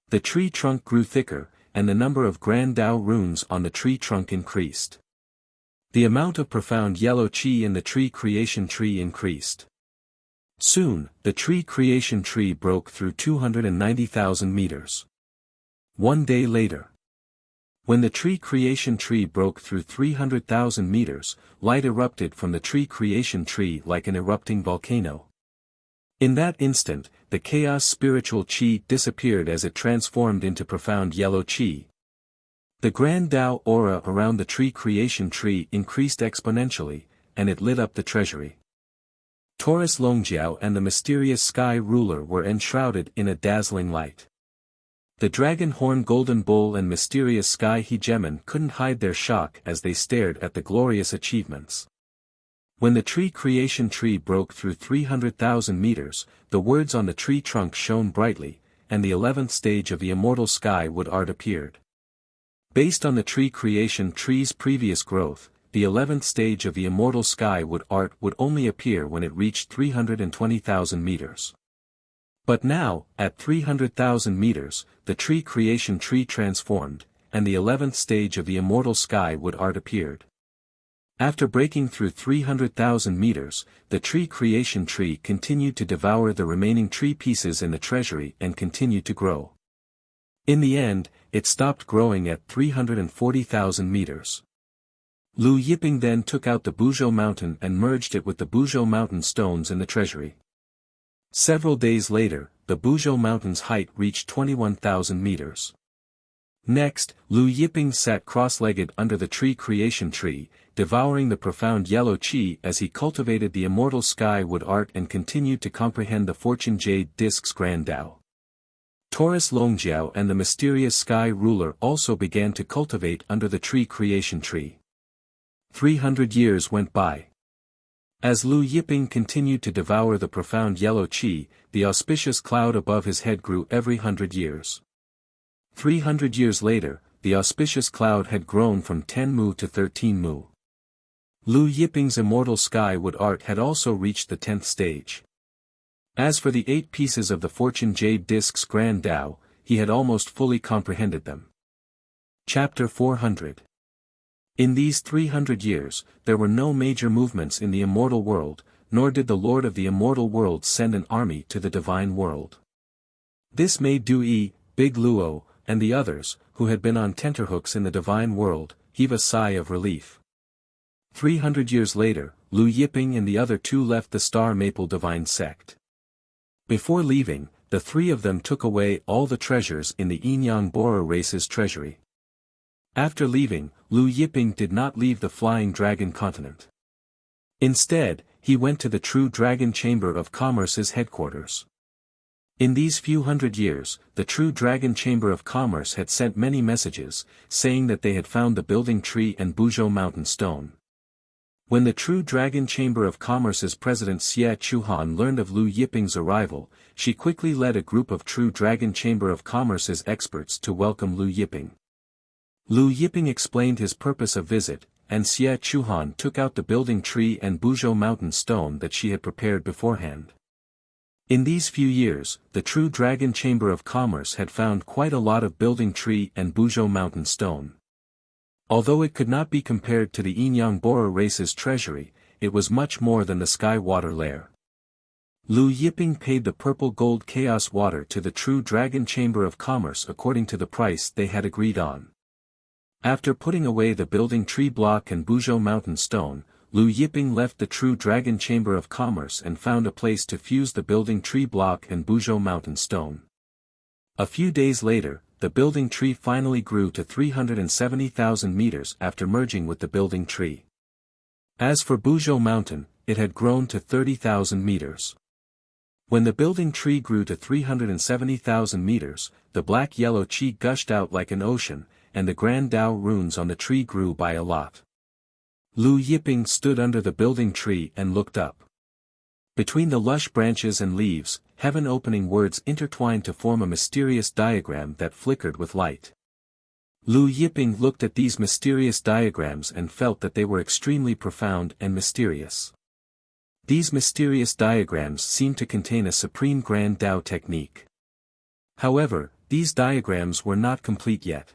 S1: The tree trunk grew thicker, and the number of Grand Dao runes on the tree trunk increased. The amount of profound yellow qi in the tree creation tree increased. Soon, the tree creation tree broke through 290,000 meters. One day later. When the tree creation tree broke through 300,000 meters, light erupted from the tree creation tree like an erupting volcano. In that instant, the chaos spiritual qi disappeared as it transformed into profound yellow qi. The Grand Dao aura around the tree creation tree increased exponentially, and it lit up the treasury. Taurus Longjiao and the mysterious sky ruler were enshrouded in a dazzling light. The dragon horn golden bull and mysterious sky hegemon couldn't hide their shock as they stared at the glorious achievements. When the tree creation tree broke through 300,000 meters, the words on the tree trunk shone brightly, and the 11th stage of the immortal sky wood art appeared. Based on the tree creation tree's previous growth, the 11th stage of the immortal sky wood art would only appear when it reached 320,000 meters. But now, at 300,000 meters, the tree creation tree transformed, and the 11th stage of the immortal sky wood art appeared. After breaking through 300,000 meters, the tree creation tree continued to devour the remaining tree pieces in the treasury and continued to grow. In the end, it stopped growing at 340,000 meters. Lu Yiping then took out the Buzhou mountain and merged it with the Buzhou mountain stones in the treasury. Several days later, the Buzhou mountain's height reached 21,000 meters. Next, Lu Yiping sat cross-legged under the tree creation tree, devouring the profound yellow qi as he cultivated the immortal sky wood art and continued to comprehend the fortune jade disc's grand Dao. Taurus Longjiao and the mysterious sky ruler also began to cultivate under the tree creation tree. 300 years went by. As Lu Yiping continued to devour the profound yellow qi, the auspicious cloud above his head grew every 100 years. 300 years later, the auspicious cloud had grown from 10 mu to 13 mu. Lu Yiping's immortal sky wood art had also reached the 10th stage. As for the 8 pieces of the fortune jade disc's grand Dao, he had almost fully comprehended them. Chapter 400. In these 300 years, there were no major movements in the immortal world, nor did the Lord of the immortal world send an army to the divine world. This made Du Yi, Big Luo, and the others, who had been on tenterhooks in the divine world, heave a sigh of relief. 300 years later, Lu Yiping and the other 2 left the Star Maple Divine sect. Before leaving, the 3 of them took away all the treasures in the Yinyang Borer race's treasury. After leaving, Lu Yiping did not leave the Flying Dragon continent. Instead, he went to the True Dragon Chamber of Commerce's headquarters. In these few hundred years, the True Dragon Chamber of Commerce had sent many messages, saying that they had found the building tree and Buzhou mountain stone. When the True Dragon Chamber of Commerce's president Xie Chuhan learned of Lu Yiping's arrival, she quickly led a group of True Dragon Chamber of Commerce's experts to welcome Lu Yiping. Lu Yiping explained his purpose of visit, and Xie Chuhan took out the building tree and Buzhou mountain stone that she had prepared beforehand. In these few years, the True Dragon Chamber of Commerce had found quite a lot of building tree and Buzhou mountain stone. Although it could not be compared to the Inyang Bora race's treasury, it was much more than the Sky Water Lair. Lu Yiping paid the purple gold chaos water to the True Dragon Chamber of Commerce according to the price they had agreed on. After putting away the building tree block and Buzhou mountain stone, Lu Yiping left the True Dragon Chamber of Commerce and found a place to fuse the building tree block and Buzhou mountain stone. A few days later, the building tree finally grew to 370,000 meters after merging with the building tree. As for Buzhou mountain, it had grown to 30,000 meters. When the building tree grew to 370,000 meters, the black-yellow qi gushed out like an ocean, and the Grand Tao runes on the tree grew by a lot. Lu Yiping stood under the building tree and looked up. Between the lush branches and leaves, heaven-opening words intertwined to form a mysterious diagram that flickered with light. Lu Yiping looked at these mysterious diagrams and felt that they were extremely profound and mysterious. These mysterious diagrams seemed to contain a supreme Grand Tao technique. However, these diagrams were not complete yet.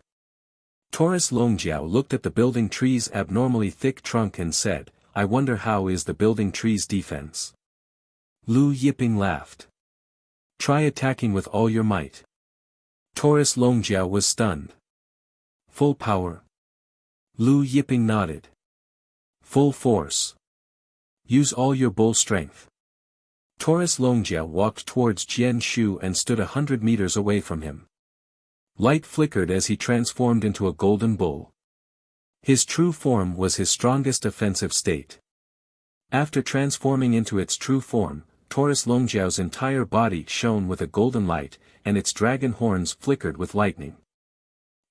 S1: Taurus Longjiao looked at the building tree's abnormally thick trunk and said, "I wonder how is the building tree's defense?" Lu Yiping laughed. "Try attacking with all your might." Taurus Longjiao was stunned. "Full power?" Lu Yiping nodded. "Full force. Use all your bull strength." Taurus Longjiao walked towards Jian Shu and stood 100 meters away from him. Light flickered as he transformed into a golden bull. His true form was his strongest offensive state. After transforming into its true form, Taurus Longjiao's entire body shone with a golden light, and its dragon horns flickered with lightning.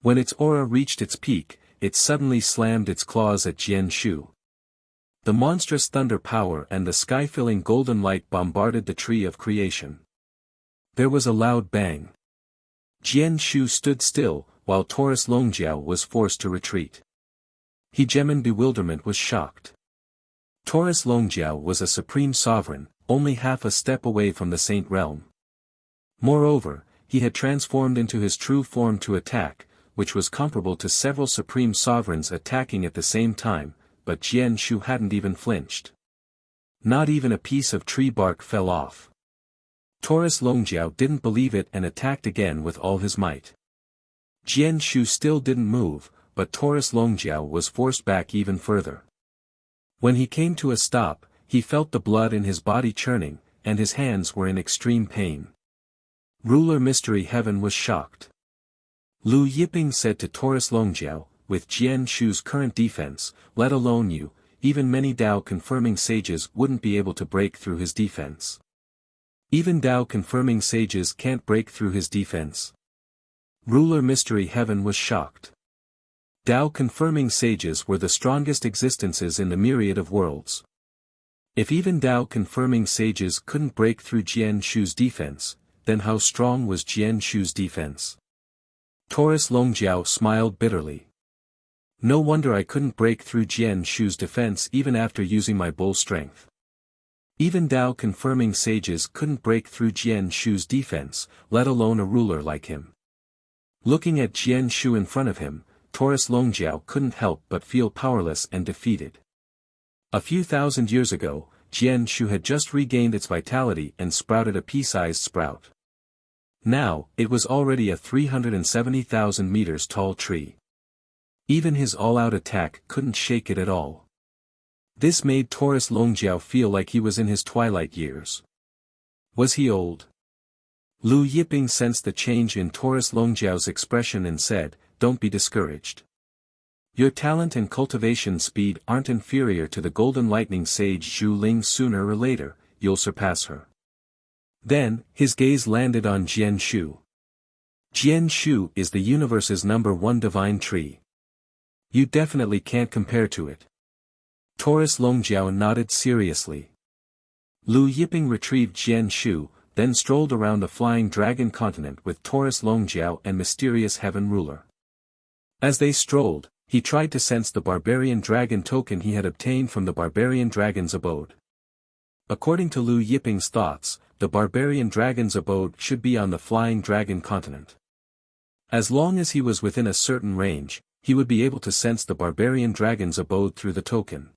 S1: When its aura reached its peak, it suddenly slammed its claws at Jian Shu. The monstrous thunder power and the sky-filling golden light bombarded the tree of creation. There was a loud bang. Jian Shu stood still, while Taurus Longjiao was forced to retreat. Hegemon bewilderment was shocked. Taurus Longjiao was a supreme sovereign, only half a step away from the Saint Realm. Moreover, he had transformed into his true form to attack, which was comparable to several supreme sovereigns attacking at the same time, but Jian Shu hadn't even flinched. Not even a piece of tree bark fell off. Taurus Longjiao didn't believe it and attacked again with all his might. Jian Shu still didn't move, but Taurus Longjiao was forced back even further. When he came to a stop, he felt the blood in his body churning, and his hands were in extreme pain. Ruler Mystery Heaven was shocked. Lu Yiping said to Taurus Longjiao, "With Jian Shu's current defense, let alone you, even many Tao-confirming sages wouldn't be able to break through his defense." Even Tao-confirming sages can't break through his defense. Ruler Mystery Heaven was shocked. Tao-confirming sages were the strongest existences in the myriad of worlds. If even Tao-confirming sages couldn't break through Jian Shu's defense, then how strong was Jian Shu's defense? Taurus Longjiao smiled bitterly. "No wonder I couldn't break through Jian Shu's defense even after using my bull strength. Even Tao-confirming sages couldn't break through Jian Shu's defense, let alone a ruler like him." Looking at Jian Shu in front of him, Taurus Longjiao couldn't help but feel powerless and defeated. A few thousand years ago, Jian Shu had just regained its vitality and sprouted a pea-sized sprout. Now, it was already a 370,000 meters tall tree. Even his all-out attack couldn't shake it at all. This made Taurus Longjiao feel like he was in his twilight years. Was he old? Lu Yiping sensed the change in Taurus Longjiao's expression and said, "Don't be discouraged. Your talent and cultivation speed aren't inferior to the golden lightning sage Zhu Ling. Sooner or later, you'll surpass her. Then, his gaze landed on Jian Shu. Jian Shu is the universe's #1 divine tree. You definitely can't compare to it. Taurus Longjiao nodded seriously. Lu Yiping retrieved Jian Shu, then strolled around the flying dragon continent with Taurus Longjiao and mysterious heaven ruler. As they strolled, he tried to sense the barbarian dragon token he had obtained from the barbarian dragon's abode. According to Lu Yiping's thoughts, the barbarian dragon's abode should be on the flying dragon continent. As long as he was within a certain range, he would be able to sense the barbarian dragon's abode through the token.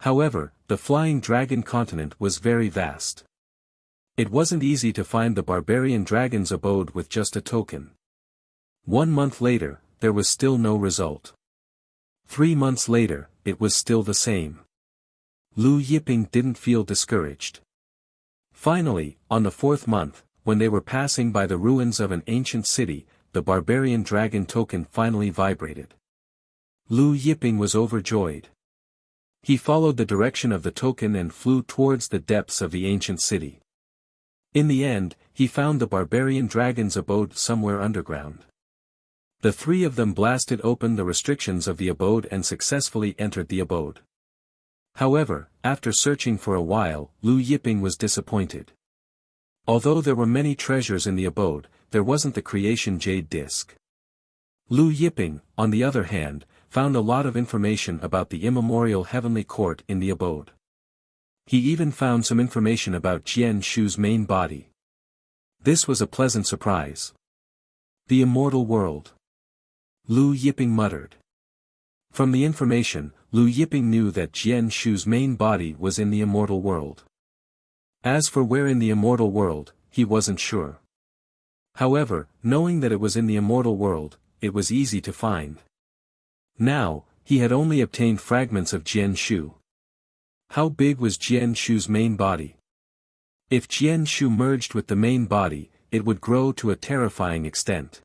S1: However, the flying dragon continent was very vast. It wasn't easy to find the barbarian dragon's abode with just a token. 1 month later, there was still no result. 3 months later, it was still the same. Lu Yiping didn't feel discouraged. Finally, on the 4th month, when they were passing by the ruins of an ancient city, the barbarian dragon token finally vibrated. Lu Yiping was overjoyed. He followed the direction of the token and flew towards the depths of the ancient city. In the end, he found the barbarian dragon's abode somewhere underground. The 3 of them blasted open the restrictions of the abode and successfully entered the abode. However, after searching for a while, Lu Yiping was disappointed. Although there were many treasures in the abode, there wasn't the creation jade disc. Lu Yiping, on the other hand, found a lot of information about the immemorial heavenly court in the abode. He even found some information about Jian Shu's main body. This was a pleasant surprise. The immortal world. Lu Yiping muttered. From the information, Lu Yiping knew that Jian Shu's main body was in the immortal world. As for where in the immortal world, he wasn't sure. However, knowing that it was in the immortal world, it was easy to find. Now, he had only obtained fragments of Jian Shu. How big was Jian Shu's main body? If Jian Shu merged with the main body, it would grow to a terrifying extent.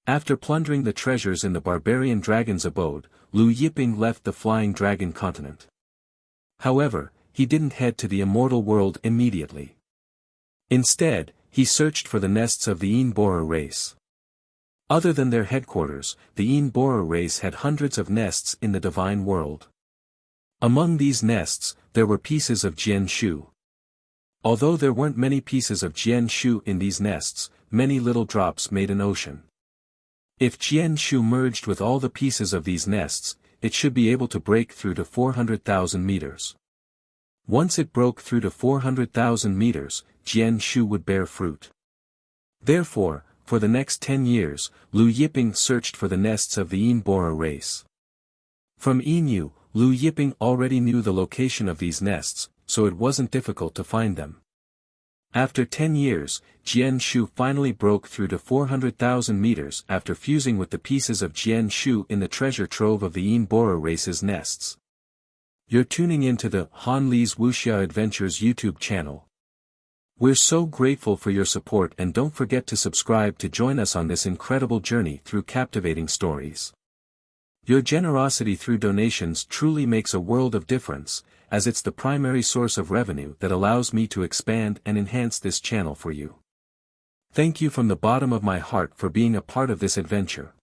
S1: After plundering the treasures in the barbarian dragon's abode, Lu Yiping left the flying dragon continent. However, he didn't head to the immortal world immediately. Instead, he searched for the nests of the Inbora race. Other than their headquarters, the Inbora race had hundreds of nests in the divine world. Among these nests, there were pieces of Jian Shu. Although there weren't many pieces of Jian Shu in these nests, many little drops made an ocean. If Jian Shu merged with all the pieces of these nests, it should be able to break through to 400,000 meters. Once it broke through to 400,000 meters, Jian Shu would bear fruit. Therefore, for the next 10 years, Lu Yiping searched for the nests of the Inbora race. From Inu, Lu Yiping already knew the location of these nests, so it wasn't difficult to find them. After 10 years, Jian Shu finally broke through to 400,000 meters after fusing with the pieces of Jian Shu in the treasure trove of the Inbora race's nests. You're tuning into the Han Li's Wuxia Adventures YouTube channel. We're so grateful for your support, and don't forget to subscribe to join us on this incredible journey through captivating stories. Your generosity through donations truly makes a world of difference, as it's the primary source of revenue that allows me to expand and enhance this channel for you. Thank you from the bottom of my heart for being a part of this adventure.